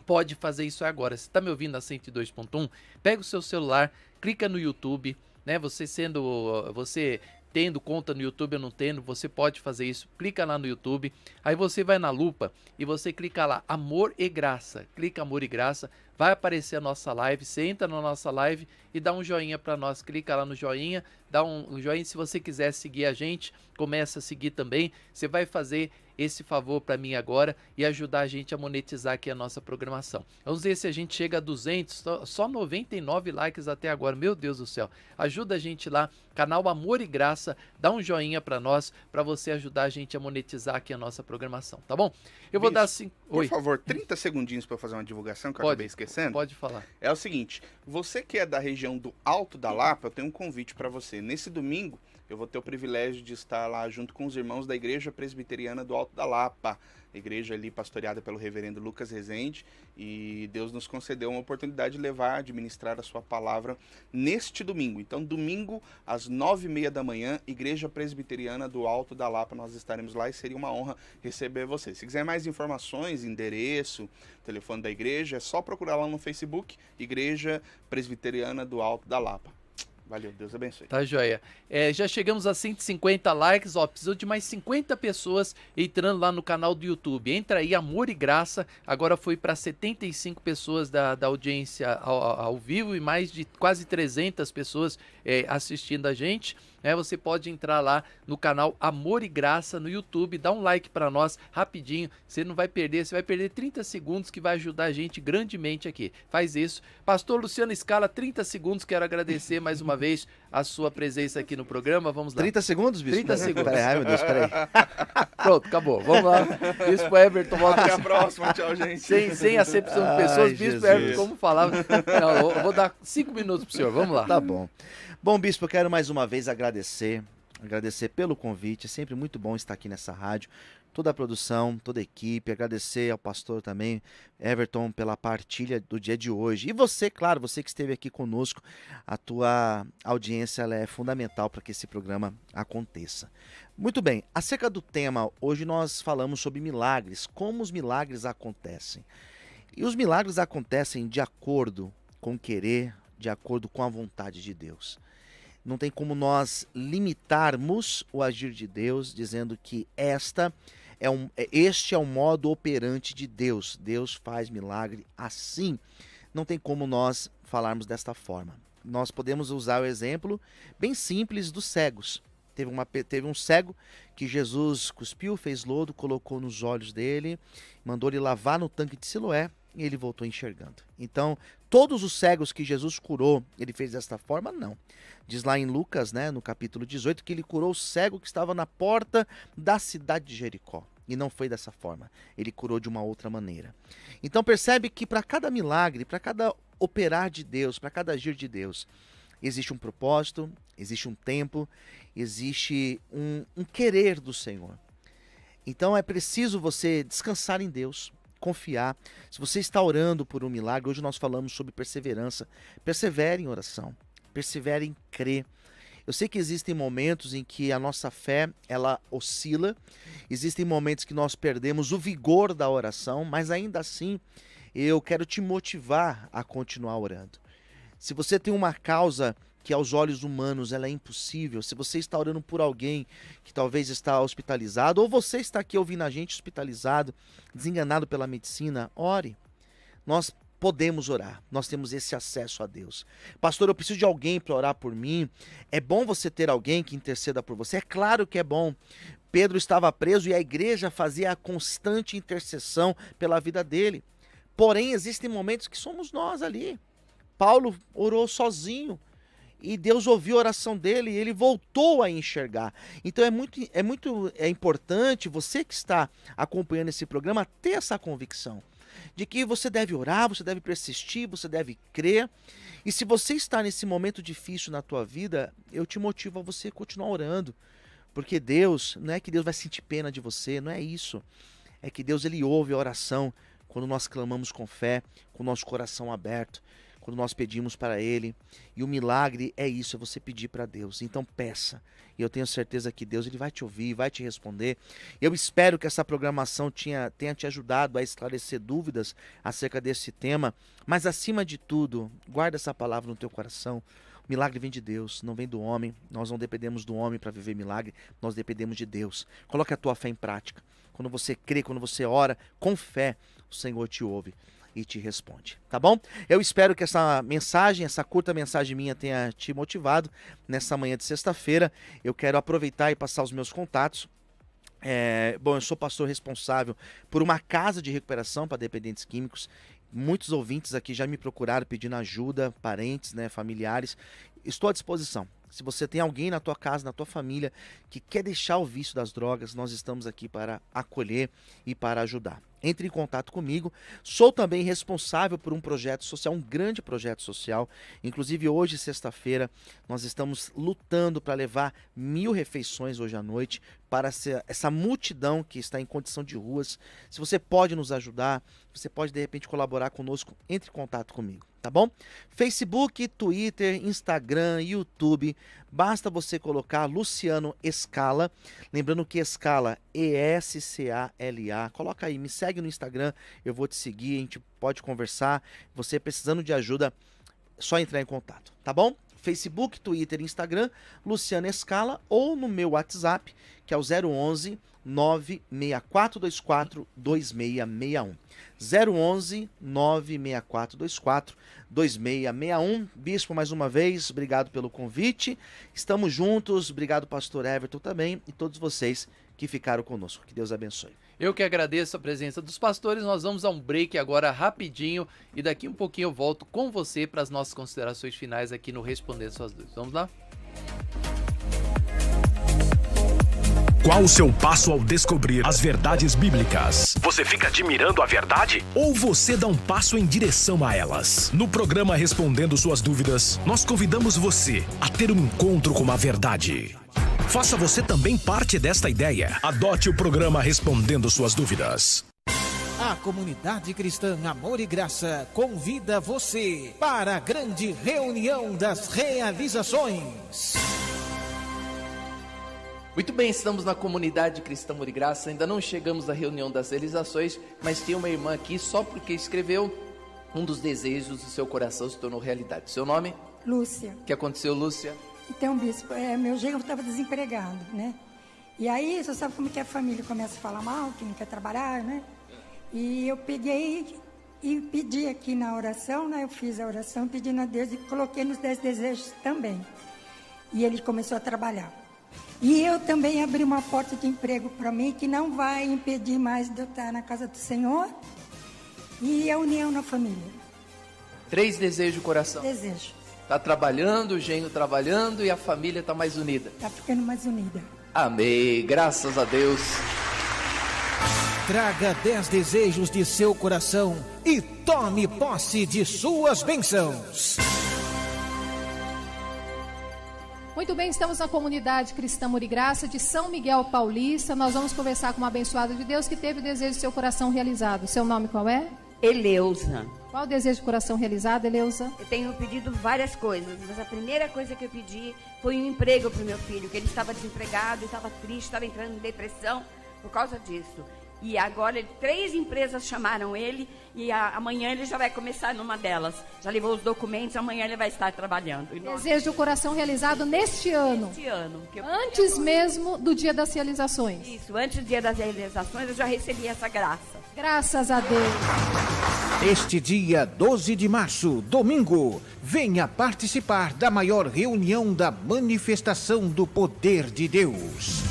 pode fazer isso agora. Você está me ouvindo na 102.1? Pega o seu celular, clica no YouTube, né? Você tendo conta no YouTube ou não tendo, você pode fazer isso. Clica lá no YouTube, aí você vai na lupa e você clica lá, Amor e Graça. Clica Amor e Graça, vai aparecer a nossa live, você entra na nossa live e dá um joinha para nós. Clica lá no joinha, dá um joinha. Se você quiser seguir a gente, começa a seguir também. Você vai fazer esse favor para mim agora e ajudar a gente a monetizar aqui a nossa programação. Vamos ver se a gente chega a 200, só 99 likes até agora, meu Deus do céu. Ajuda a gente lá, canal Amor e Graça, dá um joinha para nós, para você ajudar a gente a monetizar aqui a nossa programação, tá bom? Eu vou dar assim... Por favor, 30 segundinhos para fazer uma divulgação que eu acabei esquecendo. Pode falar. É o seguinte, você que é da região do Alto da Lapa, eu tenho um convite para você. Nesse domingo, eu vou ter o privilégio de estar lá junto com os irmãos da Igreja Presbiteriana do Alto da Lapa, igreja ali pastoreada pelo reverendo Lucas Rezende, e Deus nos concedeu uma oportunidade de levar, de ministrar a sua palavra neste domingo. Então, domingo, às 9h30 da manhã, Igreja Presbiteriana do Alto da Lapa, nós estaremos lá e seria uma honra receber você. Se quiser mais informações, endereço, telefone da igreja, é só procurar lá no Facebook, Igreja Presbiteriana do Alto da Lapa. Valeu, Deus abençoe. Tá joia. Já chegamos a 150 likes, ó, precisou de mais 50 pessoas entrando lá no canal do YouTube. Entra aí, Amor e Graça, agora foi para 75 pessoas da audiência ao vivo e mais de quase 300 pessoas assistindo a gente. Você pode entrar lá no canal Amor e Graça no YouTube, dá um like para nós rapidinho, você não vai perder, você vai perder 30 segundos que vai ajudar a gente grandemente aqui. Faz isso. Pastor Luciano Scala, 30 segundos, quero agradecer mais uma vez a sua presença aqui no programa, vamos lá. 30 segundos, Bispo? 30 segundos. Peraí, ai meu Deus, peraí. Pronto, acabou, vamos lá. Bispo Everton, volta. Até a próxima, tchau, gente. Sem acepção de pessoas, Bispo Jesus. Everton, como falava. Não, eu vou dar 5 minutos pro senhor, vamos lá. Tá bom. Bom, Bispo, eu quero mais uma vez agradecer pelo convite, é sempre muito bom estar aqui nessa rádio, toda a produção, toda a equipe, agradecer ao pastor também, Everton, pela partilha do dia de hoje. E você, claro, você que esteve aqui conosco, a tua audiência ela é fundamental para que esse programa aconteça. Muito bem, acerca do tema, hoje nós falamos sobre milagres, como os milagres acontecem. E os milagres acontecem de acordo com o querer, de acordo com a vontade de Deus. Não tem como nós limitarmos o agir de Deus, dizendo que este é o modo operante de Deus. Deus faz milagre assim. Não tem como nós falarmos desta forma. Nós podemos usar o exemplo bem simples dos cegos. Teve um cego que Jesus cuspiu, fez lodo, colocou nos olhos dele, mandou ele lavar no tanque de Siloé e ele voltou enxergando. Então, todos os cegos que Jesus curou, ele fez desta forma? Não. Diz lá em Lucas, no capítulo 18, que ele curou o cego que estava na porta da cidade de Jericó. E não foi dessa forma. Ele curou de uma outra maneira. Então percebe que para cada milagre, para cada operar de Deus, para cada agir de Deus, existe um propósito, existe um tempo, existe um querer do Senhor. Então é preciso você descansar em Deus, confiar. Se você está orando por um milagre, hoje nós falamos sobre perseverança. Persevere em oração, persevere em crer. Eu sei que existem momentos em que a nossa fé, ela oscila, existem momentos que nós perdemos o vigor da oração, mas ainda assim, eu quero te motivar a continuar orando. Se você tem uma causa que aos olhos humanos ela é impossível, se você está orando por alguém que talvez está hospitalizado, ou você está aqui ouvindo a gente hospitalizado, desenganado pela medicina, ore. Nós podemos orar, nós temos esse acesso a Deus. Pastor, eu preciso de alguém para orar por mim. É bom você ter alguém que interceda por você? É claro que é bom. Pedro estava preso e a igreja fazia a constante intercessão pela vida dele. Porém, existem momentos que somos nós ali. Paulo orou sozinho e Deus ouviu a oração dele e ele voltou a enxergar. Então é importante você que está acompanhando esse programa ter essa convicção de que você deve orar, você deve persistir, você deve crer. E se você está nesse momento difícil na tua vida, eu te motivo a você continuar orando. Porque Deus, não é que Deus vai sentir pena de você, não é isso. É que Deus, ele ouve a oração quando nós clamamos com fé, com o nosso coração aberto, quando nós pedimos para Ele. E o milagre é isso, é você pedir para Deus. Então peça. E eu tenho certeza que Deus, ele vai te ouvir, vai te responder. Eu espero que essa programação tenha te ajudado a esclarecer dúvidas acerca desse tema. Mas acima de tudo, guarda essa palavra no teu coração. O milagre vem de Deus, não vem do homem. Nós não dependemos do homem para viver milagre, nós dependemos de Deus. Coloque a tua fé em prática. Quando você crê, quando você ora, com fé, o Senhor te ouve e te responde, tá bom? Eu espero que essa mensagem, essa curta mensagem minha tenha te motivado nessa manhã de sexta-feira. Eu quero aproveitar e passar os meus contatos. Eu sou pastor responsável por uma casa de recuperação para dependentes químicos. Muitos ouvintes aqui já me procuraram pedindo ajuda, parentes, familiares. Estou à disposição. Se você tem alguém na tua casa, na tua família, que quer deixar o vício das drogas, nós estamos aqui para acolher e para ajudar. Entre em contato comigo. Sou também responsável por um projeto social, um grande projeto social. Inclusive hoje, sexta-feira, nós estamos lutando para levar 1000 refeições hoje à noite para essa multidão que está em condição de ruas. Se você pode nos ajudar, você pode de repente colaborar conosco, entre em contato comigo, tá bom? Facebook, Twitter, Instagram, YouTube, basta você colocar Luciano Escala, lembrando que Escala, E-S-C-A-L-A, coloca aí, me segue no Instagram, eu vou te seguir, a gente pode conversar, você precisando de ajuda, só entrar em contato, tá bom? Facebook, Twitter, Instagram, Luciano Escala, ou no meu WhatsApp, que é o 011 96424 2661. 011 96424 2661. Bispo, mais uma vez, obrigado pelo convite. Estamos juntos. Obrigado, pastor Everton também e todos vocês que ficaram conosco. Que Deus abençoe. Eu que agradeço a presença dos pastores. Nós vamos a um break agora rapidinho e daqui um pouquinho eu volto com você para as nossas considerações finais aqui no Respondendo Suas Dúvidas. Vamos lá? Qual o seu passo ao descobrir as verdades bíblicas? Você fica admirando a verdade? Ou você dá um passo em direção a elas? No programa Respondendo Suas Dúvidas, nós convidamos você a ter um encontro com a verdade. Faça você também parte desta ideia. Adote o programa Respondendo Suas Dúvidas. A comunidade cristã Amor e Graça convida você para a grande reunião das realizações. Muito bem, estamos na comunidade cristã Amor e Graça, ainda não chegamos à reunião das realizações, mas tem uma irmã aqui só porque escreveu um dos desejos do seu coração se tornou realidade. Seu nome? Lúcia. O que aconteceu, Lúcia? Então, bispo, meu genro estava desempregado, né? E aí, você sabe como que a família começa a falar mal, que não quer trabalhar, né? E eu peguei e pedi aqui na oração, né? Eu fiz a oração pedindo a Deus e coloquei nos 10 desejos também. E ele começou a trabalhar. E eu também abri uma porta de emprego para mim que não vai impedir mais de eu estar na casa do Senhor. E a união na família. 3 desejos do coração. Desejo. Está trabalhando, o genro trabalhando e a família está mais unida. Está ficando mais unida. Amém, graças a Deus. Traga 10 desejos de seu coração e tome posse de suas bênçãos. Muito bem, estamos na comunidade cristã Amor e Graça de São Miguel Paulista. Nós vamos conversar com uma abençoada de Deus que teve o desejo de seu coração realizado. Seu nome qual é? Eleusa. Qual o desejo de coração realizado, Eleusa? Eu tenho pedido várias coisas, mas a primeira coisa que eu pedi foi um emprego para o meu filho, que ele estava desempregado, estava triste, estava entrando em depressão por causa disso. E agora 3 empresas chamaram ele e amanhã ele já vai começar numa delas. Já levou os documentos, amanhã ele vai estar trabalhando. Desejo do coração realizado neste ano. Neste ano. Antes mesmo do dia das realizações. Isso, antes do dia das realizações eu já recebi essa graça. Graças a Deus. Este dia 12 de março, domingo, venha participar da maior reunião da manifestação do poder de Deus.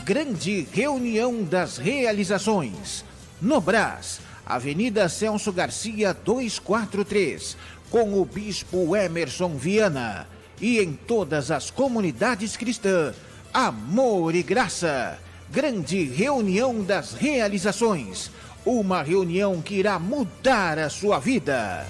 Grande reunião das realizações. No Brás, Avenida Celso Garcia 243, com o Bispo Emerson Viana. E em todas as comunidades cristãs, Amor e Graça. Grande reunião das realizações. Uma reunião que irá mudar a sua vida.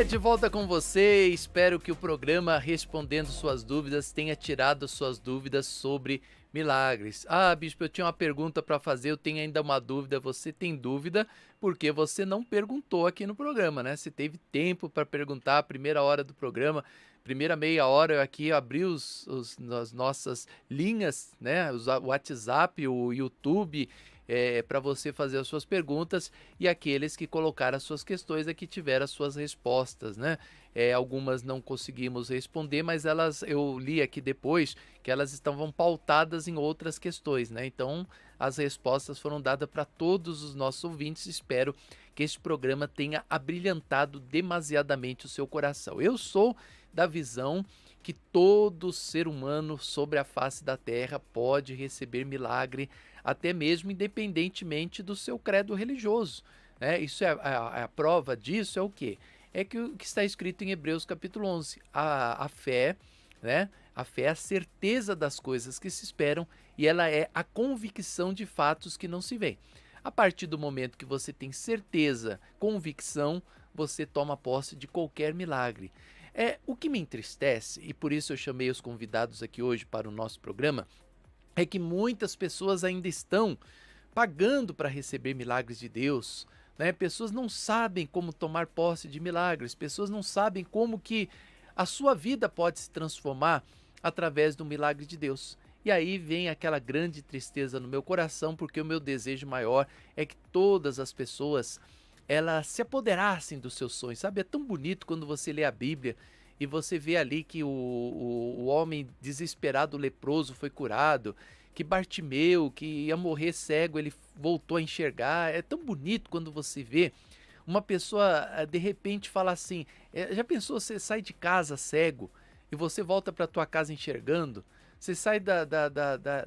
De volta com você, espero que o programa Respondendo Suas Dúvidas tenha tirado suas dúvidas sobre milagres. Bispo, eu tinha uma pergunta para fazer, eu tenho ainda uma dúvida. Você tem dúvida porque você não perguntou aqui no programa, né? Você teve tempo para perguntar a primeira hora do programa, primeira meia hora eu aqui abri as nossas linhas, né? O WhatsApp, o YouTube, para você fazer as suas perguntas, e aqueles que colocaram as suas questões aqui tiveram as suas respostas, né? Algumas não conseguimos responder, mas eu li aqui depois que elas estavam pautadas em outras questões, né? Então as respostas foram dadas para todos os nossos ouvintes. Espero que este programa tenha abrilhantado demasiadamente o seu coração. Eu sou da visão que todo ser humano sobre a face da terra pode receber milagre, até mesmo independentemente do seu credo religioso, né? Isso a prova disso é o quê? É que o que está escrito em Hebreus capítulo 11, a fé, né? A fé é a certeza das coisas que se esperam e ela é a convicção de fatos que não se veem. A partir do momento que você tem certeza, convicção, você toma posse de qualquer milagre. O que me entristece, e por isso eu chamei os convidados aqui hoje para o nosso programa, é que muitas pessoas ainda estão pagando para receber milagres de Deus, né? Pessoas não sabem como tomar posse de milagres, pessoas não sabem como que a sua vida pode se transformar através do milagre de Deus. E aí vem aquela grande tristeza no meu coração, porque o meu desejo maior é que todas as pessoas elas se apoderassem dos seus sonhos, sabe? É tão bonito quando você lê a Bíblia e você vê ali que o homem desesperado, leproso, foi curado, que Bartimeu, que ia morrer cego, ele voltou a enxergar. É tão bonito quando você vê uma pessoa, de repente, falar assim, já pensou, você sai de casa cego e você volta para tua casa enxergando? Você sai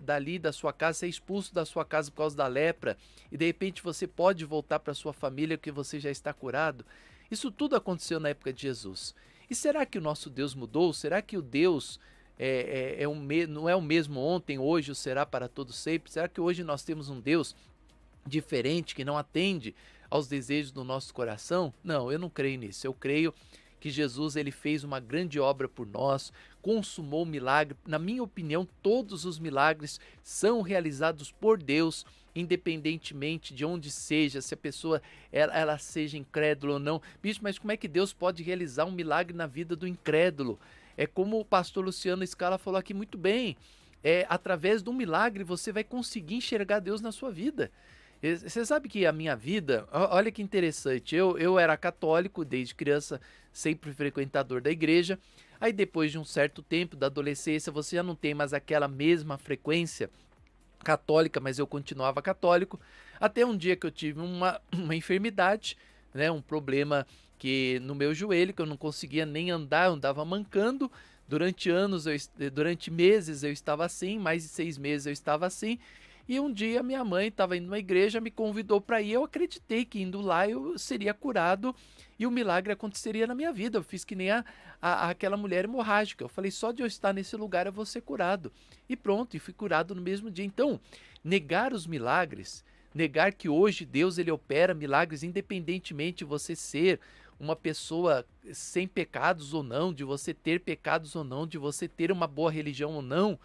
dali da sua casa, você é expulso da sua casa por causa da lepra e de repente você pode voltar para sua família porque você já está curado. Isso tudo aconteceu na época de Jesus. E será que o nosso Deus mudou? Será que o Deus não é o mesmo ontem, hoje, o será para todo sempre? Será que hoje nós temos um Deus diferente, que não atende aos desejos do nosso coração? Não, eu não creio nisso. Eu creio que Jesus, ele fez uma grande obra por nós, consumou o milagre. Na minha opinião, todos os milagres são realizados por Deus, independentemente de onde seja, se a pessoa ela seja incrédula ou não. Bicho, mas como é que Deus pode realizar um milagre na vida do incrédulo? É como o pastor Luciano Scala falou aqui muito bem, através de um milagre você vai conseguir enxergar Deus na sua vida. Você sabe que a minha vida, olha que interessante, eu era católico desde criança, sempre frequentador da igreja. Aí depois de um certo tempo da adolescência, você já não tem mais aquela mesma frequência católica, mas eu continuava católico, até um dia que eu tive uma enfermidade, né, um problema que no meu joelho, que eu não conseguia nem andar, eu andava mancando. Durante meses eu estava assim, mais de 6 meses eu estava assim. E um dia minha mãe estava indo numa igreja, me convidou para ir, eu acreditei que indo lá eu seria curado e o milagre aconteceria na minha vida. Eu fiz que nem aquela mulher hemorrágica, eu falei, só de eu estar nesse lugar eu vou ser curado. E pronto, e fui curado no mesmo dia. Então, negar os milagres, negar que hoje Deus ele opera milagres independentemente de você ser uma pessoa sem pecados ou não, de você ter pecados ou não, de você ter uma boa religião ou não.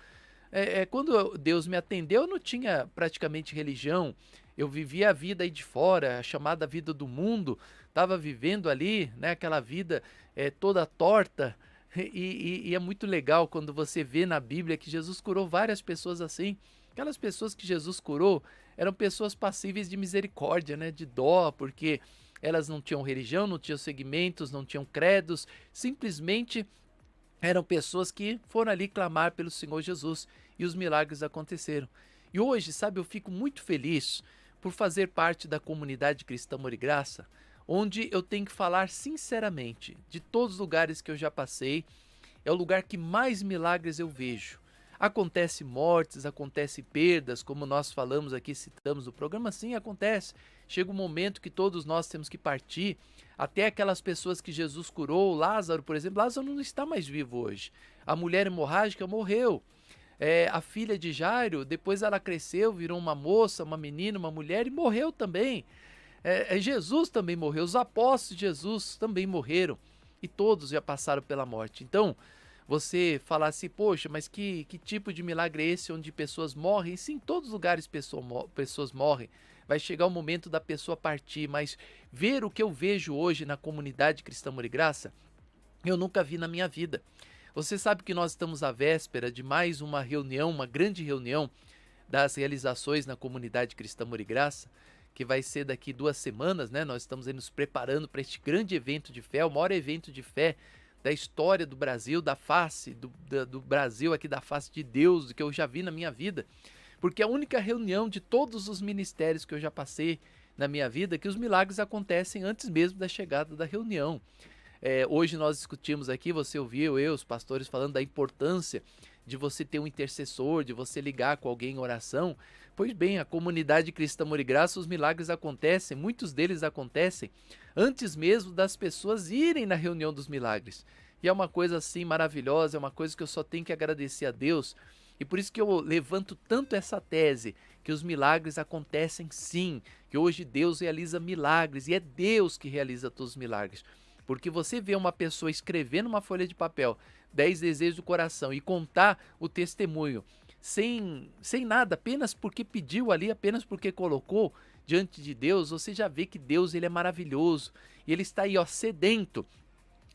Quando Deus me atendeu, eu não tinha praticamente religião, eu vivia a vida aí de fora, a chamada vida do mundo, estava vivendo ali, né, aquela vida toda torta, e é muito legal quando você vê na Bíblia que Jesus curou várias pessoas assim. Aquelas pessoas que Jesus curou eram pessoas passíveis de misericórdia, né, de dó, porque elas não tinham religião, não tinham segmentos, não tinham credos, simplesmente eram pessoas que foram ali clamar pelo Senhor Jesus e os milagres aconteceram. E hoje, sabe, eu fico muito feliz por fazer parte da comunidade Cristã Amor e Graça, onde eu tenho que falar sinceramente, de todos os lugares que eu já passei, é o lugar que mais milagres eu vejo. Acontece mortes, acontece perdas, como nós falamos aqui, citamos no programa, sim, acontece. Chega um momento que todos nós temos que partir, até aquelas pessoas que Jesus curou, Lázaro, por exemplo, Lázaro não está mais vivo hoje. A mulher hemorrágica morreu. A filha de Jairo, depois ela cresceu, virou uma moça, uma menina, uma mulher e morreu também. Jesus também morreu, os apóstolos de Jesus também morreram e todos já passaram pela morte. Então, você falar assim, poxa, mas que tipo de milagre é esse onde pessoas morrem? Sim, em todos os lugares pessoas morrem. Vai chegar o momento da pessoa partir, mas ver o que eu vejo hoje na comunidade Cristã Amor e Graça, eu nunca vi na minha vida. Você sabe que nós estamos à véspera de mais uma reunião, uma grande reunião das realizações na comunidade Cristã Amor e Graça, que vai ser daqui 2 semanas, né? Nós estamos aí nos preparando para este grande evento de fé, o maior evento de fé da história do Brasil, da face do Brasil, aqui da face de Deus, do que eu já vi na minha vida. Porque é a única reunião de todos os ministérios que eu já passei na minha vida que os milagres acontecem antes mesmo da chegada da reunião. Hoje nós discutimos aqui, você ouviu os pastores falando da importância de você ter um intercessor, de você ligar com alguém em oração. Pois bem, a comunidade Cristã Amor e Graça, os milagres acontecem, muitos deles acontecem antes mesmo das pessoas irem na reunião dos milagres. E é uma coisa assim maravilhosa, é uma coisa que eu só tenho que agradecer a Deus. E por isso que eu levanto tanto essa tese, que os milagres acontecem sim, que hoje Deus realiza milagres e é Deus que realiza todos os milagres. Porque você vê uma pessoa escrever numa folha de papel 10 desejos do coração e contar o testemunho sem nada, apenas porque pediu ali, apenas porque colocou diante de Deus, você já vê que Deus ele é maravilhoso e ele está aí sedento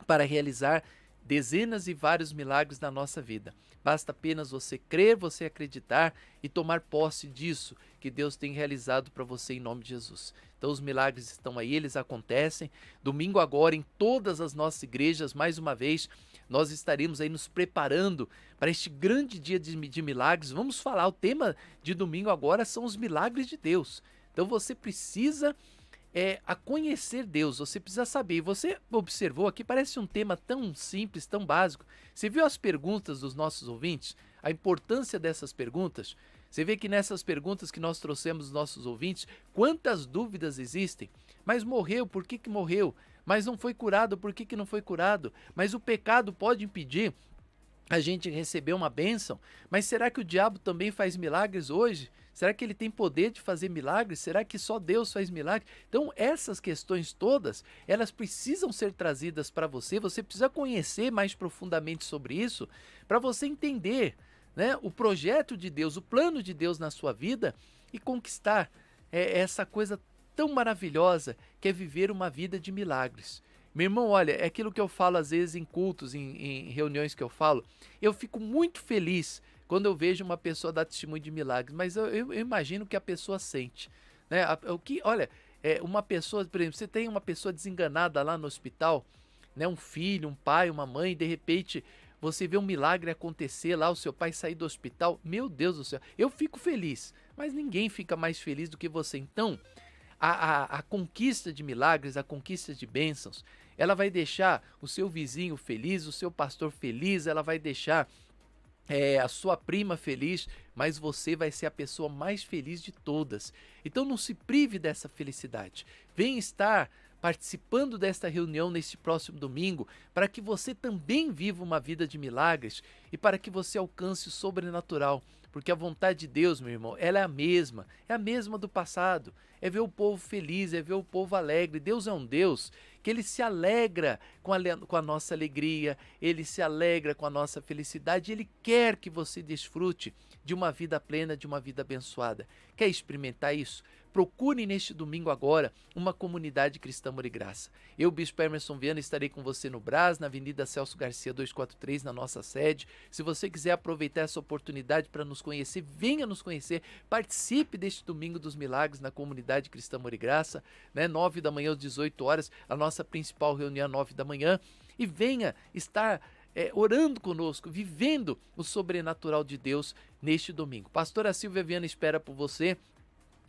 para realizar dezenas e vários milagres na nossa vida. Basta apenas você crer, você acreditar e tomar posse disso que Deus tem realizado para você em nome de Jesus. Então os milagres estão aí, eles acontecem. Domingo agora em todas as nossas igrejas, mais uma vez, nós estaremos aí nos preparando para este grande dia de milagres. Vamos falar, o tema de domingo agora são os milagres de Deus. Então você precisa a conhecer Deus, você precisa saber. E você observou aqui, parece um tema tão simples, tão básico. Você viu as perguntas dos nossos ouvintes? A importância dessas perguntas? Você vê que nessas perguntas que nós trouxemos dos nossos ouvintes, quantas dúvidas existem? Mas morreu, por que morreu? Mas não foi curado, por que não foi curado? Mas o pecado pode impedir a gente receber uma bênção, mas será que o diabo também faz milagres hoje? Será que ele tem poder de fazer milagres? Será que só Deus faz milagres? Então essas questões todas, elas precisam ser trazidas para você, você precisa conhecer mais profundamente sobre isso, para você entender, né, o projeto de Deus, o plano de Deus na sua vida e conquistar essa coisa tão maravilhosa que é viver uma vida de milagres. Meu irmão, olha, é aquilo que eu falo às vezes em cultos, em reuniões que eu falo, eu fico muito feliz quando eu vejo uma pessoa dar testemunho de milagres, mas eu imagino que a pessoa sente, né? Uma pessoa, por exemplo, você tem uma pessoa desenganada lá no hospital, né? Um filho, um pai, uma mãe, de repente você vê um milagre acontecer lá, o seu pai sair do hospital, meu Deus do céu, eu fico feliz, mas ninguém fica mais feliz do que você. Então, a conquista de milagres, a conquista de bênçãos, ela vai deixar o seu vizinho feliz, o seu pastor feliz, ela vai deixar a sua prima feliz, mas você vai ser a pessoa mais feliz de todas. Então não se prive dessa felicidade. Vem estar participando desta reunião neste próximo domingo, para que você também viva uma vida de milagres e para que você alcance o sobrenatural, porque a vontade de Deus, meu irmão, ela é a mesma do passado, é ver o povo feliz, é ver o povo alegre. Deus é um Deus que ele se alegra com a nossa alegria, ele se alegra com a nossa felicidade, ele quer que você desfrute de uma vida plena, de uma vida abençoada. Quer experimentar isso? Procure neste domingo agora uma comunidade cristã Amor e Graça. Eu, Bispo Emerson Viana, estarei com você no Brás, na Avenida Celso Garcia 243, na nossa sede. Se você quiser aproveitar essa oportunidade para nos conhecer, venha nos conhecer, participe deste Domingo dos Milagres na comunidade cristã Amor e Graça, né? 9 da manhã às 18 horas, a nossa principal reunião às 9 da manhã, e venha estar orando conosco, vivendo o sobrenatural de Deus neste domingo. Pastora Silvia Viana espera por você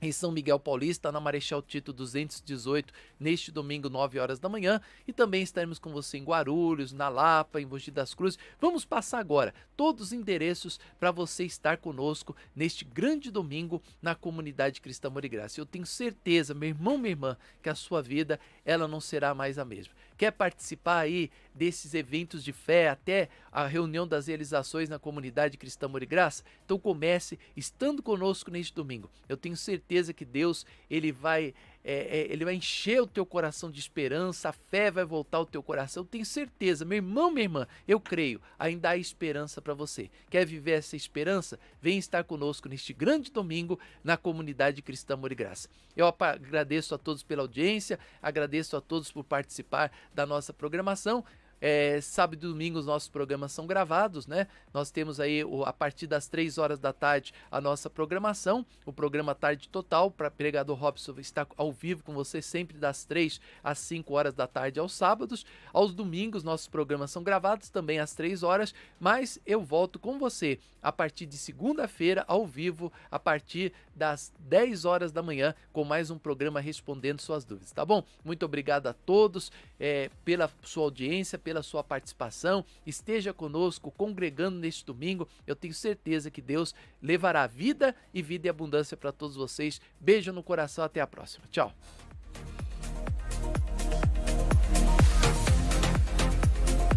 em São Miguel Paulista, na Marechal Tito 218, neste domingo, 9 horas da manhã. E também estaremos com você em Guarulhos, na Lapa, em Mogi das Cruzes. Vamos passar agora todos os endereços para você estar conosco neste grande domingo na comunidade cristã Amor e Graça. Eu tenho certeza, meu irmão, minha irmã, que a sua vida, ela não será mais a mesma. Quer participar aí desses eventos de fé, até a reunião das realizações na comunidade cristã Amor e Graça? Então comece estando conosco neste domingo. Eu tenho certeza que Deus, ele vai encher o teu coração de esperança, a fé vai voltar ao teu coração. Eu tenho certeza, meu irmão, minha irmã, eu creio, ainda há esperança para você. Quer viver essa esperança? Vem estar conosco neste grande domingo na comunidade cristã Amor e Graça. Eu agradeço a todos pela audiência, agradeço a todos por participar da nossa programação. Sábado e domingo os nossos programas são gravados, né? Nós temos aí a partir das 3 horas da tarde a nossa programação, o programa Tarde Total, para pregador Robson estar ao vivo com você sempre das 3 às 5 horas da tarde aos sábados. Aos domingos nossos programas são gravados também às 3 horas, mas eu volto com você a partir de segunda-feira ao vivo, a partir das 10 horas da manhã, com mais um programa respondendo suas dúvidas, tá bom? Muito obrigado a todos pela sua audiência, pela sua participação. Esteja conosco, congregando neste domingo. Eu tenho certeza que Deus levará vida e abundância para todos vocês. Beijo no coração, até a próxima. Tchau.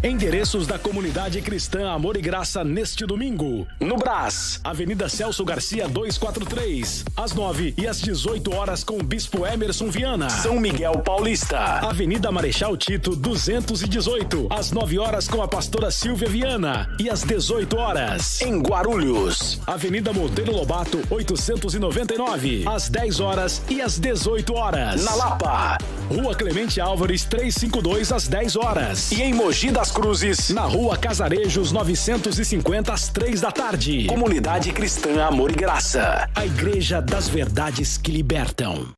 Endereços da comunidade cristã Amor e Graça neste domingo. No Brás, Avenida Celso Garcia 243, às 9 e às 18 horas com o Bispo Emerson Viana. São Miguel Paulista, Avenida Marechal Tito 218, às 9 horas com a pastora Silvia Viana e às 18 horas. Em Guarulhos, Avenida Monteiro Lobato 899, às 10 horas e às 18 horas. Na Lapa, Rua Clemente Álvares 352, às 10 horas. E em Mogi das Cruzes, na Rua Casarejos 950, às 3 da tarde. Comunidade Cristã Amor e Graça, a igreja das verdades que libertam.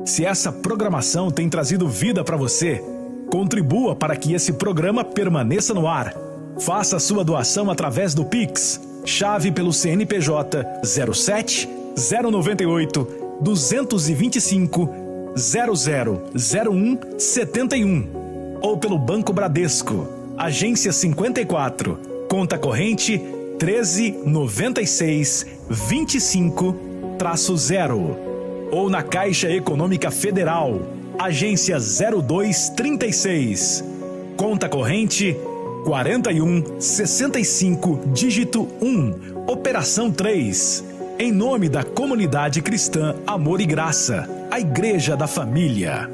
Se essa programação tem trazido vida para você, contribua para que esse programa permaneça no ar. Faça sua doação através do Pix, chave pelo CNPJ 07 098 225 0001 71 ou pelo Banco Bradesco, Agência 54, conta corrente 1396 25-0, ou na Caixa Econômica Federal, Agência 0236, conta corrente 41 65 dígito 1, operação 3. Em nome da Comunidade Cristã Amor e Graça, a Igreja da Família.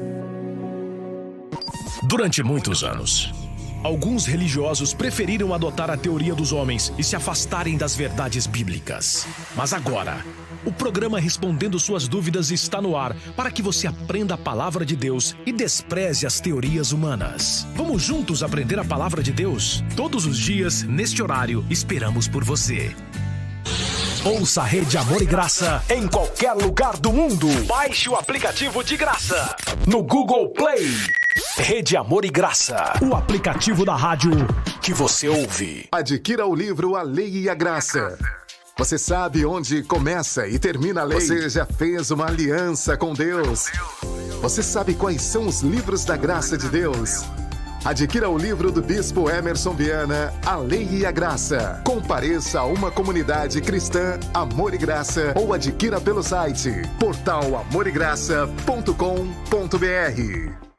Durante muitos anos, alguns religiosos preferiram adotar a teoria dos homens e se afastarem das verdades bíblicas. Mas agora, o programa Respondendo Suas Dúvidas está no ar para que você aprenda a palavra de Deus e despreze as teorias humanas. Vamos juntos aprender a palavra de Deus? Todos os dias, neste horário, esperamos por você. Ouça a Rede Amor e Graça em qualquer lugar do mundo. Baixe o aplicativo de graça no Google Play. Rede Amor e Graça, o aplicativo da rádio que você ouve. Adquira o livro A Lei e a Graça. Você sabe onde começa e termina a lei? Você já fez uma aliança com Deus? Você sabe quais são os livros da graça de Deus? Adquira o livro do Bispo Emerson Viana, A Lei e a Graça. Compareça a uma comunidade cristã, Amor e Graça, ou adquira pelo site portalamoregraça.com.br.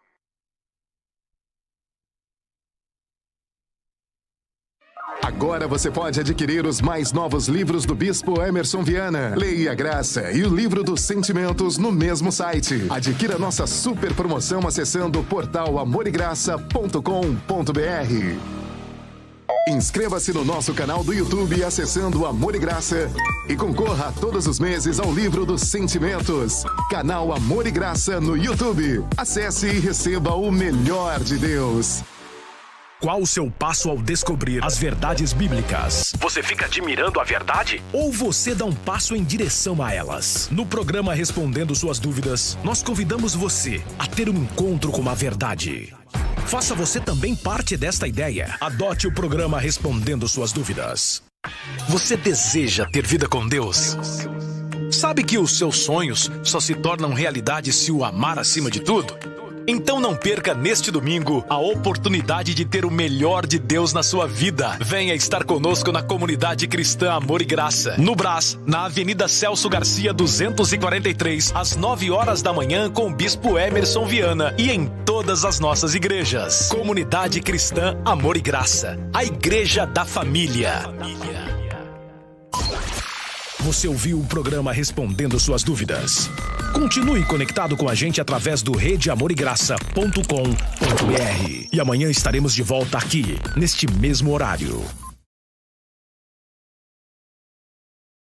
Agora você pode adquirir os mais novos livros do Bispo Emerson Viana, Lei e a Graça e o livro dos Sentimentos no mesmo site. Adquira nossa super promoção acessando portalamoregraça.com.br. Inscreva-se no nosso canal do YouTube acessando Amor e Graça e concorra todos os meses ao livro dos Sentimentos. Canal Amor e Graça no YouTube. Acesse e receba o melhor de Deus. Qual o seu passo ao descobrir as verdades bíblicas? Você fica admirando a verdade? Ou você dá um passo em direção a elas? No programa Respondendo Suas Dúvidas, nós convidamos você a ter um encontro com a verdade. Faça você também parte desta ideia. Adote o programa Respondendo Suas Dúvidas. Você deseja ter vida com Deus? Sabe que os seus sonhos só se tornam realidade se o amar acima de tudo? Então não perca neste domingo a oportunidade de ter o melhor de Deus na sua vida. Venha estar conosco na Comunidade Cristã Amor e Graça, no Brás, na Avenida Celso Garcia 243, às 9 horas da manhã, com o Bispo Emerson Viana e em todas as nossas igrejas. Comunidade Cristã Amor e Graça, a Igreja da Família. Você ouviu o programa Respondendo Suas Dúvidas? Continue conectado com a gente através do redeamoregraça.com.br. E amanhã estaremos de volta aqui, neste mesmo horário.